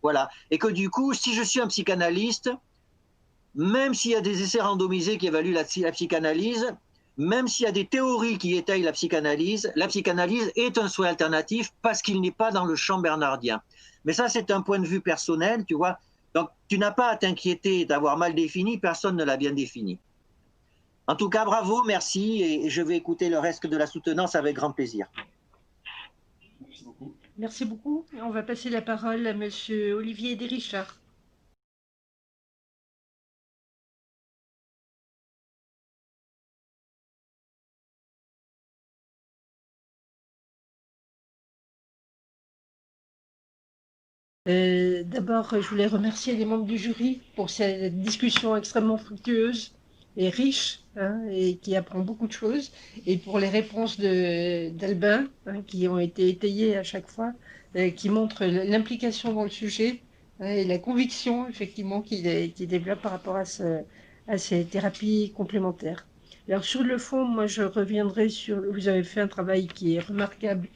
Voilà. Et que du coup, si je suis un psychanalyste, même s'il y a des essais randomisés qui évaluent la psychanalyse, même s'il y a des théories qui étayent la psychanalyse est un soin alternatif parce qu'il n'est pas dans le champ bernardien. Mais ça, c'est un point de vue personnel, tu vois. Donc, tu n'as pas à t'inquiéter d'avoir mal défini, personne ne l'a bien défini. En tout cas, bravo, merci, et je vais écouter le reste de la soutenance avec grand plaisir. Merci beaucoup. Merci beaucoup. On va passer la parole à monsieur Olivier Desrichard. D'abord, je voulais remercier les membres du jury pour cette discussion extrêmement fructueuse et riche, hein, et qui apprend beaucoup de choses, et pour les réponses d'Albin, hein, qui ont été étayées à chaque fois, qui montrent l'implication dans le sujet, hein, et la conviction, effectivement, qu'il développe par rapport à ces thérapies complémentaires. Alors, sur le fond, moi, je reviendrai sur... Vous avez fait un travail qui est remarquable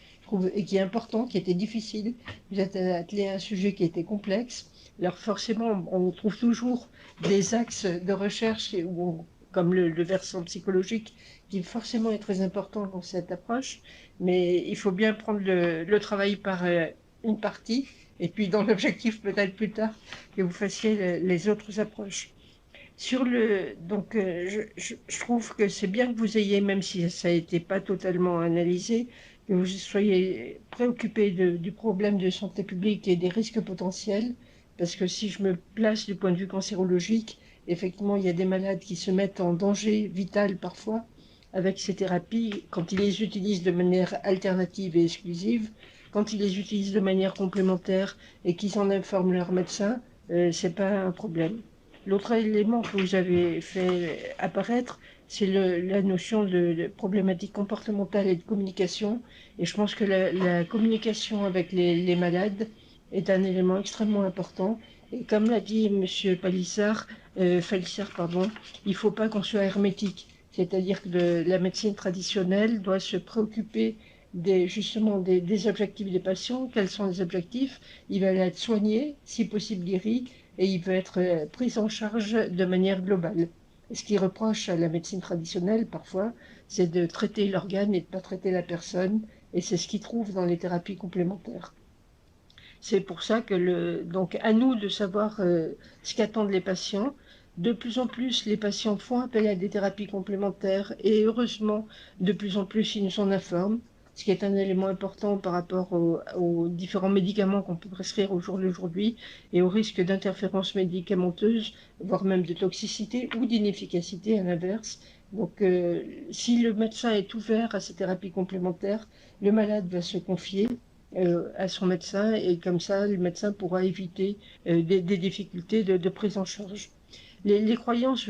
et qui est important, qui était difficile. Vous êtes attelé à un sujet qui était complexe. Alors forcément, on trouve toujours des axes de recherche comme le versant psychologique, qui forcément est très important dans cette approche, mais il faut bien prendre le travail par une partie, et puis dans l'objectif peut-être plus tard que vous fassiez les autres approches. Donc, je trouve que c'est bien que vous ayez, même si ça n'a été pas totalement analysé, que vous soyez préoccupé du problème de santé publique et des risques potentiels, parce que si je me place du point de vue cancérologique, effectivement, il y a des malades qui se mettent en danger vital parfois avec ces thérapies quand ils les utilisent de manière alternative et exclusive. Quand ils les utilisent de manière complémentaire et qu'ils en informent leur médecin, c'est pas un problème. L'autre élément que vous avez fait apparaître, c'est la notion de problématique comportementale et de communication. Et je pense que la communication avec les malades est un élément extrêmement important. Et comme l'a dit M. Falissard, il ne faut pas qu'on soit hermétique. C'est-à-dire que la médecine traditionnelle doit se préoccuper justement des objectifs des patients. Quels sont les objectifs? Ils veulent être soignés, si possible guéris, et il peut être pris en charge de manière globale. Et ce qui reproche à la médecine traditionnelle, parfois, c'est de traiter l'organe et de ne pas traiter la personne, et c'est ce qu'ils trouvent dans les thérapies complémentaires. C'est pour ça que donc à nous de savoir ce qu'attendent les patients. De plus en plus, les patients font appel à des thérapies complémentaires, et heureusement, de plus en plus, ils nous en informent, ce qui est un élément important par rapport aux différents médicaments qu'on peut prescrire au jour d'aujourd'hui et au risque d'interférence médicamenteuse, voire même de toxicité ou d'inefficacité à l'inverse. Donc, si le médecin est ouvert à ces thérapies complémentaires, le malade va se confier à son médecin, et comme ça, le médecin pourra éviter des difficultés de prise en charge. Les croyances,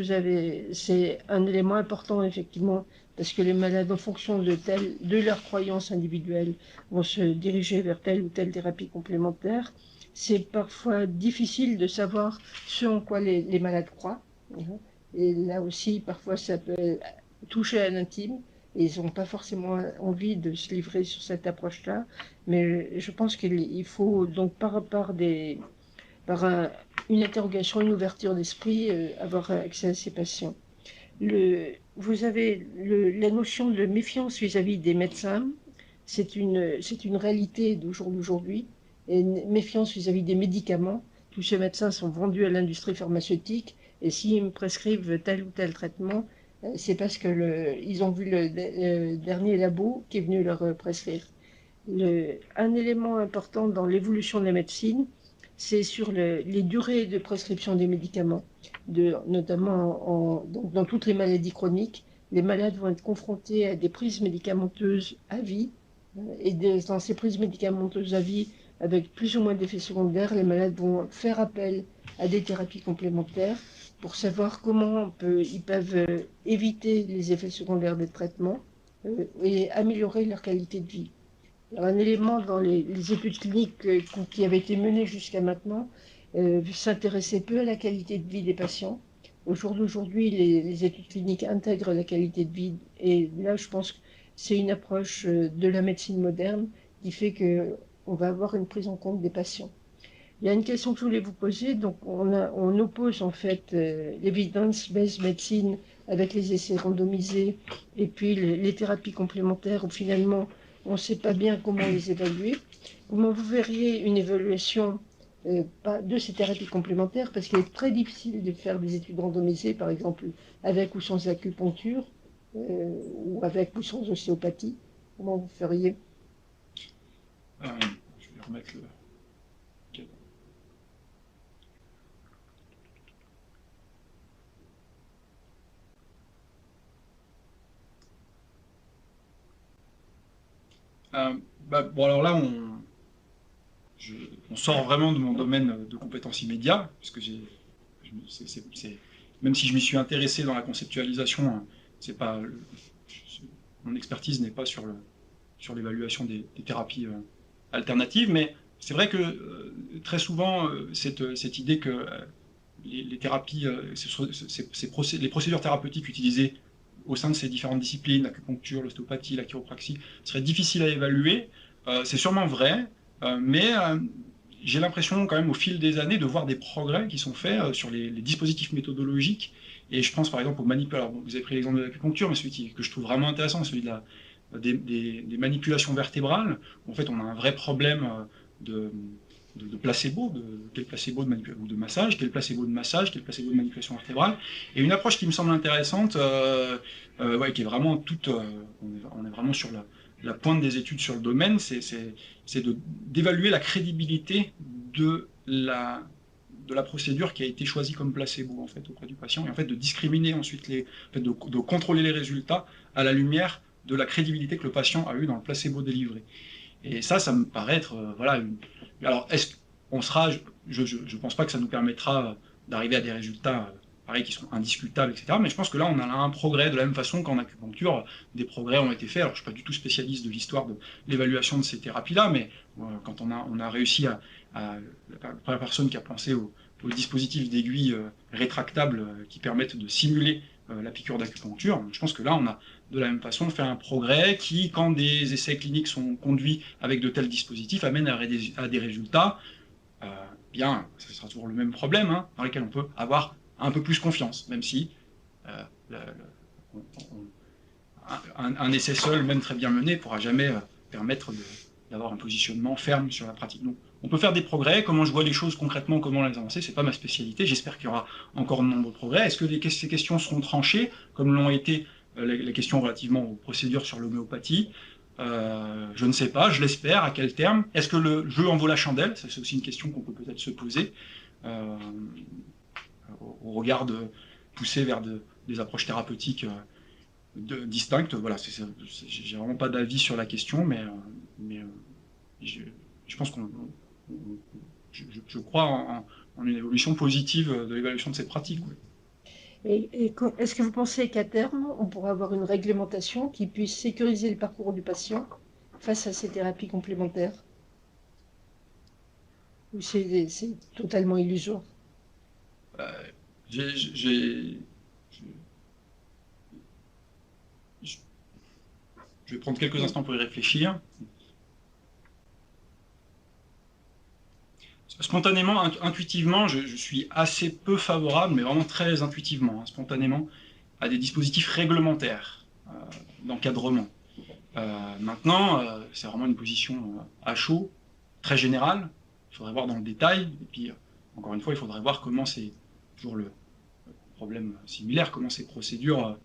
c'est un élément important, effectivement, parce que les malades, en fonction de leurs croyances individuelles, vont se diriger vers telle ou telle thérapie complémentaire. C'est parfois difficile de savoir ce en quoi les malades croient. Et là aussi, parfois, ça peut toucher à l'intime. Et ils n'ont pas forcément envie de se livrer sur cette approche-là. Mais je pense qu'il faut, donc, par une interrogation, une ouverture d'esprit, avoir accès à ces patients. Vous avez la notion de méfiance vis-à-vis des médecins, c'est une réalité d'aujourd'hui, et une méfiance vis-à-vis des médicaments. Tous ces médecins sont vendus à l'industrie pharmaceutique, et s'ils me prescrivent tel ou tel traitement, c'est parce qu'ils ont vu le dernier labo qui est venu leur prescrire. Un élément important dans l'évolution de la médecine, c'est sur les durées de prescription des médicaments, notamment dans toutes les maladies chroniques. Les malades vont être confrontés à des prises médicamenteuses à vie, et dans ces prises médicamenteuses à vie, avec plus ou moins d'effets secondaires, les malades vont faire appel à des thérapies complémentaires pour savoir comment ils peuvent éviter les effets secondaires des traitements et améliorer leur qualité de vie. Alors, un élément dans les études cliniques qui avaient été menées jusqu'à maintenant s'intéressait peu à la qualité de vie des patients. Au jour d'aujourd'hui, les études cliniques intègrent la qualité de vie, et là, je pense que c'est une approche de la médecine moderne qui fait qu'on va avoir une prise en compte des patients. Il y a une question que je voulais vous poser. Donc, on oppose en fait l'evidence-based medicine avec les essais randomisés et puis les thérapies complémentaires où finalement on ne sait pas bien comment les évaluer. Comment vous verriez une évaluation de ces thérapies complémentaires, parce qu'il est très difficile de faire des études randomisées, par exemple avec ou sans acupuncture, ou avec ou sans ostéopathie. Comment vous feriez? Je vais remettre le... bon, alors là, on sort vraiment de mon domaine de compétences immédiats, puisque même si je m'y suis intéressé dans la conceptualisation, mon expertise n'est pas sur l'évaluation des thérapies alternatives, mais c'est vrai que très souvent, cette idée que les thérapies, les procédures thérapeutiques utilisées au sein de ces différentes disciplines, l'acupuncture, l'ostéopathie, la chiropraxie, serait difficile à évaluer. C'est sûrement vrai, mais j'ai l'impression quand même au fil des années de voir des progrès qui sont faits sur les dispositifs méthodologiques. Et je pense par exemple aux manipulations. Bon, vous avez pris l'exemple de l'acupuncture, mais celui que je trouve vraiment intéressant, c'est celui des manipulations vertébrales. En fait, on a un vrai problème de placebo, quel placebo de manipulation ou de massage, quel placebo de massage, quel placebo de manipulation vertébrale. Et une approche qui me semble intéressante, ouais, qui est vraiment toute, on est vraiment sur la pointe des études sur le domaine, c'est d'évaluer la crédibilité de la procédure qui a été choisie comme placebo en fait auprès du patient, et en fait de discriminer ensuite en fait, de contrôler les résultats à la lumière de la crédibilité que le patient a eu dans le placebo délivré. Et ça me paraît être voilà. Alors est-ce qu'on sera, je pense pas que ça nous permettra d'arriver à des résultats pareil qui sont indiscutables, etc. Mais je pense que là on a un progrès de la même façon qu'en acupuncture, des progrès ont été faits. Alors je suis pas du tout spécialiste de l'histoire de l'évaluation de ces thérapies-là, mais quand on a réussi la première personne qui a pensé aux dispositifs d'aiguilles rétractables qui permettent de simuler la piqûre d'acupuncture. Je pense que là, on a de la même façon fait un progrès qui, quand des essais cliniques sont conduits avec de tels dispositifs, amène à des résultats, bien, ce sera toujours le même problème, hein, dans lesquels on peut avoir un peu plus confiance, même si un essai seul, même très bien mené, ne pourra jamais permettre d'avoir un positionnement ferme sur la pratique. Donc, on peut faire des progrès. Comment je vois les choses concrètement, comment les avancer, c'est pas ma spécialité. J'espère qu'il y aura encore de nombreux progrès. Est-ce que ces questions seront tranchées, comme l'ont été les questions relativement aux procédures sur l'homéopathie? Je ne sais pas, je l'espère. À quel terme? Est-ce que le jeu en vaut la chandelle? C'est aussi une question qu'on peut peut-être se poser au regard de pousser vers des approches thérapeutiques distinctes. Voilà, j'ai vraiment pas d'avis sur la question, mais je pense je crois en une évolution positive de l'évaluation de ces pratiques. Oui. Et est-ce que vous pensez qu'à terme, on pourra avoir une réglementation qui puisse sécuriser le parcours du patient face à ces thérapies complémentaires? Ou c'est totalement illusoire? Je vais prendre quelques instants pour y réfléchir. Spontanément, intuitivement, je suis assez peu favorable, mais vraiment très intuitivement, hein, spontanément, à des dispositifs réglementaires d'encadrement. Maintenant, c'est vraiment une position à chaud, très générale. Il faudrait voir dans le détail. Et puis, encore une fois, il faudrait voir comment c'est toujours le problème similaire, comment ces procédures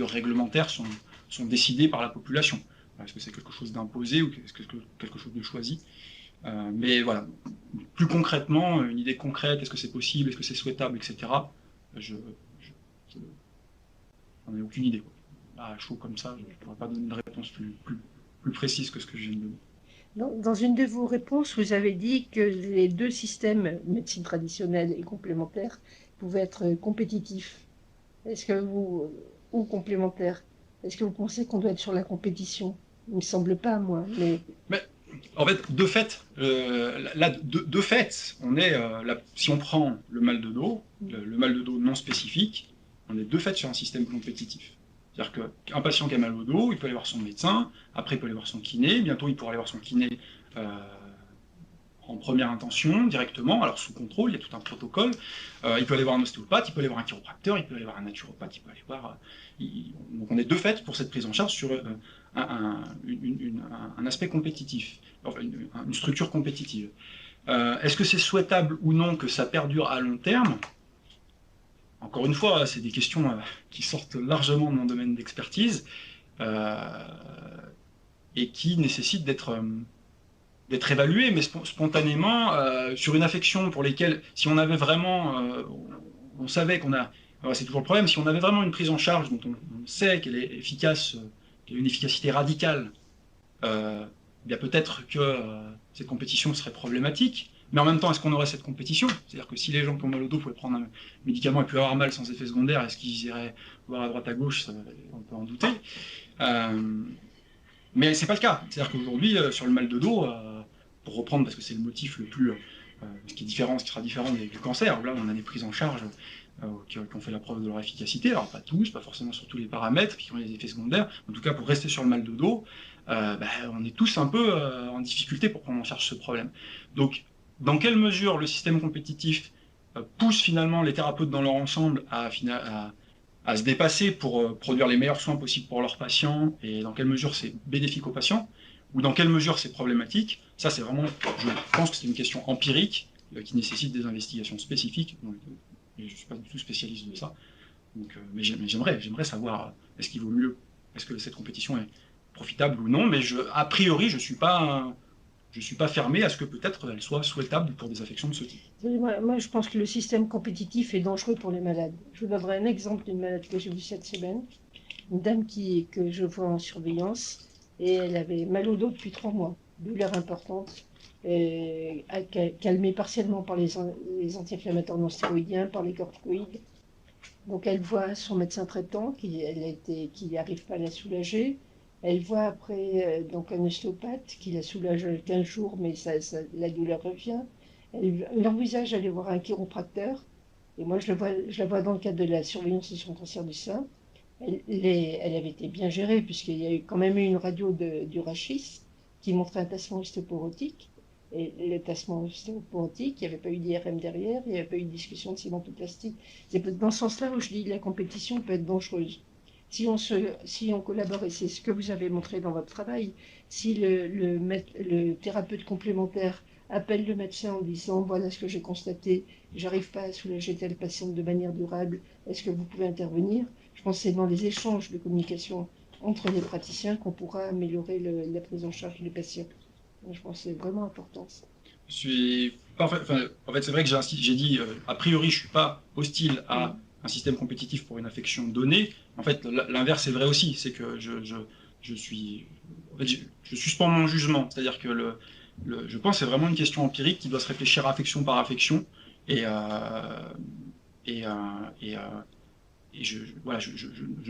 réglementaires sont décidées par la population. Est-ce que c'est quelque chose d'imposé ou est-ce que c'est quelque chose de choisi? Mais voilà, plus concrètement, une idée concrète, est-ce que c'est possible, est-ce que c'est souhaitable, etc. Je n'en ai aucune idée. À chaud comme ça, je ne pourrais pas donner une réponse plus précise que ce que je viens de donner. Dans une de vos réponses, vous avez dit que les deux systèmes, médecine traditionnelle et complémentaire, pouvaient être compétitifs. Ou complémentaires. Est-ce que vous pensez qu'on doit être sur la compétition? Il ne me semble pas, moi. Mais en fait, de fait, on est, si on prend le mal de dos, le mal de dos non spécifique, on est de fait sur un système compétitif. C'est-à-dire qu'un patient qui a mal au dos, il peut aller voir son médecin, après il peut aller voir son kiné, bientôt il pourra aller voir son kiné en première intention, directement, alors sous contrôle, il y a tout un protocole. Il peut aller voir un ostéopathe, il peut aller voir un chiropracteur, il peut aller voir un naturopathe, il peut aller voir... Donc on est de fait pour cette prise en charge sur un aspect compétitif, enfin une structure compétitive. Est-ce que c'est souhaitable ou non que ça perdure à long terme? Encore une fois, c'est des questions qui sortent largement de mon domaine d'expertise et qui nécessitent d'être évaluées, mais spontanément, sur une affection pour lesquelles, si on avait vraiment, on savait qu'on a, c'est toujours le problème, si on avait vraiment une prise en charge dont on sait qu'elle est efficace, qu'elle a une efficacité radicale, bien peut-être que cette compétition serait problématique. Mais en même temps, est-ce qu'on aurait cette compétition? C'est-à-dire que si les gens qui ont mal au dos pouvaient prendre un médicament et puis avoir mal sans effet secondaire, est-ce qu'ils iraient voir à droite à gauche? On peut en douter. Mais c'est pas le cas. C'est-à-dire qu'aujourd'hui, sur le mal de dos, pour reprendre, parce que c'est le motif le plus... ce qui sera différent du cancer, là on a des prises en charge qui ont fait la preuve de leur efficacité, alors pas tous, pas forcément sur tous les paramètres, qui ont les effets secondaires, en tout cas pour rester sur le mal de dos, on est tous un peu en difficulté pour prendre en charge ce problème. Donc, dans quelle mesure le système compétitif pousse finalement les thérapeutes dans leur ensemble à se dépasser pour produire les meilleurs soins possibles pour leurs patients, et dans quelle mesure c'est bénéfique aux patients, ou dans quelle mesure c'est problématique, ça c'est vraiment, je pense que c'est une question empirique qui nécessite des investigations spécifiques. Je ne suis pas du tout spécialiste de ça, donc, mais j'aimerais savoir, est-ce qu'il vaut mieux, est-ce que cette compétition est profitable ou non, mais a priori je ne suis pas fermé à ce que peut-être elle soit souhaitable pour des affections de ce type. Moi, je pense que le système compétitif est dangereux pour les malades. Je vous donnerai un exemple d'une malade que j'ai vue cette semaine. Une dame que je vois en surveillance, et elle avait mal au dos depuis 3 mois, douleur importante, calmée partiellement par les anti-inflammatoires non stéroïdiens, par les corticoïdes. Donc elle voit son médecin traitant qui n'arrive pas à la soulager. Elle voit après donc un ostéopathe qui la soulage 15 jours, mais la douleur revient. Elle envisage d'aller voir un chiropracteur. Et moi, je la vois dans le cadre de la surveillance de son cancer du sein. Elle avait été bien gérée, puisqu'il y a quand même eu une radio du rachis qui montrait un tassement ostéoporotique. Et le tassement ostéoporotique, il n'y avait pas eu d'IRM derrière, il n'y avait pas eu de discussion de cimentoplastie. C'est dans ce sens-là où je dis que la compétition peut être dangereuse. Si on collabore, et c'est ce que vous avez montré dans votre travail, si le thérapeute complémentaire appelle le médecin en disant « Voilà ce que j'ai constaté, j'arrive pas à soulager telle patiente de manière durable, est-ce que vous pouvez intervenir ?» Je pense que c'est dans les échanges de communication entre les praticiens qu'on pourra améliorer la prise en charge des patients. Je pense que c'est vraiment important. Je suis parfait. En fait, c'est vrai que j'ai dit, a priori, je ne suis pas hostile à un système compétitif pour une affection donnée. En fait, l'inverse est vrai aussi, c'est que je suspends mon jugement. C'est-à-dire que je pense que c'est vraiment une question empirique qui doit se réfléchir affection par affection. Je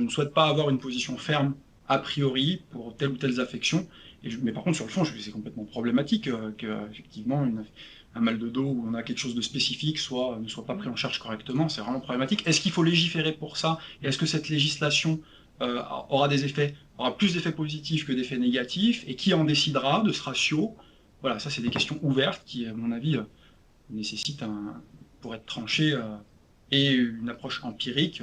ne souhaite pas avoir une position ferme a priori pour telle ou telle affection. Mais par contre, sur le fond, c'est complètement problématique qu'effectivement, un mal de dos où on a quelque chose de spécifique ne soit pas pris en charge correctement. C'est vraiment problématique. Est-ce qu'il faut légiférer pour ça? Et est-ce que cette législation aura plus d'effets positifs que d'effets négatifs? Et qui en décidera de ce ratio? Voilà, ça, c'est des questions ouvertes qui, à mon avis, nécessitent, pour être tranchées, et une approche empirique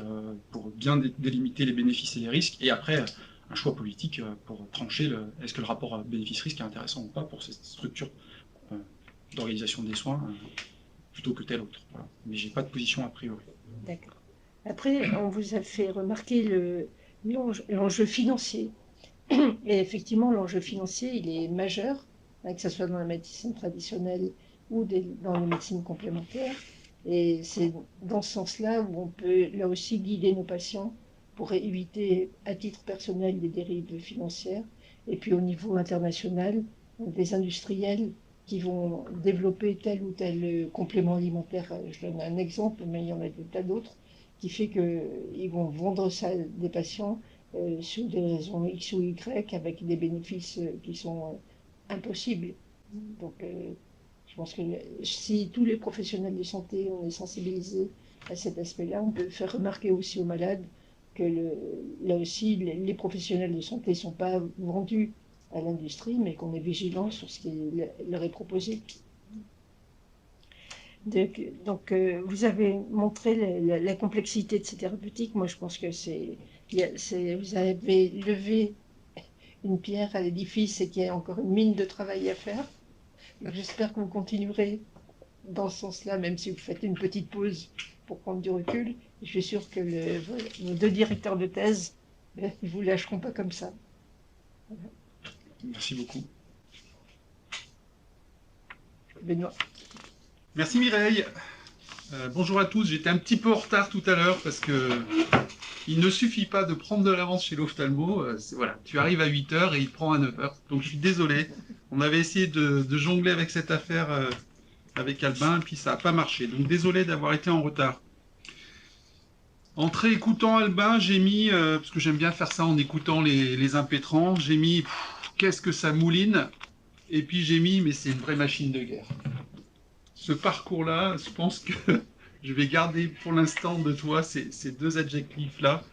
pour bien délimiter les bénéfices et les risques. Et après, un choix politique pour trancher est-ce que le rapport bénéfice-risque est intéressant ou pas pour cette structure d'organisation des soins plutôt que telle autre. Voilà. Mais j'ai pas de position a priori. D'accord. Après, on vous a fait remarquer l'enjeu financier. Et effectivement, l'enjeu financier, il est majeur, que ce soit dans la médecine traditionnelle ou dans les médecines complémentaires. Et c'est dans ce sens-là où on peut là aussi guider nos patients pour éviter à titre personnel des dérives financières, et puis au niveau international, des industriels qui vont développer tel ou tel complément alimentaire. Je donne un exemple, mais il y en a des tas d'autres, qui fait qu'ils vont vendre ça à des patients sur des raisons X ou Y avec des bénéfices qui sont impossibles. Donc je pense que si tous les professionnels de santé on est sensibilisés à cet aspect-là, on peut faire remarquer aussi aux malades que là aussi, les professionnels de santé ne sont pas vendus à l'industrie, mais qu'on est vigilant sur ce qui leur est proposé. Donc vous avez montré la complexité de ces thérapeutiques. Moi, je pense que vous avez levé une pierre à l'édifice et qu'il y a encore une mine de travail à faire. J'espère que vous continuerez dans ce sens-là, même si vous faites une petite pause pour prendre du recul. Je suis sûr que vos 2 directeurs de thèse ne vous lâcheront pas comme ça. Voilà. Merci beaucoup. Benoît. Merci Mireille. Bonjour à tous. J'étais un petit peu en retard tout à l'heure parce que il ne suffit pas de prendre de l'avance chez l'ophtalmo. Voilà, tu arrives à 8h et il prend à 9h. Donc je suis désolé. On avait essayé de jongler avec cette affaire avec Albin, et puis ça n'a pas marché. Donc désolé d'avoir été en retard. En réécoutant Albin, j'ai mis, parce que j'aime bien faire ça en écoutant les impétrants, j'ai mis qu'est-ce que ça mouline, et puis j'ai mis mais c'est une vraie machine de guerre. Ce parcours-là, je pense que je vais garder pour l'instant de toi ces 2 adjectifs-là.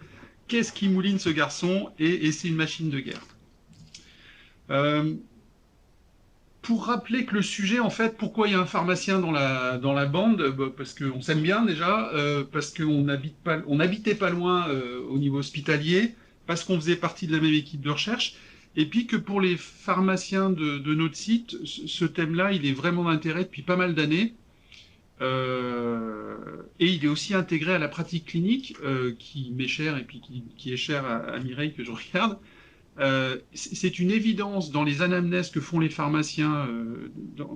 Qu'est-ce qui mouline ce garçon, et c'est une machine de guerre. Pour rappeler que le sujet, en fait, pourquoi il y a un pharmacien dans la bande, parce qu'on s'aime bien déjà, parce qu'on n'habitait pas loin au niveau hospitalier, parce qu'on faisait partie de la même équipe de recherche, et puis que pour les pharmaciens de notre site, ce thème-là, il est vraiment d'intérêt depuis pas mal d'années. Et il est aussi intégré à la pratique clinique, qui m'est chère et puis qui est chère à Mireille que je regarde. C'est une évidence dans les anamnèses que font les pharmaciens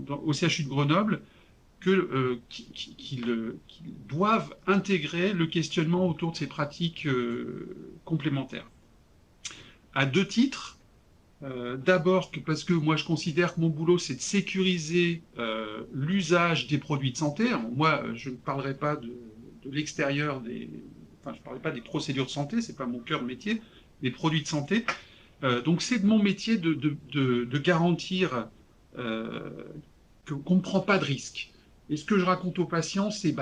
au CHU de Grenoble qu'ils doivent intégrer le questionnement autour de ces pratiques complémentaires. À deux titres. D'abord parce que moi je considère que mon boulot c'est de sécuriser l'usage des produits de santé. Alors, moi je ne parlerai pas de l'extérieur je ne parlerai pas des procédures de santé, c'est pas mon cœur de métier, des produits de santé. Donc c'est de mon métier de garantir qu'on ne prend pas de risques. Et ce que je raconte aux patients, c'est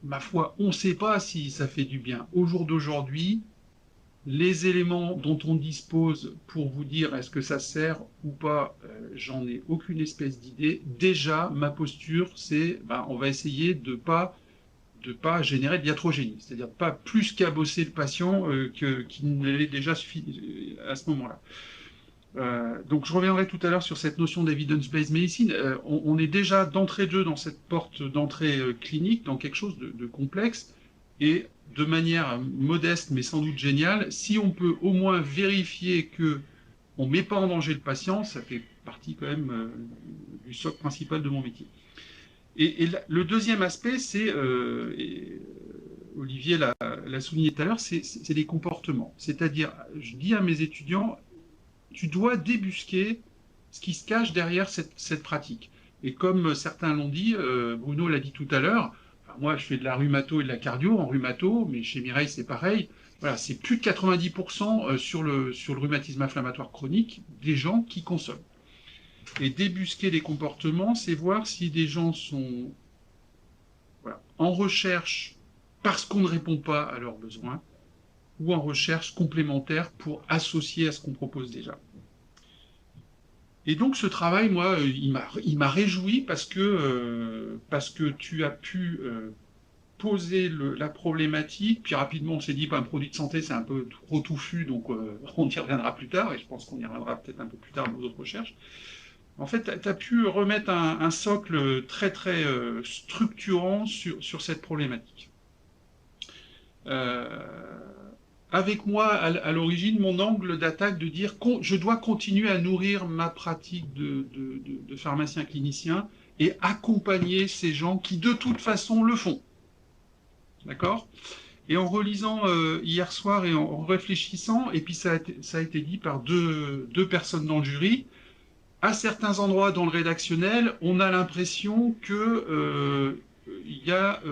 ma foi, on ne sait pas si ça fait du bien. Au jour d'aujourd'hui, les éléments dont on dispose pour vous dire est-ce que ça sert ou pas, j'en ai aucune espèce d'idée. Déjà, ma posture, c'est on va essayer de pas générer de iatrogénie, c'est-à-dire pas plus cabosser le patient qu'il ne l'est déjà à ce moment-là. Donc je reviendrai tout à l'heure sur cette notion d'evidence-based medicine. On est déjà d'entrée de jeu dans cette porte d'entrée clinique, dans quelque chose de complexe, et de manière modeste mais sans doute géniale, si on peut au moins vérifier que on ne met pas en danger le patient, ça fait partie quand même du socle principal de mon métier. Et le deuxième aspect, c'est, Olivier l'a souligné tout à l'heure, c'est les comportements. C'est-à-dire, je dis à mes étudiants, tu dois débusquer ce qui se cache derrière cette pratique. Et comme certains l'ont dit, Bruno l'a dit tout à l'heure, moi je fais de la rhumato et de la cardio en rhumato, mais chez Mireille c'est pareil. Voilà, c'est plus de 90% sur le rhumatisme inflammatoire chronique des gens qui consomment. Et débusquer les comportements, c'est voir si des gens sont en recherche parce qu'on ne répond pas à leurs besoins, ou en recherche complémentaire pour associer à ce qu'on propose déjà. Et donc ce travail, moi, il m'a réjoui parce que tu as pu poser la problématique, puis rapidement on s'est dit un produit de santé c'est un peu trop touffu, donc on y reviendra plus tard, et je pense qu'on y reviendra peut-être un peu plus tard dans d'autres recherches. En fait, tu as pu remettre un socle très très structurant sur cette problématique. Avec moi, à l'origine, mon angle d'attaque de dire je dois continuer à nourrir ma pratique de pharmacien clinicien et accompagner ces gens qui de toute façon le font. D'accord ? Et en relisant hier soir et en réfléchissant, et puis ça a été dit par deux personnes dans le jury, à certains endroits dans le rédactionnel, on a l'impression que y a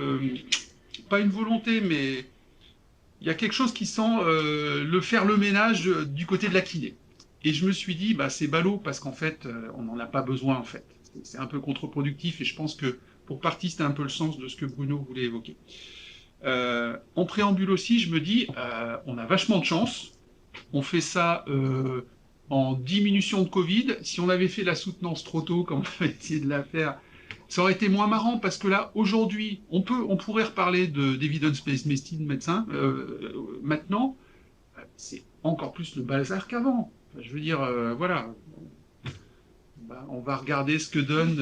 pas une volonté, mais il y a quelque chose qui sent faire le ménage du côté de la kiné. Et je me suis dit, c'est ballot parce qu'en fait, on n'en a pas besoin en fait. C'est un peu contre-productif et je pense que pour partie, c'était un peu le sens de ce que Bruno voulait évoquer. En préambule aussi, je me dis, on a vachement de chance. On fait ça en diminution de Covid. Si on avait fait la soutenance trop tôt, comme on avait essayé de la faire, ça aurait été moins marrant parce que là, aujourd'hui, on pourrait reparler d'evidence-based medicine médecin. Maintenant, c'est encore plus le bazar qu'avant. Enfin, je veux dire, voilà. On va regarder ce que donne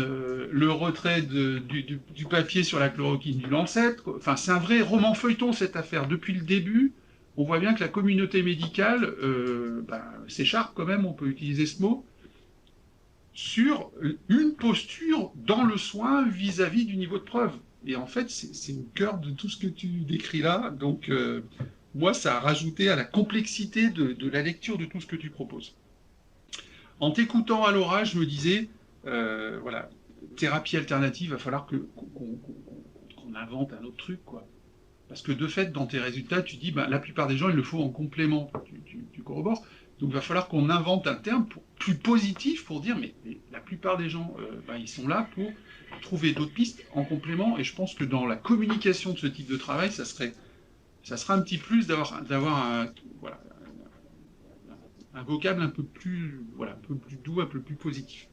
le retrait du papier sur la chloroquine du Lancet. Enfin, c'est un vrai roman feuilleton cette affaire. Depuis le début, on voit bien que la communauté médicale s'écharpe quand même, on peut utiliser ce mot, sur une posture dans le soin vis-à-vis du niveau de preuve. Et en fait, c'est au cœur de tout ce que tu décris là. Donc, moi, ça a rajouté à la complexité de la lecture de tout ce que tu proposes. En t'écoutant à l'oral, je me disais, voilà, thérapie alternative, il va falloir qu'on invente un autre truc, quoi. Parce que de fait, dans tes résultats, tu dis, la plupart des gens, il le faut en complément, tu corrobores. Donc il va falloir qu'on invente un terme plus positif pour dire, mais la plupart des gens, ils sont là pour trouver d'autres pistes en complément. Et je pense que dans la communication de ce type de travail, ça sera un petit plus d'avoir un vocable un peu plus, voilà, un peu plus doux, un peu plus positif.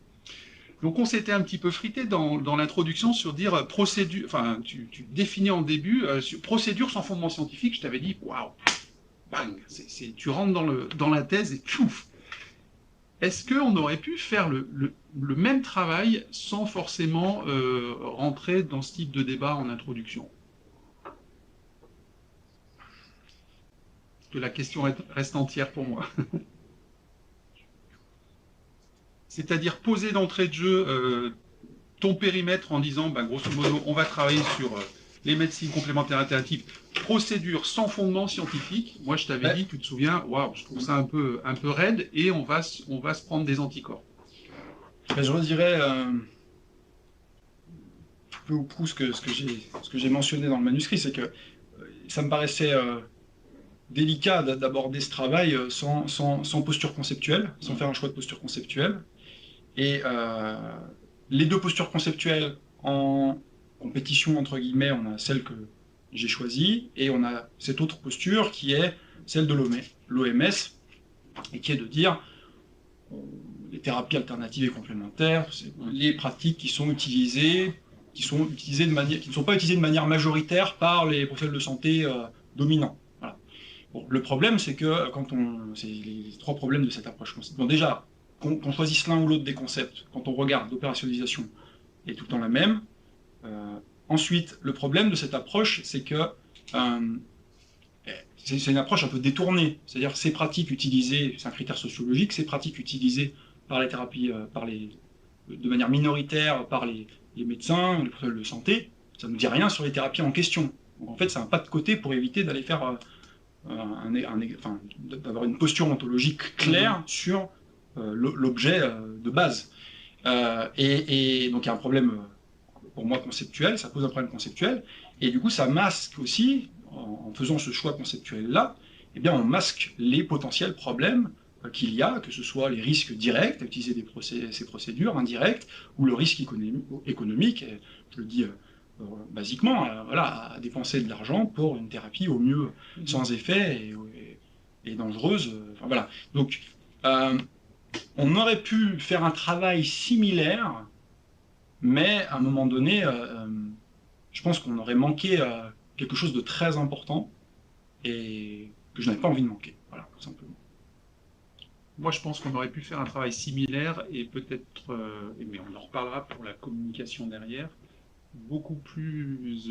Donc on s'était un petit peu frité dans l'introduction sur dire procédure, enfin tu définis en début sur procédure sans fondement scientifique, je t'avais dit waouh, bang, tu rentres dans la thèse et pouf. Est-ce qu'on aurait pu faire le même travail sans forcément rentrer dans ce type de débat en introduction? Que la question reste entière pour moi. C'est-à-dire poser d'entrée de jeu ton périmètre en disant, bah, grosso modo, on va travailler sur les médecines complémentaires alternatives, procédure sans fondement scientifique. Moi, je t'avais dit, tu te souviens, waouh, je trouve ça un peu raide, et on va se prendre des anticorps. Ben, je redirais peu ou prou ce que j'ai mentionné dans le manuscrit, c'est que ça me paraissait délicat d'aborder ce travail sans posture conceptuelle, sans faire un choix de posture conceptuelle. Et les deux postures conceptuelles en compétition, entre guillemets, on a celle que j'ai choisie, et on a cette autre posture qui est celle de l'OMS, et qui est de dire les thérapies alternatives et complémentaires, c'est les pratiques qui sont utilisées, qui ne sont pas utilisées de manière majoritaire par les professionnels de santé dominants. Voilà. Bon, le problème, c'est que c'est les trois problèmes de cette approche. Bon, déjà, qu'on choisisse l'un ou l'autre des concepts, quand on regarde l'opérationnalisation est tout le temps la même. Ensuite, le problème de cette approche, c'est que c'est une approche un peu détournée. C'est-à-dire ces pratiques utilisées, c'est un critère sociologique, ces pratiques utilisées par les thérapies, de manière minoritaire par les médecins, les professionnels de santé, ça ne nous dit rien sur les thérapies en question. Donc en fait, c'est un pas de côté pour éviter d'aller faire d'avoir une posture ontologique claire sur l'objet de base. Et donc il y a un problème, pour moi, conceptuel, ça pose un problème conceptuel, et du coup ça masque aussi, en faisant ce choix conceptuel-là, eh bien on masque les potentiels problèmes qu'il y a, que ce soit les risques directs à utiliser ces procédures, indirectes, ou le risque économique, et je le dis basiquement, voilà, à dépenser de l'argent pour une thérapie au mieux sans effet et dangereuse. Enfin, voilà. Donc on aurait pu faire un travail similaire, mais à un moment donné, je pense qu'on aurait manqué quelque chose de très important et que je n'avais pas envie de manquer. Voilà, tout simplement. Moi, je pense qu'on aurait pu faire un travail similaire et peut-être, mais on en reparlera pour la communication derrière, beaucoup plus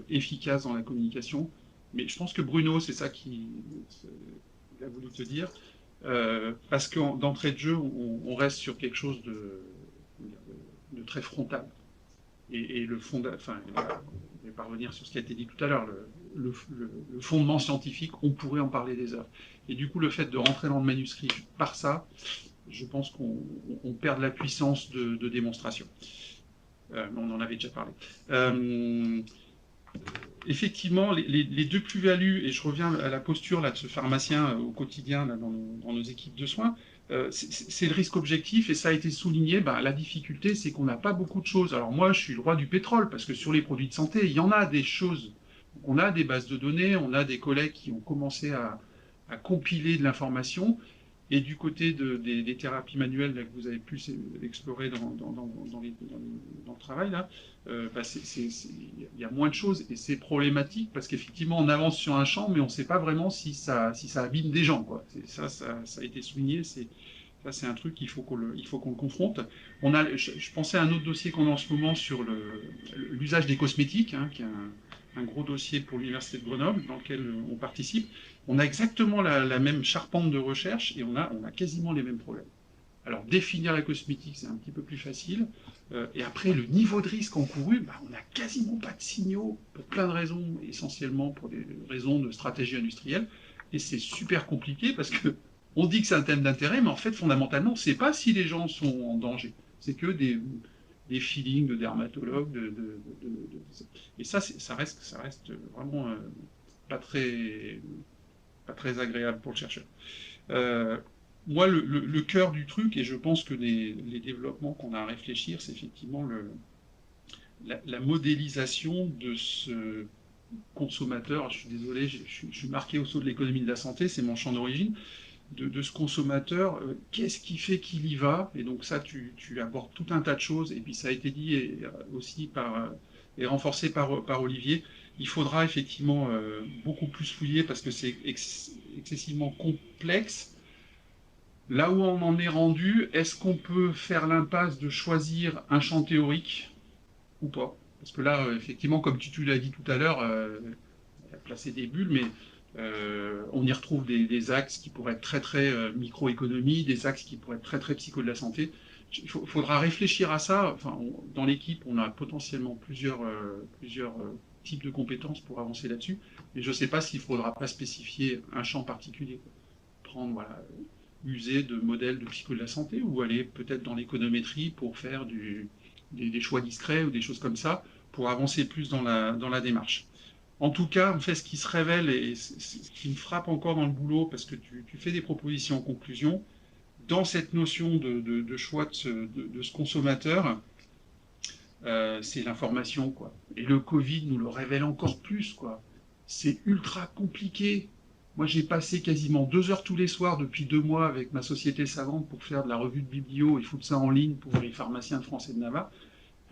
efficace dans la communication. Mais je pense que Bruno, c'est ça qu'il a voulu te dire. Parce que d'entrée de jeu, on reste sur quelque chose de très frontal. Et le enfin, je vais pas revenir sur ce qui a été dit tout à l'heure, le fondement scientifique, on pourrait en parler des heures. Et du coup, le fait de rentrer dans le manuscrit par ça, je pense qu'on perd la puissance de démonstration. On en avait déjà parlé. Effectivement, les deux plus-values, et je reviens à la posture là, de ce pharmacien au quotidien là, dans nos équipes de soins, c'est le risque objectif, et ça a été souligné, la difficulté, c'est qu'on n'a pas beaucoup de choses. Alors moi, je suis le roi du pétrole, parce que sur les produits de santé, il y en a des choses. On a des bases de données, on a des collègues qui ont commencé à compiler de l'information, et du côté des thérapies manuelles là, que vous avez pu explorer dans le travail, là, il y a moins de choses, et c'est problématique, parce qu'effectivement, on avance sur un champ, mais on ne sait pas vraiment si ça abîme des gens, quoi. Ça a été souligné, ça c'est un truc qu'il faut qu'on le confronte. Je pensais à un autre dossier qu'on a en ce moment sur l'usage des cosmétiques, hein, qui est un gros dossier pour l'Université de Grenoble, dans lequel on participe. On a exactement la même charpente de recherche, et on a quasiment les mêmes problèmes. Alors, définir la cosmétique, c'est un petit peu plus facile. Et après, le niveau de risque encouru, on n'a quasiment pas de signaux, pour plein de raisons, essentiellement pour des raisons de stratégie industrielle. Et c'est super compliqué, parce que on dit que c'est un thème d'intérêt, mais en fait, fondamentalement, on ne sait pas si les gens sont en danger. C'est que des feelings de dermatologues. Et ça reste vraiment pas très agréable pour le chercheur. Moi, le cœur du truc, et je pense que les développements qu'on a à réfléchir, c'est effectivement la modélisation de ce consommateur. Je suis désolé, je suis marqué au saut de l'économie de la santé, c'est mon champ d'origine. de ce consommateur, qu'est-ce qui fait qu'il y va? Et donc ça, tu abordes tout un tas de choses, et puis ça a été dit aussi et renforcé par Olivier. Il faudra effectivement beaucoup plus fouiller parce que c'est excessivement complexe. Là où on en est rendu, est-ce qu'on peut faire l'impasse de choisir un champ théorique ou pas? Parce que là, effectivement, comme tu l'as dit tout à l'heure, il a placé des bulles, mais on y retrouve des axes qui pourraient être très très microéconomie, des axes qui pourraient être très très psycho de la santé. Il faudra réfléchir à ça. Enfin, dans l'équipe, on a potentiellement plusieurs types de compétences pour avancer là-dessus, mais je ne sais pas s'il ne faudra pas spécifier un champ particulier. Prendre, voilà, user de modèles de psycho de la santé ou aller peut-être dans l'économétrie pour faire des choix discrets ou des choses comme ça pour avancer plus dans la démarche. En tout cas, on fait ce qui se révèle et ce qui me frappe encore dans le boulot, parce que tu fais des propositions en conclusion, dans cette notion de choix de ce consommateur, c'est l'information, quoi. Et le Covid nous le révèle encore plus, quoi. C'est ultra compliqué. Moi, j'ai passé quasiment 2 heures tous les soirs depuis 2 mois avec ma société savante pour faire de la revue de biblio et foutre ça en ligne pour les pharmaciens de France et de Navarre.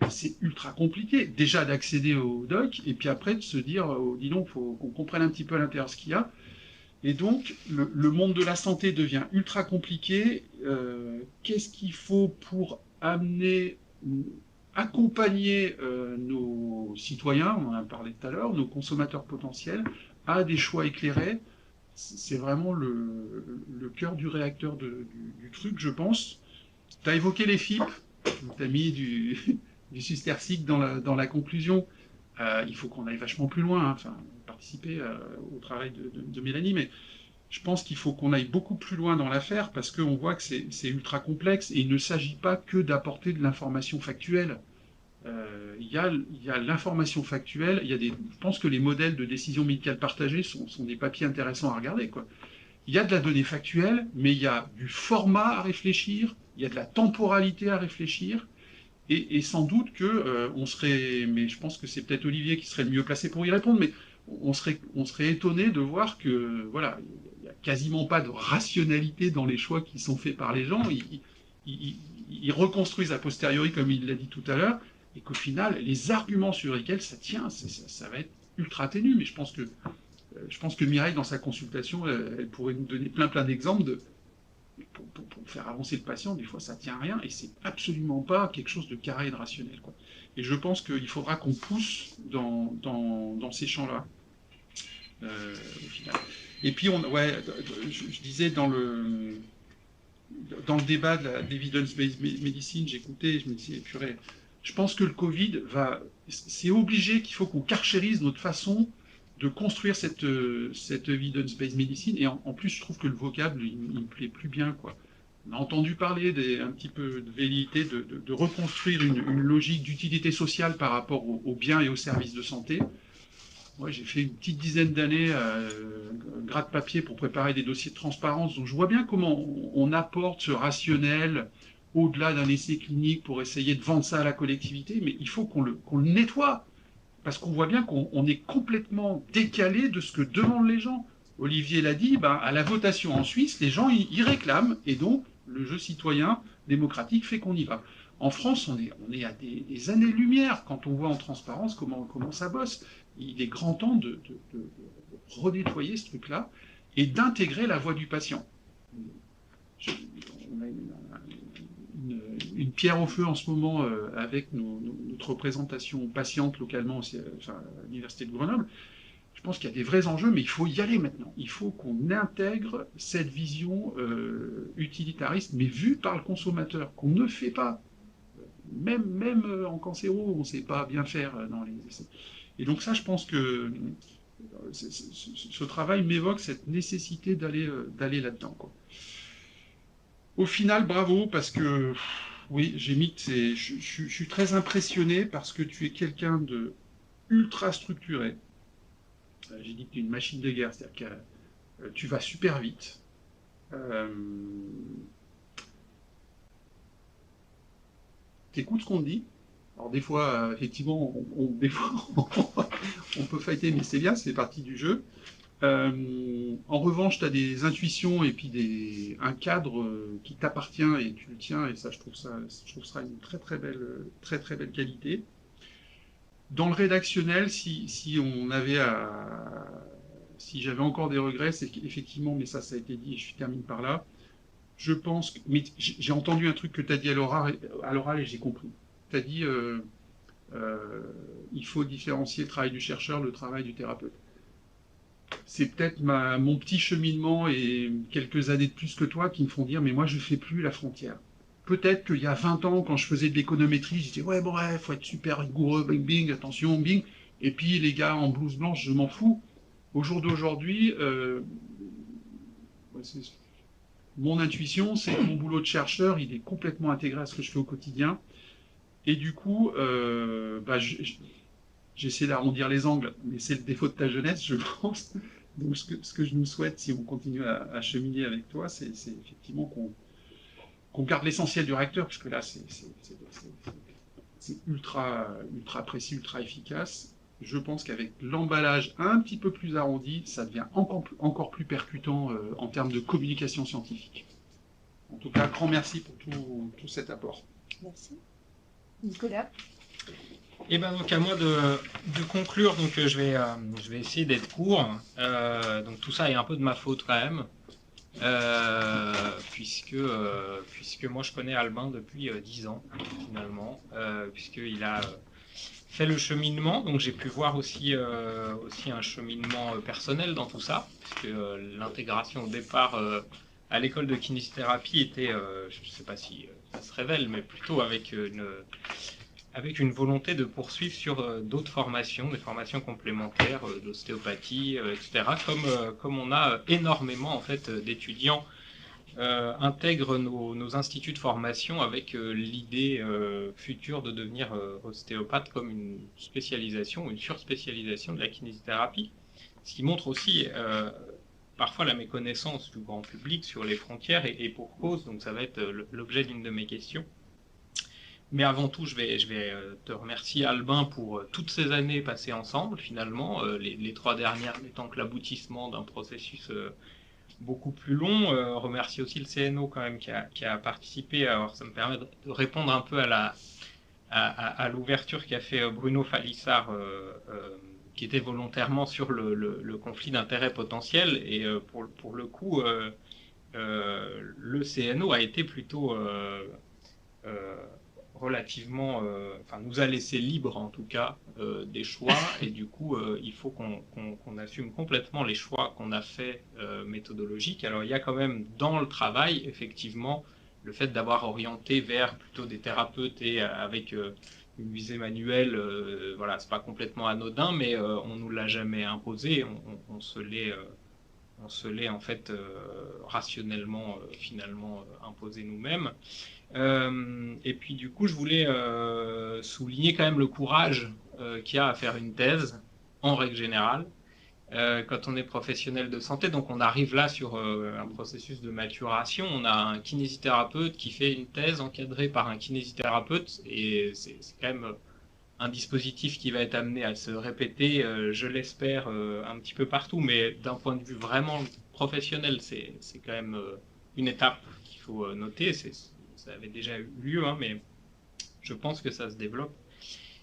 C'est ultra compliqué, déjà d'accéder au doc, et puis après de se dire, dis donc, il faut qu'on comprenne un petit peu à l'intérieur ce qu'il y a. Et donc, le monde de la santé devient ultra compliqué. Qu'est-ce qu'il faut pour accompagner nos citoyens, on en a parlé tout à l'heure, nos consommateurs potentiels, à des choix éclairés? C'est vraiment le cœur du réacteur du truc, je pense. Tu as évoqué les FIP, tu as mis du Sustersic dans la conclusion. Il faut qu'on aille vachement plus loin, hein. Enfin, participer au travail de Mélanie, mais je pense qu'il faut qu'on aille beaucoup plus loin dans l'affaire parce qu'on voit que c'est ultra complexe et il ne s'agit pas que d'apporter de l'information factuelle. Il y a l'information factuelle, je pense que les modèles de décision médicale partagée sont des papiers intéressants à regarder, quoi. Il y a de la donnée factuelle, mais il y a du format à réfléchir, il y a de la temporalité à réfléchir, et sans doute que on serait, mais je pense que c'est peut-être Olivier qui serait le mieux placé pour y répondre, mais on serait étonné de voir que voilà, il n'y a quasiment pas de rationalité dans les choix qui sont faits par les gens. Ils reconstruisent a posteriori, comme il l'a dit tout à l'heure, et qu'au final, les arguments sur lesquels ça tient, ça va être ultra ténu. Mais je pense que Mireille, dans sa consultation, elle pourrait nous donner plein d'exemples pour faire avancer le patient. Des fois, ça tient à rien, et c'est absolument pas quelque chose de carré et de rationnel, quoi. Et je pense qu'il faudra qu'on pousse dans ces champs-là, au final. Et puis, je disais dans le débat de l'evidence-based medicine, j'écoutais et je me disais, purée, je pense que le Covid c'est obligé qu'il faut qu'on carchérise notre façon de construire cette evidence-based medicine. Et en plus, je trouve que le vocable, il me plaît plus bien, quoi. On a entendu parler un petit peu de velléité de reconstruire une logique d'utilité sociale par rapport aux biens et aux services de santé. Moi, j'ai fait une petite dizaine d'années gratte-papier pour préparer des dossiers de transparence, donc je vois bien comment on apporte ce rationnel au-delà d'un essai clinique pour essayer de vendre ça à la collectivité, mais il faut qu'on le nettoie, parce qu'on voit bien qu'on est complètement décalé de ce que demandent les gens. Olivier l'a dit, à la votation en Suisse, les gens y réclament, et donc le jeu citoyen démocratique fait qu'on y va. En France, on est à des années-lumière quand on voit en transparence comment ça bosse. Il est grand temps de renettoyer ce truc-là et d'intégrer la voix du patient. On a une pierre au feu en ce moment avec notre représentation patiente localement aussi, à l'Université de Grenoble. Je pense qu'il y a des vrais enjeux, mais il faut y aller maintenant. Il faut qu'on intègre cette vision utilitariste, mais vue par le consommateur, qu'on ne fait pas. Même en cancéro, on ne sait pas bien faire dans les essais. Et donc ça, je pense que ce travail m'évoque cette nécessité d'aller là-dedans, quoi. Au final, bravo, parce que, oui, j'ai mis que je suis très impressionné parce que tu es quelqu'un de ultra structuré. J'ai dit que tu es une machine de guerre, c'est-à-dire que tu vas super vite. T'écoutes ce qu'on te dit. Alors des fois, effectivement, on peut fighter, mais c'est bien, c'est partie du jeu. En revanche, tu as des intuitions et puis un cadre qui t'appartient et tu le tiens, et ça, je trouve ça une très très belle qualité. Dans le rédactionnel, si j'avais encore des regrets, c'est qu'effectivement, mais ça a été dit et je termine par là, je pense que, mais j'ai entendu un truc que tu as dit à l'oral et j'ai compris. Tu as dit il faut différencier le travail du chercheur, le travail du thérapeute. C'est peut-être mon petit cheminement et quelques années de plus que toi qui me font dire mais moi je ne fais plus la frontière. Peut-être qu'il y a 20 ans, quand je faisais de l'économétrie, je disais ouais bon ouais, faut être super rigoureux, bing bing, attention, bing. Et puis les gars en blouse blanche, je m'en fous. Au jour d'aujourd'hui, mon intuition, c'est que mon boulot de chercheur, il est complètement intégré à ce que je fais au quotidien. Et du coup, j'essaie d'arrondir les angles, mais c'est le défaut de ta jeunesse, je pense. Donc ce que je nous souhaite, si on continue à cheminer avec toi, c'est effectivement qu'on garde l'essentiel du réacteur, parce que là, c'est ultra précis, ultra efficace. Je pense qu'avec l'emballage un petit peu plus arrondi, ça devient encore plus percutant en termes de communication scientifique. En tout cas, grand merci pour tout cet apport. Merci. Nicolas? Et ben donc à moi de conclure, donc je vais essayer d'être court. Donc tout ça est un peu de ma faute quand même, puisque moi je connais Albin depuis 10 ans finalement, puisqu'il a fait le cheminement, donc j'ai pu voir aussi un cheminement personnel dans tout ça, puisque l'intégration au départ à l'école de kinésithérapie était, je ne sais pas si ça se révèle, mais plutôt avec une volonté de poursuivre sur d'autres formations, des formations complémentaires d'ostéopathie, etc. Comme on a énormément en fait d'étudiants intègrent nos instituts de formation avec l'idée future de devenir ostéopathe comme une spécialisation, une surspécialisation de la kinésithérapie, ce qui montre aussi parfois la méconnaissance du grand public sur les frontières et pour cause, donc ça va être l'objet d'une de mes questions. Mais avant tout, je vais te remercier Albin pour toutes ces années passées ensemble finalement, les 3 dernières n'étant que l'aboutissement d'un processus beaucoup plus long. Remercier aussi le CNO quand même qui a participé. Alors ça me permet de répondre un peu à l'ouverture qu'a fait Bruno Falissard, qui était volontairement sur le conflit d'intérêts potentiel. Et pour le coup, le CNO a été plutôt relativement, nous a laissé libre en tout cas des choix, et du coup il faut qu'on assume complètement les choix qu'on a fait méthodologiques. Alors il y a quand même dans le travail effectivement le fait d'avoir orienté vers plutôt des thérapeutes et avec une visée manuelle, voilà, c'est pas complètement anodin, mais on nous l'a jamais imposé, on se l'est en fait rationnellement finalement imposé nous-mêmes. Et puis du coup je voulais souligner quand même le courage qu'il y a à faire une thèse en règle générale quand on est professionnel de santé. Donc on arrive là sur un processus de maturation. On a un kinésithérapeute qui fait une thèse encadrée par un kinésithérapeute, et c'est quand même un dispositif qui va être amené à se répéter, je l'espère, un petit peu partout, mais d'un point de vue vraiment professionnel, c'est quand même une étape qu'il faut noter. Ça avait déjà eu lieu, hein, mais je pense que ça se développe.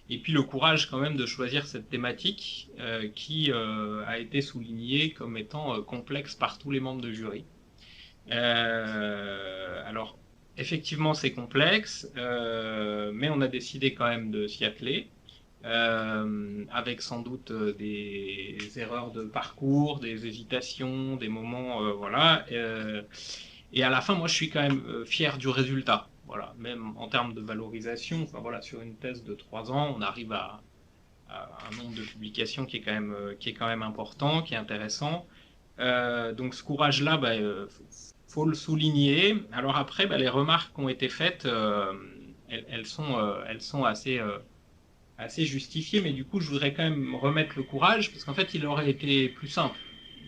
Et puis le courage quand même de choisir cette thématique qui a été soulignée comme étant complexe par tous les membres de jury. Alors effectivement c'est complexe, mais on a décidé quand même de s'y atteler, avec sans doute des erreurs de parcours, des hésitations, des moments, voilà. Et à la fin, moi, je suis quand même fier du résultat. Voilà, même en termes de valorisation, enfin, voilà, sur une thèse de 3 ans, on arrive à un nombre de publications qui est quand même important, qui est intéressant. Donc ce courage-là, faut le souligner. Alors après, les remarques qui ont été faites, elles sont assez justifiées, mais du coup, je voudrais quand même remettre le courage, parce qu'en fait, il aurait été plus simple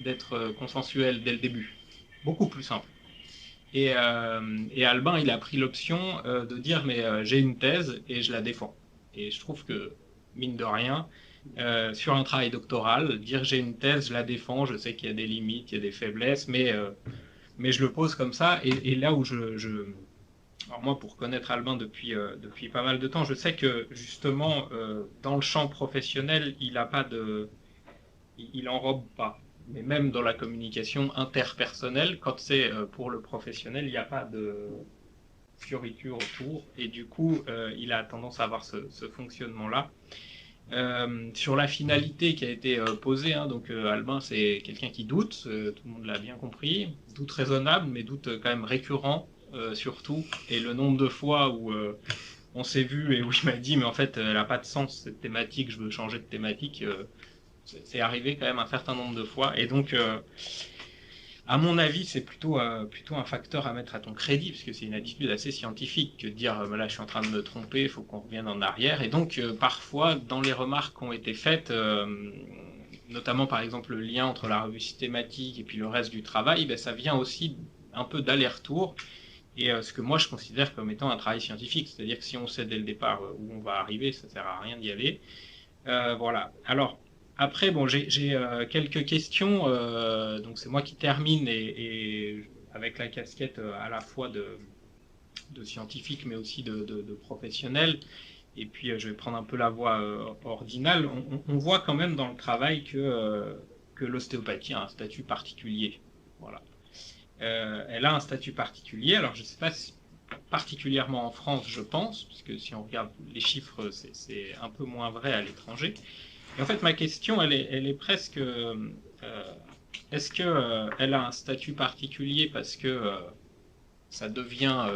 d'être consensuel dès le début, beaucoup plus simple. Et Albin, il a pris l'option de dire mais j'ai une thèse et je la défends. Et je trouve que, mine de rien, sur un travail doctoral, dire j'ai une thèse, je la défends, je sais qu'il y a des limites, il y a des faiblesses, mais je le pose comme ça. Et là où alors moi, pour connaître Albin depuis pas mal de temps, je sais que justement, dans le champ professionnel, il enrobe pas. Mais même dans la communication interpersonnelle, quand c'est pour le professionnel, il n'y a pas de fioriture autour. Et du coup, il a tendance à avoir ce fonctionnement-là. Sur la finalité qui a été posée, hein, donc Albin, c'est quelqu'un qui doute, tout le monde l'a bien compris, doute raisonnable, mais doute quand même récurrent, surtout. Et le nombre de fois où on s'est vu et où il m'a dit, mais en fait, elle n'a pas de sens cette thématique, je veux changer de thématique. C'est arrivé quand même un certain nombre de fois. Et donc, à mon avis, c'est plutôt un facteur à mettre à ton crédit, parce que c'est une attitude assez scientifique que de dire là, je suis en train de me tromper, il faut qu'on revienne en arrière. Et donc, parfois, dans les remarques qui ont été faites, notamment par exemple le lien entre la revue systématique et puis le reste du travail, ben, ça vient aussi un peu d'aller-retour. Et ce que moi je considère comme étant un travail scientifique, c'est-à-dire que si on sait dès le départ où on va arriver, ça ne sert à rien d'y aller. Voilà. Alors, après, bon, j'ai quelques questions, donc c'est moi qui termine, et avec la casquette à la fois de scientifique, mais aussi de professionnel, et puis je vais prendre un peu la voie ordinale. On voit quand même dans le travail que l'ostéopathie a un statut particulier. Voilà. Elle a un statut particulier, alors je ne sais pas si particulièrement en France, je pense, parce que si on regarde les chiffres, c'est un peu moins vrai à l'étranger. Et en fait, ma question, elle est presque... est-ce qu'elle a un statut particulier parce que ça devient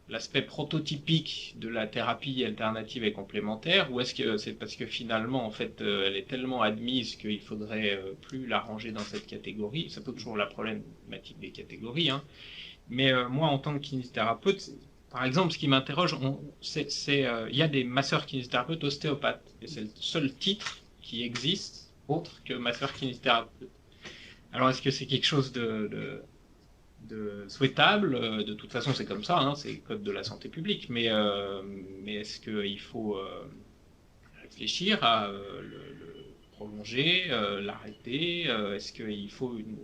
l'aspect prototypique de la thérapie alternative et complémentaire, ou est-ce que c'est parce que finalement, en fait, elle est tellement admise qu'il faudrait plus la ranger dans cette catégorie? Ça pose toujours la problématique des catégories, hein. Mais moi, en tant que kinésithérapeute, par exemple, ce qui m'interroge, il y a des masseurs kinésithérapeutes ostéopathes, et c'est le seul titre qui existe autre que masseur kinésithérapeute. Alors, est-ce que c'est quelque chose de souhaitable? De toute façon, c'est comme ça, hein, c'est le code de la santé publique, mais est-ce qu'il faut réfléchir à le prolonger, l'arrêter? Est-ce qu'il faut une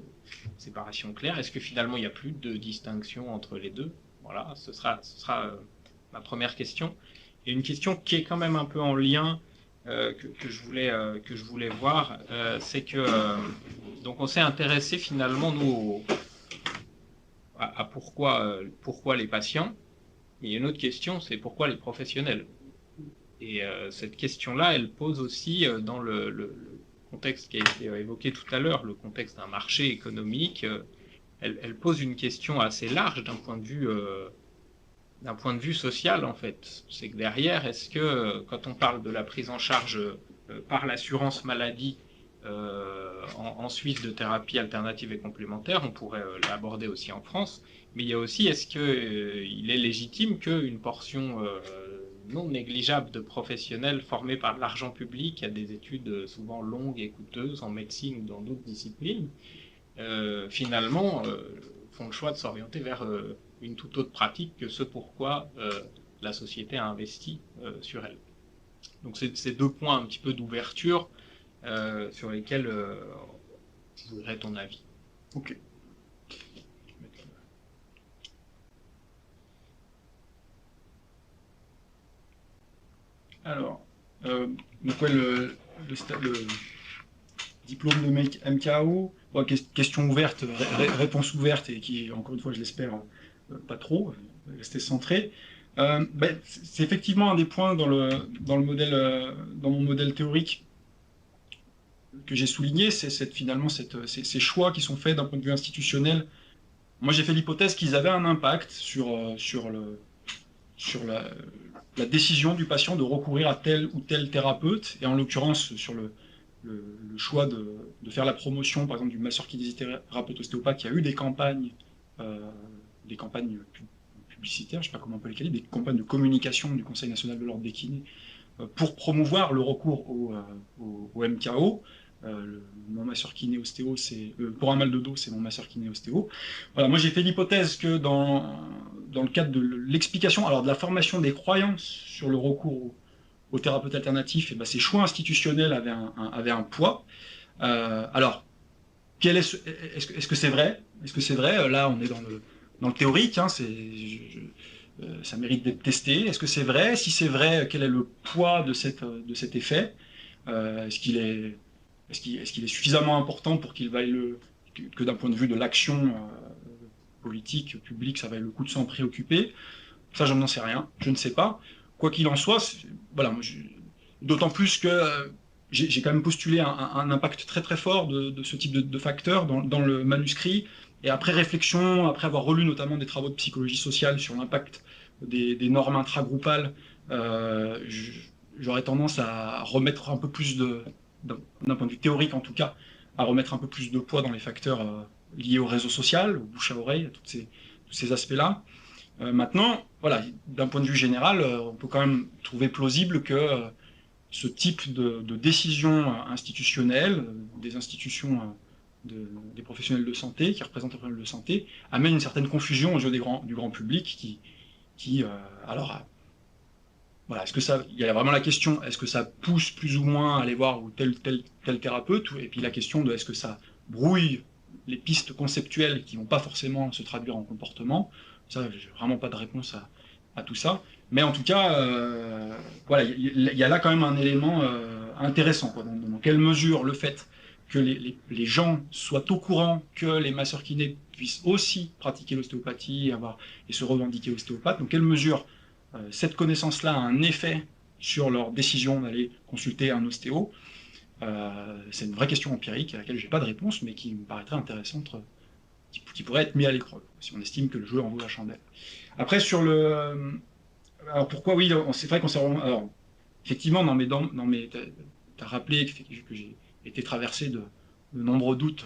séparation claire? Est-ce que finalement, il n'y a plus de distinction entre les deux? Voilà, ce sera ma première question. Et une question qui est quand même un peu en lien que je voulais voir, c'est que donc on s'est intéressé finalement nous à pourquoi les patients. Mais il y a une autre question, c'est pourquoi les professionnels. Et cette question-là, elle pose aussi dans le contexte qui a été évoqué tout à l'heure, le contexte d'un marché économique. Elle pose une question assez large d'un point de vue social, en fait. C'est que derrière, est-ce que quand on parle de la prise en charge par l'assurance maladie en Suisse de thérapie alternative et complémentaire, on pourrait l'aborder aussi en France, mais il y a aussi, est-ce qu'il est légitime qu'une portion non négligeable de professionnels formés par de l'argent public à des études souvent longues et coûteuses en médecine ou dans d'autres disciplines, finalement, font le choix de s'orienter vers une toute autre pratique que ce pourquoi la société a investi sur elle. Donc c'est deux points un petit peu d'ouverture sur lesquels je voudrais ton avis. Ok. Alors, donc ouais, le diplôme de MKO, bon, question ouverte, réponse ouverte, et qui, encore une fois, je l'espère, pas trop, rester centré. C'est effectivement un des points dans mon modèle théorique que j'ai souligné, c'est finalement ces choix qui sont faits d'un point de vue institutionnel. Moi, j'ai fait l'hypothèse qu'ils avaient un impact sur la décision du patient de recourir à tel ou tel thérapeute, et en l'occurrence sur le choix de faire la promotion, par exemple, du masseur kinésithérapeute ostéopathe, qui a eu des campagnes publicitaires, je ne sais pas comment on peut les qualifier, des campagnes de communication du Conseil national de l'ordre des kinés, pour promouvoir le recours au MKO. Mon masseur kiné ostéo, pour un mal de dos, c'est mon masseur kiné ostéo. Voilà, moi j'ai fait l'hypothèse que dans le cadre de l'explication, alors de la formation des croyances sur le recours aux thérapeutes alternatifs, ces choix institutionnels avaient un poids. Alors, est-ce que c'est vrai? Est-ce que c'est vrai? Là, on est dans le théorique, hein, ça mérite d'être testé. Est-ce que c'est vrai? Si c'est vrai, quel est le poids de cet effet? Est-ce qu'il est suffisamment important pour qu'il vaille que d'un point de vue de l'action politique, publique, ça vaille le coup de s'en préoccuper? Ça, je n'en sais rien, je ne sais pas. Quoi qu'il en soit, voilà, d'autant plus que j'ai quand même postulé un impact très très fort de ce type de facteurs dans le manuscrit, et après réflexion, après avoir relu notamment des travaux de psychologie sociale sur l'impact des normes intragroupales, j'aurais tendance à remettre un peu plus d'un point de vue théorique en tout cas, à remettre un peu plus de poids dans les facteurs liés au réseau social, au bouche à oreille, à tous ces aspects-là. Maintenant, voilà, d'un point de vue général, on peut quand même trouver plausible que ce type de décision institutionnelle, des institutions des professionnels de santé, qui représentent les professionnels de santé, amène une certaine confusion aux yeux du grand public alors, voilà, il y a vraiment la question, est-ce que ça pousse plus ou moins à aller voir tel thérapeute, et puis la question de est-ce que ça brouille les pistes conceptuelles qui ne vont pas forcément se traduire en comportement. Ça, j'ai vraiment pas de réponse à tout ça. Mais en tout cas, voilà, il y a là quand même un élément intéressant, quoi, dans quelle mesure le fait que les gens soient au courant que les masseurs kinés puissent aussi pratiquer l'ostéopathie et se revendiquer ostéopathe, dans quelle mesure cette connaissance-là a un effet sur leur décision d'aller consulter un ostéo. C'est une vraie question empirique à laquelle je n'ai pas de réponse, mais qui me paraîtrait intéressante, qui pourrait être mis à l'épreuve, si on estime que le jeu en vaut la chandelle. Après, alors pourquoi, oui, c'est vrai qu'on s'est... Alors, effectivement, tu as rappelé que j'ai été traversé de nombreux doutes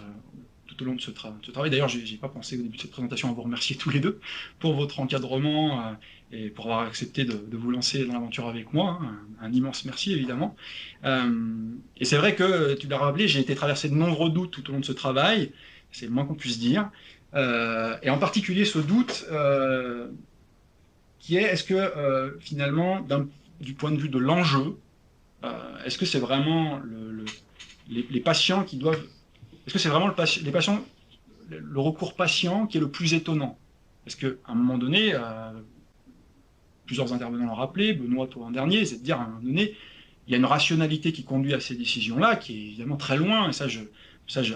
tout au long de ce travail. D'ailleurs, je n'ai pas pensé au début de cette présentation à vous remercier tous les deux pour votre encadrement et pour avoir accepté de vous lancer dans l'aventure avec moi. Hein, un immense merci, évidemment. Et c'est vrai que, tu l'as rappelé, j'ai été traversé de nombreux doutes tout au long de ce travail, c'est le moins qu'on puisse dire. Et en particulier ce doute qui est, est-ce que finalement, du point de vue de l'enjeu, est-ce que c'est vraiment les patients qui doivent... Est-ce que c'est vraiment les patients, le recours patient qui est le plus étonnant? Parce qu'à un moment donné, plusieurs intervenants l'ont rappelé, Benoît, toi en dernier, c'est de dire à un moment donné, il y a une rationalité qui conduit à ces décisions-là, qui est évidemment très loin, et ça,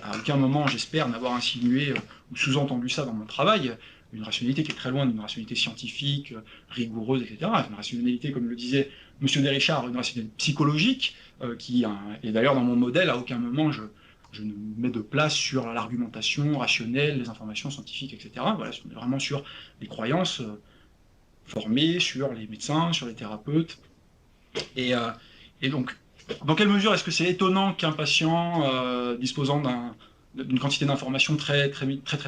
à aucun moment, j'espère n'avoir insinué ou sous-entendu ça dans mon travail, une rationalité qui est très loin d'une rationalité scientifique, rigoureuse, etc. Une rationalité, comme le disait M. Desrichard, une rationalité psychologique, et d'ailleurs dans mon modèle, à aucun moment je ne mets de place sur l'argumentation rationnelle, les informations scientifiques, etc. Voilà, on est vraiment sur les croyances formées, sur les médecins, sur les thérapeutes. Et donc, dans quelle mesure est-ce que c'est étonnant qu'un patient disposant d'une quantité d'informations très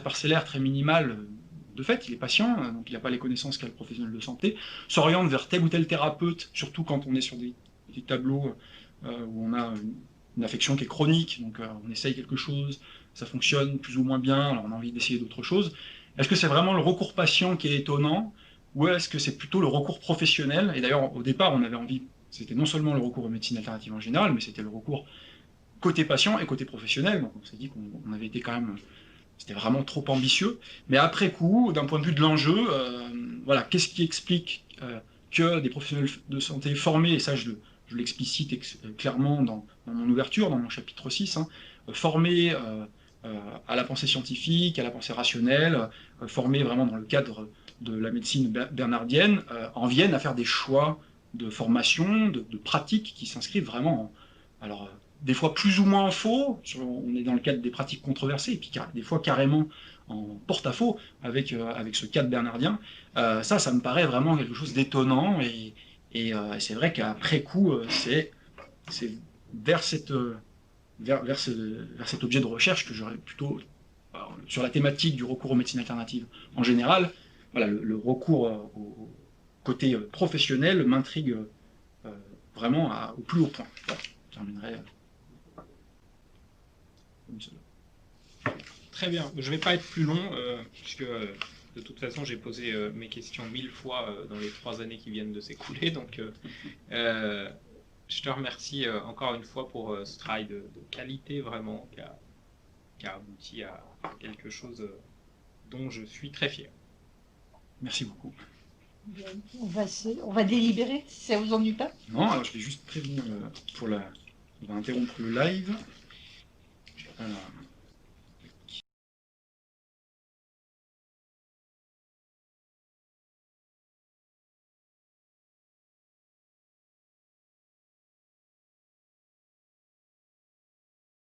parcellaire, très minimale, de fait, il est patient, donc il n'a pas les connaissances qu'a le professionnel de santé, s'oriente vers tel ou tel thérapeute, surtout quand on est sur des tableaux où on a une affection qui est chronique, donc on essaye quelque chose, ça fonctionne plus ou moins bien, alors on a envie d'essayer d'autres choses. Est-ce que c'est vraiment le recours patient qui est étonnant, ou est-ce que c'est plutôt le recours professionnel? Et d'ailleurs, au départ, on avait envie, c'était non seulement le recours aux médecines alternatives en général, mais c'était le recours côté patient et côté professionnel, donc on s'est dit qu'on avait été quand même... C'était vraiment trop ambitieux. Mais après coup, d'un point de vue de l'enjeu, voilà, qu'est-ce qui explique que des professionnels de santé formés, et ça je l'explicite clairement dans mon ouverture, dans mon chapitre 6, hein, formés à la pensée scientifique, à la pensée rationnelle, formés vraiment dans le cadre de la médecine bernardienne, en viennent à faire des choix de formation, de pratiques qui s'inscrivent vraiment alors, des fois plus ou moins en faux, on est dans le cadre des pratiques controversées, et puis des fois carrément en porte-à-faux avec ce cadre bernardien. Ça me paraît vraiment quelque chose d'étonnant, et c'est vrai qu'après coup, c'est vers cet objet de recherche que j'aurais plutôt, sur la thématique du recours aux médecines alternatives en général, voilà, le recours au côté professionnel m'intrigue vraiment au plus haut point. Voilà, je terminerai comme cela. Très bien, je ne vais pas être plus long, puisque de toute façon j'ai posé mes questions 1000 fois dans les 3 années qui viennent de s'écouler, donc Je te remercie encore une fois pour ce travail de qualité vraiment qui a abouti à quelque chose dont je suis très fier. Merci beaucoup. Bien. On va délibérer, si ça vous ennuie pas. Non, alors je vais juste prévenir on va interrompre le live. Alors.